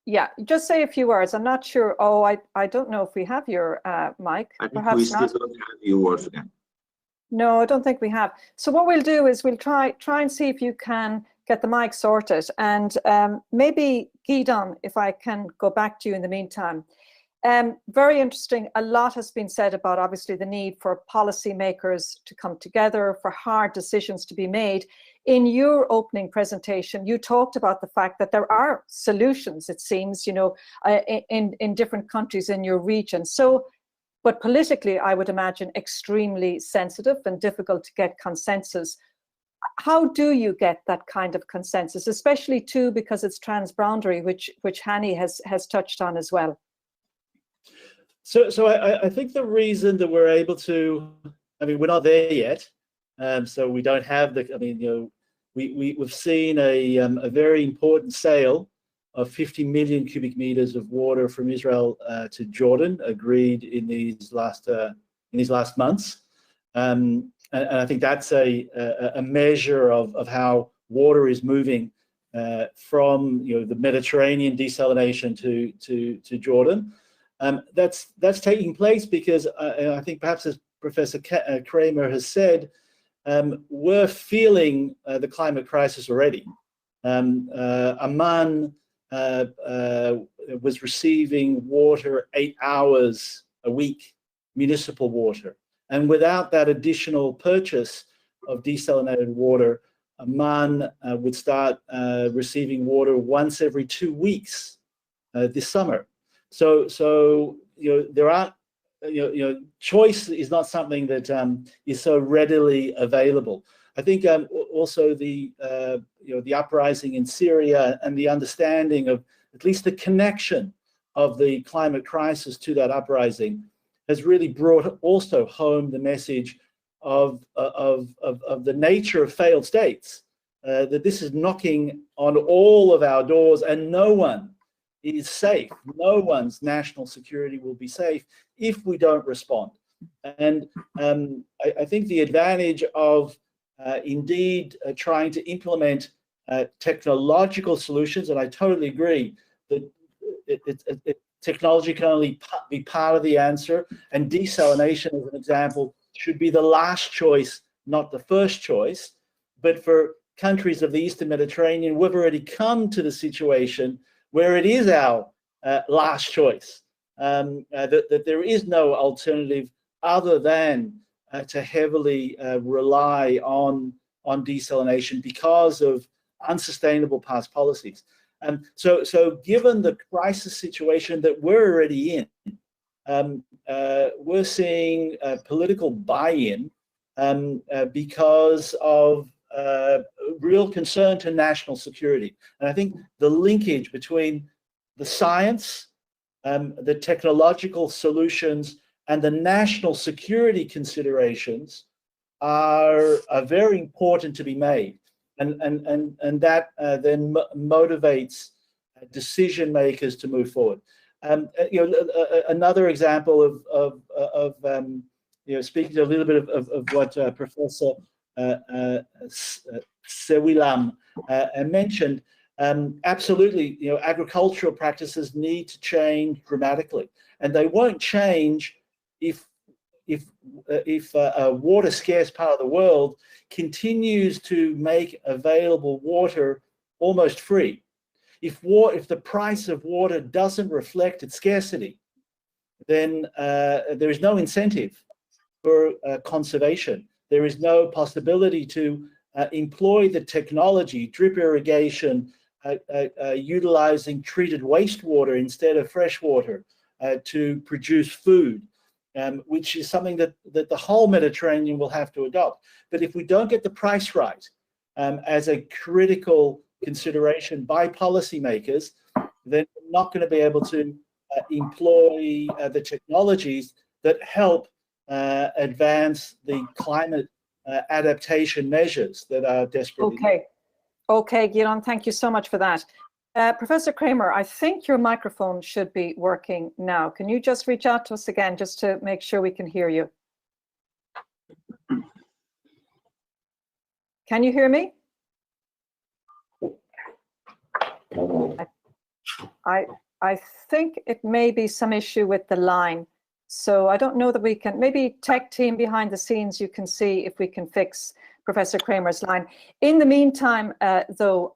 Yeah, just say a few words. I'm not sure. Oh, I don't know if we have your mic. I think Perhaps we still not. don't have you once again. No, I don't think we have. So what we'll do is we'll try and see if you can get the mic sorted. And maybe, Guidon, if I can go back to you in the meantime. Very interesting. A lot has been said about, obviously, the need for policymakers to come together, for hard decisions to be made. In your opening presentation, you talked about the fact that there are solutions, it seems, in different countries in your region. So, but politically, I would imagine, extremely sensitive and difficult to get consensus. How do you get that kind of consensus, especially too because it's transboundary, which Hani has touched on as well? So I think the reason that we're able to, I mean, we're not there yet, so we don't have the, I mean, we've seen a very important sale of 50 million cubic meters of water from Israel to Jordan, agreed in these last months. And I think that's a measure of how water is moving from the Mediterranean desalination to Jordan. That's taking place because I think perhaps, as Professor Kramer has said, we're feeling the climate crisis already. Amman was receiving water 8 hours a week, municipal water. And without that additional purchase of desalinated water, Amman would start receiving water once every 2 weeks this summer. So there aren't, choice is not something that is so readily available. I think also the uprising in Syria and the understanding of at least the connection of the climate crisis to that uprising has really brought also home the message of the nature of failed states, that this is knocking on all of our doors and no one is safe. No one's national security will be safe if we don't respond. And I think the advantage of indeed trying to implement technological solutions, and I totally agree that technology can only be part of the answer, and desalination, as an example, should be the last choice, not the first choice. But for countries of the Eastern Mediterranean, we've already come to the situation where it is our last choice, that there is no alternative other than to heavily rely on desalination because of unsustainable past policies. So given the crisis situation that we're already in, we're seeing political buy-in because of real concern to national security. And I think the linkage between the science, the technological solutions, and the national security considerations are very important to be made. And that then motivates decision makers to move forward. Another example of speaking a little bit of what Professor Sewilam mentioned, absolutely, agricultural practices need to change dramatically, and they won't change if a water scarce part of the world continues to make available water almost free. If the price of water doesn't reflect its scarcity, then there is no incentive for conservation. There is no possibility to employ the technology, drip irrigation, utilizing treated wastewater instead of fresh water to produce food, which is something that the whole Mediterranean will have to adopt. But if we don't get the price right as a critical consideration by policymakers, then we're not going to be able to employ the technologies that help advance the climate adaptation measures that are desperately needed. Okay, Gidon, thank you so much for that. Professor Kramer, I think your microphone should be working now. Can you just reach out to us again just to make sure we can hear you? Can you hear me? I think it may be some issue with the line. So I don't know that we can, maybe tech team behind the scenes, you can see if we can fix Professor Kramer's line. In the meantime, though,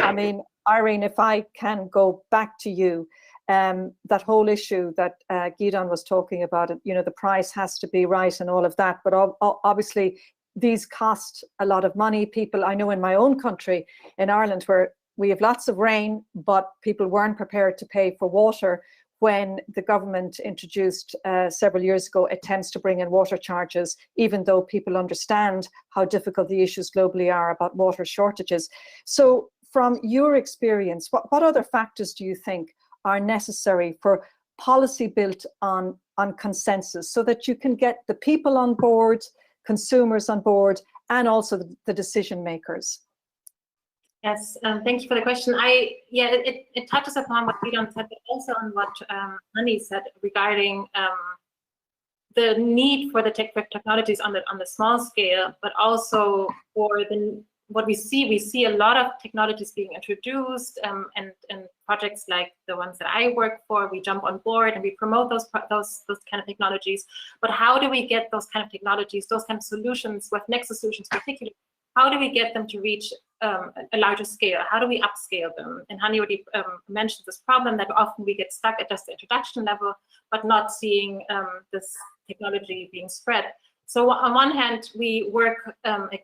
I mean, Irene, if I can go back to you, that whole issue that Gidon was talking about, you know, the price has to be right and all of that, but obviously these cost a lot of money. People, I know in my own country, in Ireland, where we have lots of rain, but people weren't prepared to pay for water when the government introduced several years ago attempts to bring in water charges, even though people understand how difficult the issues globally are about water shortages. So from your experience, what other factors do you think are necessary for policy built on consensus so that you can get the people on board, consumers on board, and also the decision makers? Yes, thank you for the question. It touches upon what Gidon said, but also on what Hani said regarding the need for the technologies on the small scale, but also for what we see. We see a lot of technologies being introduced, and projects like the ones that I work for, we jump on board and we promote those kind of technologies. But how do we get those kind of technologies, those kind of solutions, with Nexus solutions particularly? How do we get them to reach a larger scale? How do we upscale them? And Hani already mentioned this problem that often we get stuck at just the introduction level, but not seeing this technology being spread. So on one hand, we work,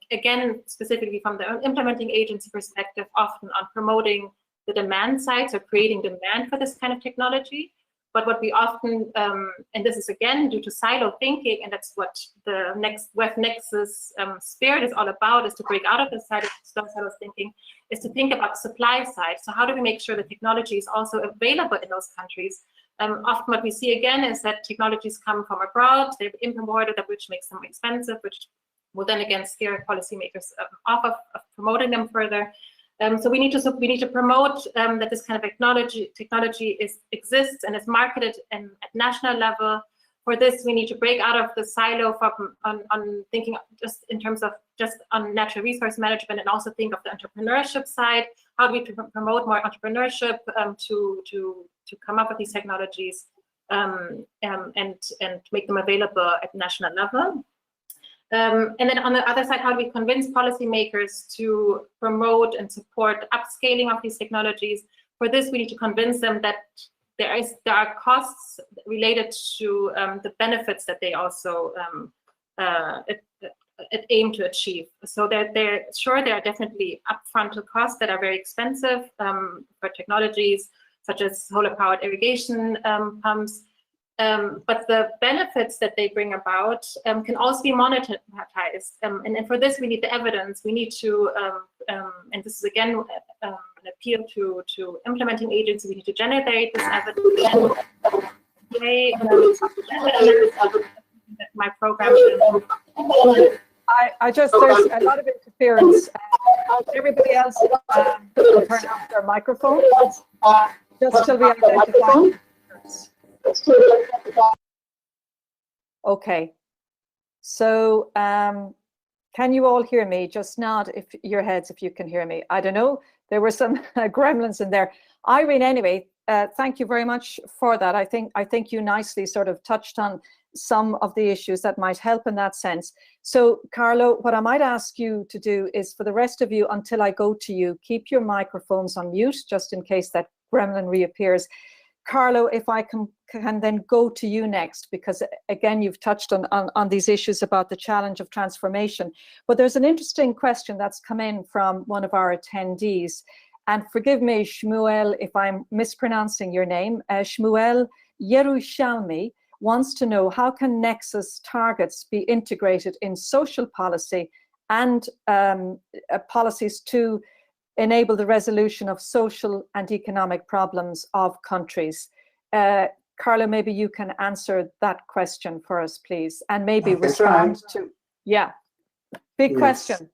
again, specifically from the implementing agency perspective, often on promoting the demand side, so creating demand for this kind of technology. But what we often, and this is again due to silo thinking, and that's what the WEFE Nexus spirit is all about, is to break out of the silo thinking, is to think about supply side. So how do we make sure the technology is also available in those countries? Often what we see again is that technologies come from abroad, they're imported, which makes them expensive, which will then again scare policymakers off of promoting them further. So we need to promote that this kind of technology exists and is marketed at national level. For this, we need to break out of the silo from on thinking just in terms of just on natural resource management, and also think of the entrepreneurship side. How do we promote more entrepreneurship to come up with these technologies and make them available at national level? And then on the other side, how do we convince policymakers to promote and support upscaling of these technologies? For this, we need to convince them that there are costs related to the benefits that they also aim to achieve. So there are definitely upfront costs that are very expensive for technologies such as solar-powered irrigation pumps. But the benefits that they bring about can also be monetized. And for this, we need the evidence. We need to, and this is again an appeal to implementing agencies, we need to generate this evidence. My program. There's a lot of interference. Everybody else will turn off their microphone just till we identify. Okay, so can you all hear me? Just nod if your heads if you can hear me. I don't know, there were some gremlins in there. Irene, anyway, thank you very much for that. I think you nicely sort of touched on some of the issues that might help in that sense. So Carlo, what I might ask you to do is, for the rest of you, until I go to you, keep your microphones on mute just in case that gremlin reappears. Carlo, if I can then go to you next, because again, you've touched on these issues about the challenge of transformation. But there's an interesting question that's come in from one of our attendees. And forgive me, Shmuel, if I'm mispronouncing your name. Shmuel Yerushalmi wants to know, how can Nexus targets be integrated in social policy and policies to enable the resolution of social and economic problems of countries? Carlo, maybe you can answer that question for us, please, and maybe respond to, yeah, big question.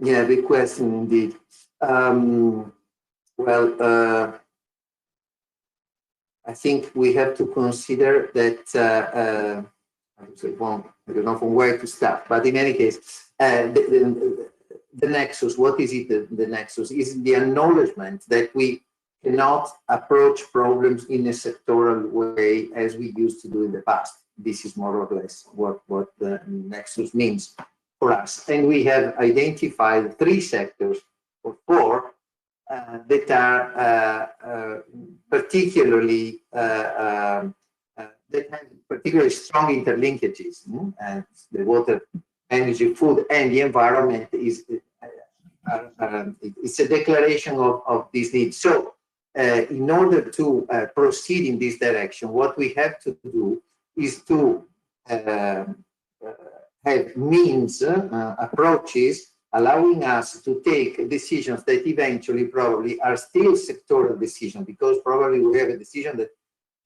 Yeah, big question indeed. I think we have to consider that, I don't know from where to start, but in any case, the nexus, what is it? The nexus is the acknowledgement that we cannot approach problems in a sectoral way as we used to do in the past. This is more or less what the nexus means for us. And we have identified 3 sectors or 4 that are particularly that have particularly strong interlinkages. And the water, energy, food, and the environment is it's a declaration of this need. So, in order to proceed in this direction, what we have to do is to have means, approaches, allowing us to take decisions that eventually probably are still sectoral decisions, because probably we have a decision that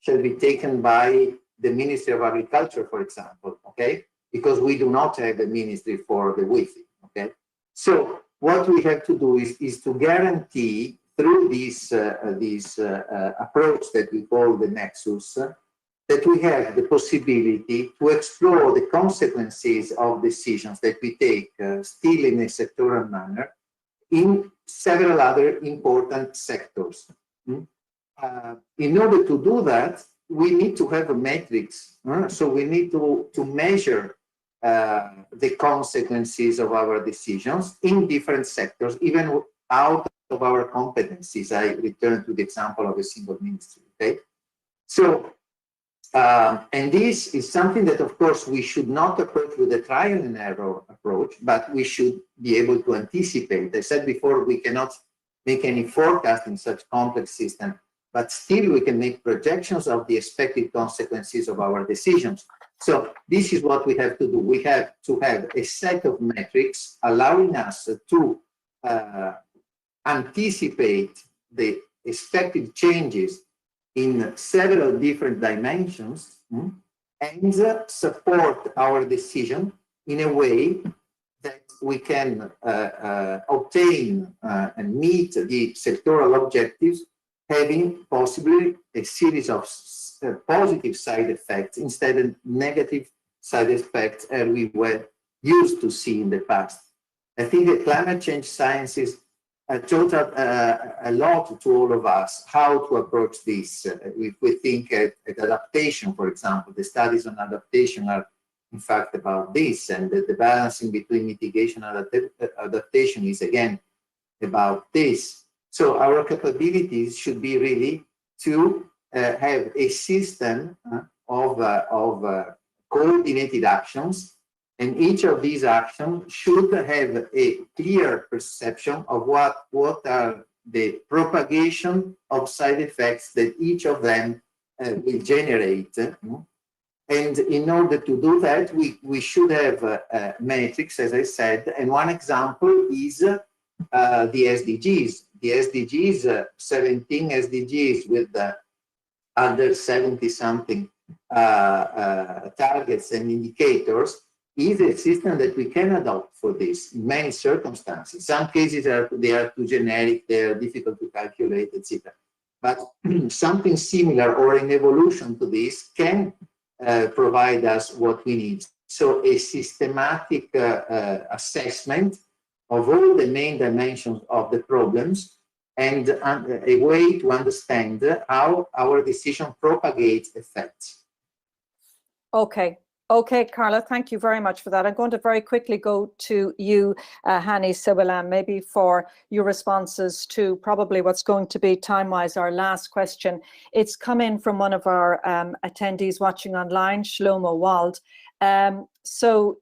shall be taken by the Ministry of Agriculture, for example, okay? Because we do not have a ministry for the WEFE, okay? So what we have to do is to guarantee through this approach that we call the nexus, that we have the possibility to explore the consequences of decisions that we take still in a sectoral manner in several other important sectors. In order to do that, we need to have a matrix. So we need to measure the consequences of our decisions in different sectors, even out of our competencies. I return to the example of a single ministry, okay? So, and this is something that, of course, we should not approach with a trial and error approach, but we should be able to anticipate. I said before, we cannot make any forecast in such complex system, but still we can make projections of the expected consequences of our decisions. So this is what we have to do. We have to have a set of metrics allowing us to anticipate the expected changes in several different dimensions and support our decision in a way that we can obtain and meet the sectoral objectives, having possibly a series of positive side effects instead of negative side effects as we were used to see in the past. I think that climate change sciences taught a lot to all of us how to approach this. If we think at adaptation, for example, the studies on adaptation are in fact about this, and the balancing between mitigation and adaptation is again about this. So our capabilities should be really to have a system of coordinated actions, and each of these actions should have a clear perception of what are the propagation of side effects that each of them will generate. And in order to do that, we should have a matrix, as I said, and one example is the SDGs. The SDGs, 17 SDGs with under 70-something targets and indicators, is a system that we can adopt for this in many circumstances. In some cases, they are too generic, they are difficult to calculate, etc. But something similar or an evolution to this can provide us what we need. So a systematic assessment of all the main dimensions of the problems and a way to understand how our decision propagates effects. Okay, Carla, thank you very much for that. I'm going to very quickly go to you, Hani Sibilam, maybe for your responses to probably what's going to be time-wise our last question. It's come in from one of our attendees watching online, Shlomo Wald. So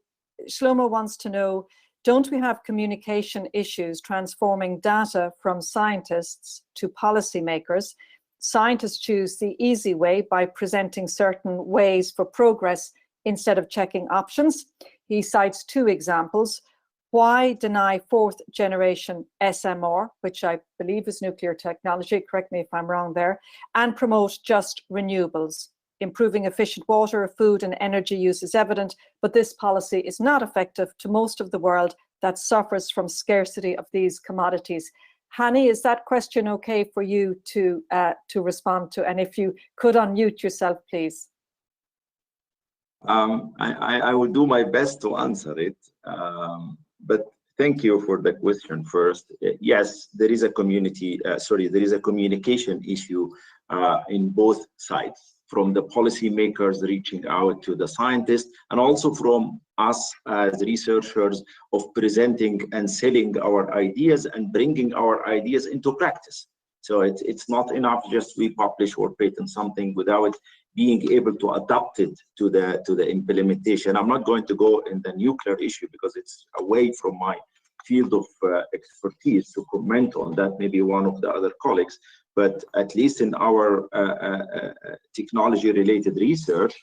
Shlomo wants to know, don't we have communication issues transforming data from scientists to policymakers? Scientists choose the easy way by presenting certain ways for progress instead of checking options. He cites two examples. Why deny fourth generation SMR, which I believe is nuclear technology, correct me if I'm wrong there, and promote just renewables? Improving efficient water, food and energy use is evident, but this policy is not effective to most of the world that suffers from scarcity of these commodities. Hani, is that question okay for you to respond to? And if you could unmute yourself, please. I will do my best to answer it, but thank you for the question first. Yes, there is a there is a communication issue in both sides, from the policymakers reaching out to the scientists, and also from us as researchers of presenting and selling our ideas and bringing our ideas into practice. So it's not enough just we publish or patent something without being able to adapt it to the implementation. I'm not going to go in the nuclear issue because it's away from my field of expertise to comment on that, maybe one of the other colleagues, but at least in our technology related research,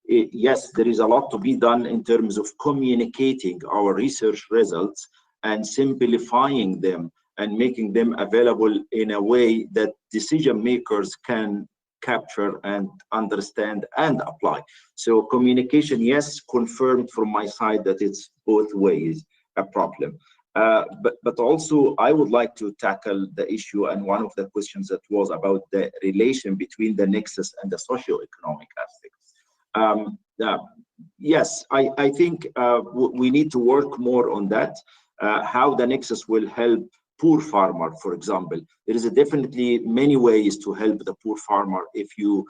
yes, there is a lot to be done in terms of communicating our research results and simplifying them and making them available in a way that decision makers can capture and understand and apply. So communication, yes, confirmed from my side that it's both ways a problem. But also I would like to tackle the issue, and one of the questions that was about the relation between the nexus and the socio-economic aspects. Yes, I think we need to work more on that, how the nexus will help poor farmer, for example. There is definitely many ways to help the poor farmer if you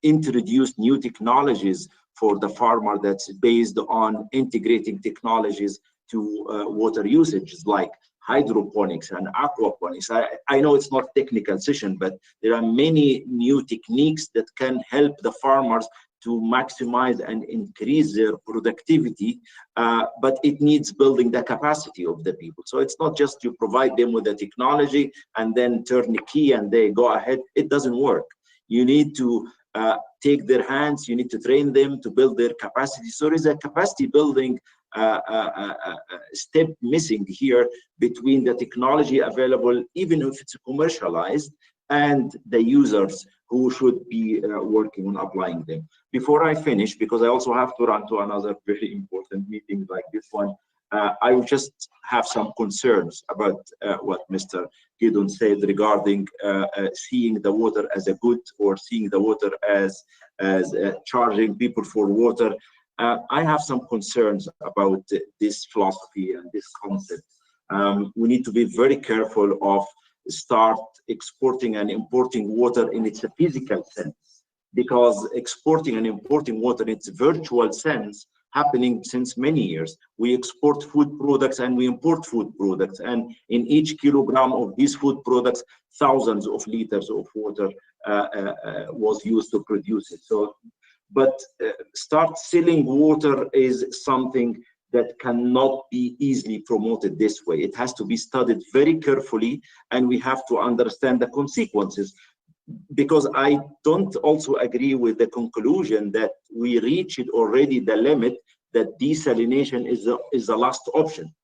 introduce new technologies for the farmer that's based on integrating technologies to water usages like hydroponics and aquaponics. I know it's not a technical session, but there are many new techniques that can help the farmers to maximize and increase their productivity, but it needs building the capacity of the people. So it's not just you provide them with the technology and then turn the key and they go ahead. It doesn't work. You need to take their hands, you need to train them to build their capacity. So there is a capacity building step missing here between the technology available, even if it's commercialized, and the users who should be working on applying them. Before I finish, because I also have to run to another very important meeting like this one, I will just have some concerns about what Mr. Gideon said regarding seeing the water as a good or seeing the water as charging people for water. I have some concerns about this philosophy and this concept. We need to be very careful of start exporting and importing water in its physical sense, because exporting and importing water in its virtual sense happening since many years. We export food products and we import food products, and in each kilogram of these food products, thousands of liters of water was used to produce it. So, but start selling water is something that cannot be easily promoted this way. It has to be studied very carefully, and we have to understand the consequences. Because I don't also agree with the conclusion that we reached already the limit that desalination is the last option.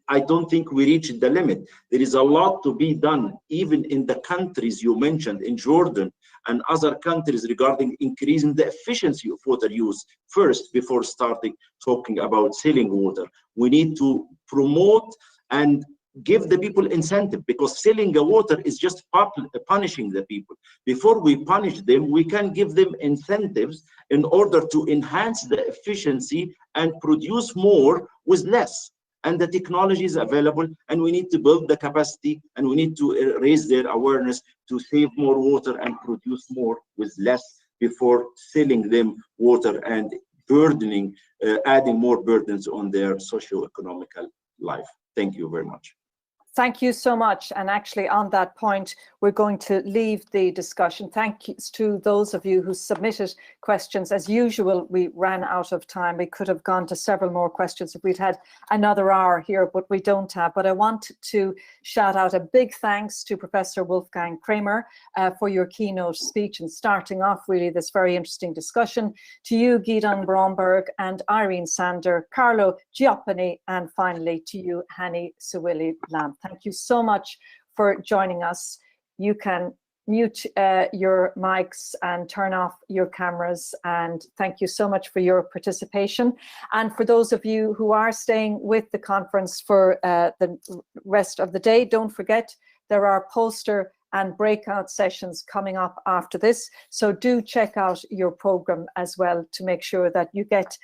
I don't think we reached the limit. There is a lot to be done, even in the countries you mentioned, in Jordan and other countries, regarding increasing the efficiency of water use first before starting talking about selling water. We need to promote and give the people incentive, because selling the water is just punishing the people. Before we punish them, we can give them incentives in order to enhance the efficiency and produce more with less. And the technology is available, and we need to build the capacity, and we need to raise their awareness to save more water and produce more with less before selling them water and burdening, adding more burdens on their socio-economical life. Thank you very much. Thank you so much. And actually on that point, we're going to leave the discussion. Thanks to those of you who submitted questions. As usual, we ran out of time. We could have gone to several more questions if we'd had another hour here, but we don't have. But I want to shout out a big thanks to Professor Wolfgang Kramer for your keynote speech and starting off really this very interesting discussion. To you, Gidon Bromberg and Irene Sander, Carlo Giappani, and finally to you, Hani Suwili Lam. Thank you so much for joining us. You can mute your mics and turn off your cameras, and thank you so much for your participation. And for those of you who are staying with the conference for the rest of the day, don't forget there are poster and breakout sessions coming up after this. So do check out your program as well to make sure that you get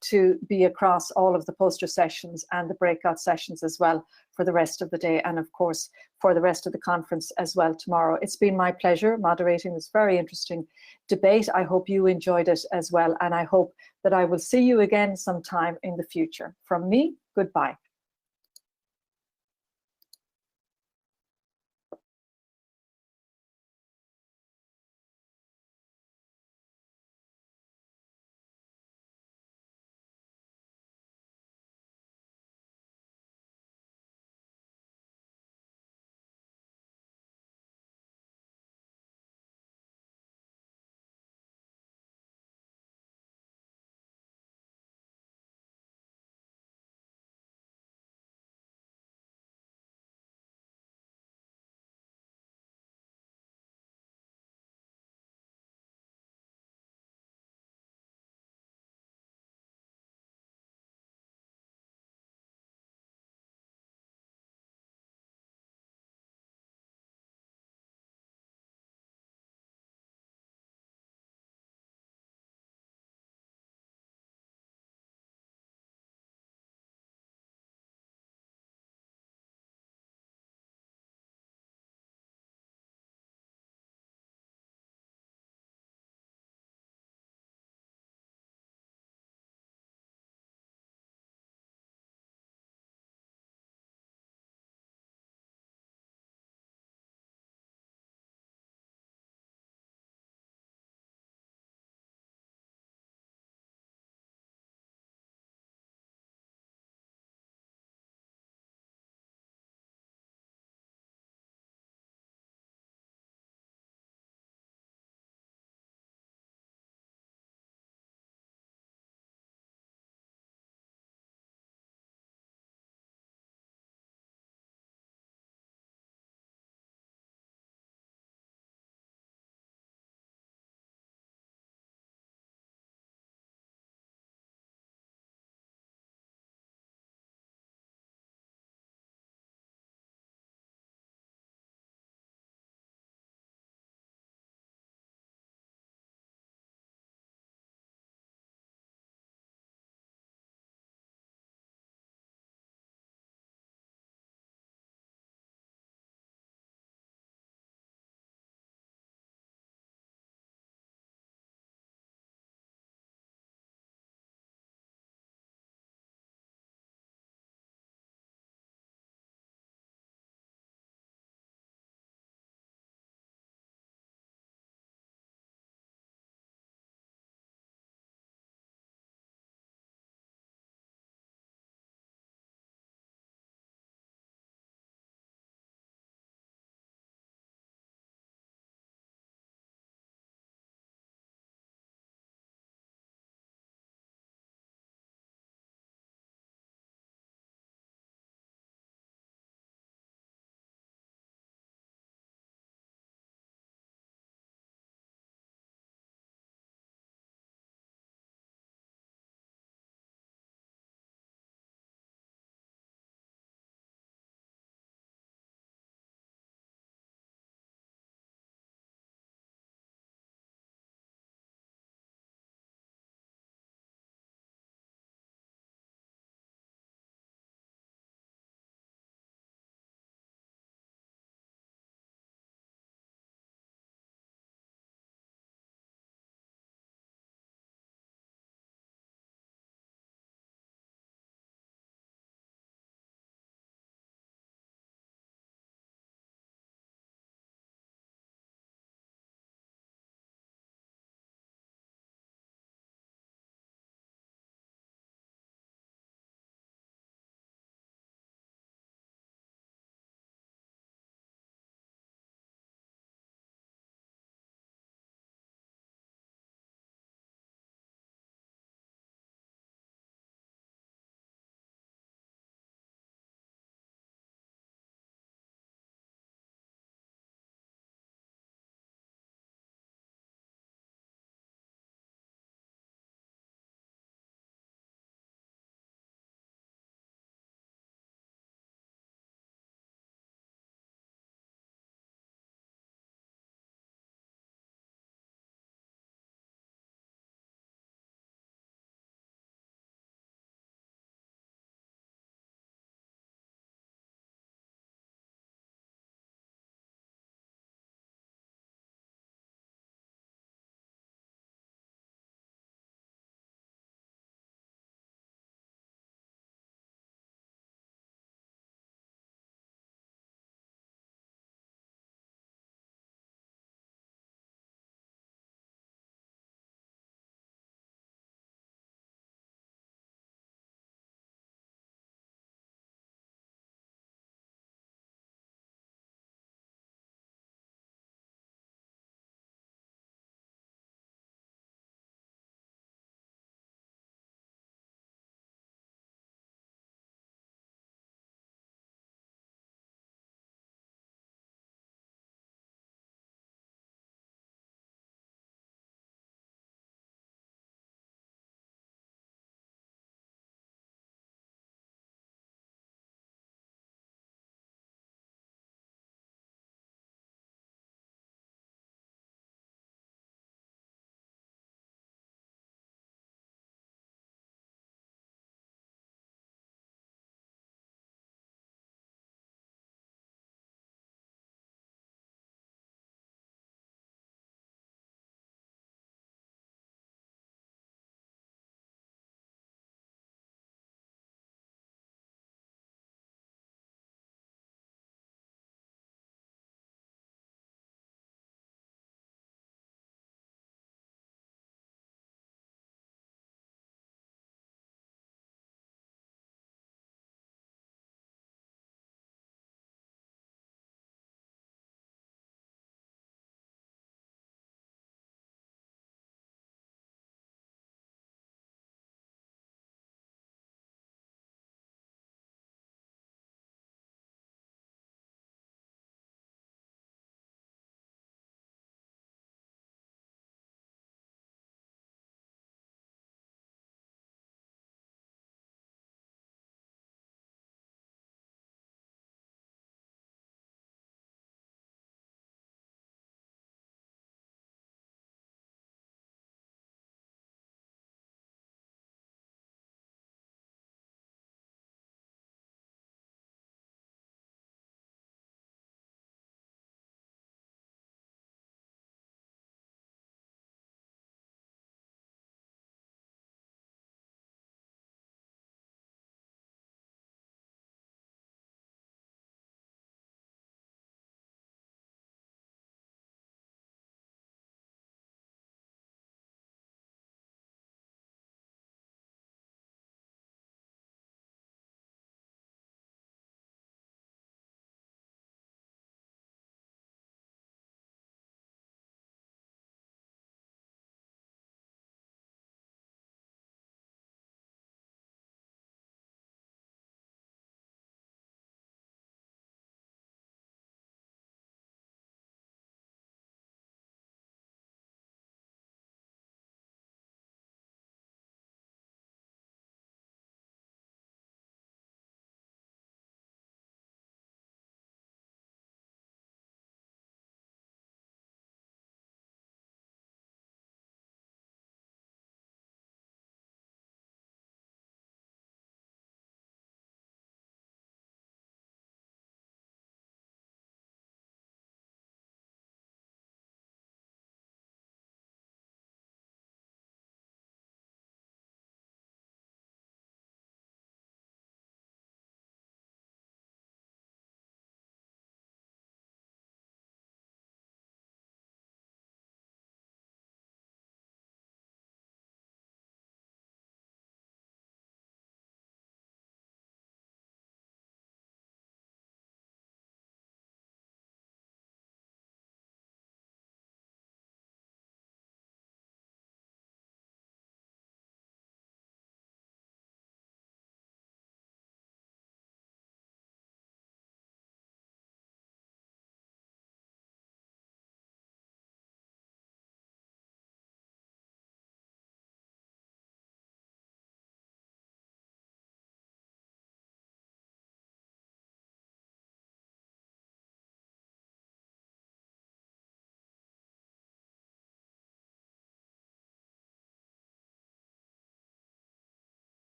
to be across all of the poster sessions and the breakout sessions as well for the rest of the day, and of course for the rest of the conference as well tomorrow. It's been my pleasure moderating this very interesting debate. I hope you enjoyed it as well, and I hope that I will see you again sometime in the future. From me, goodbye.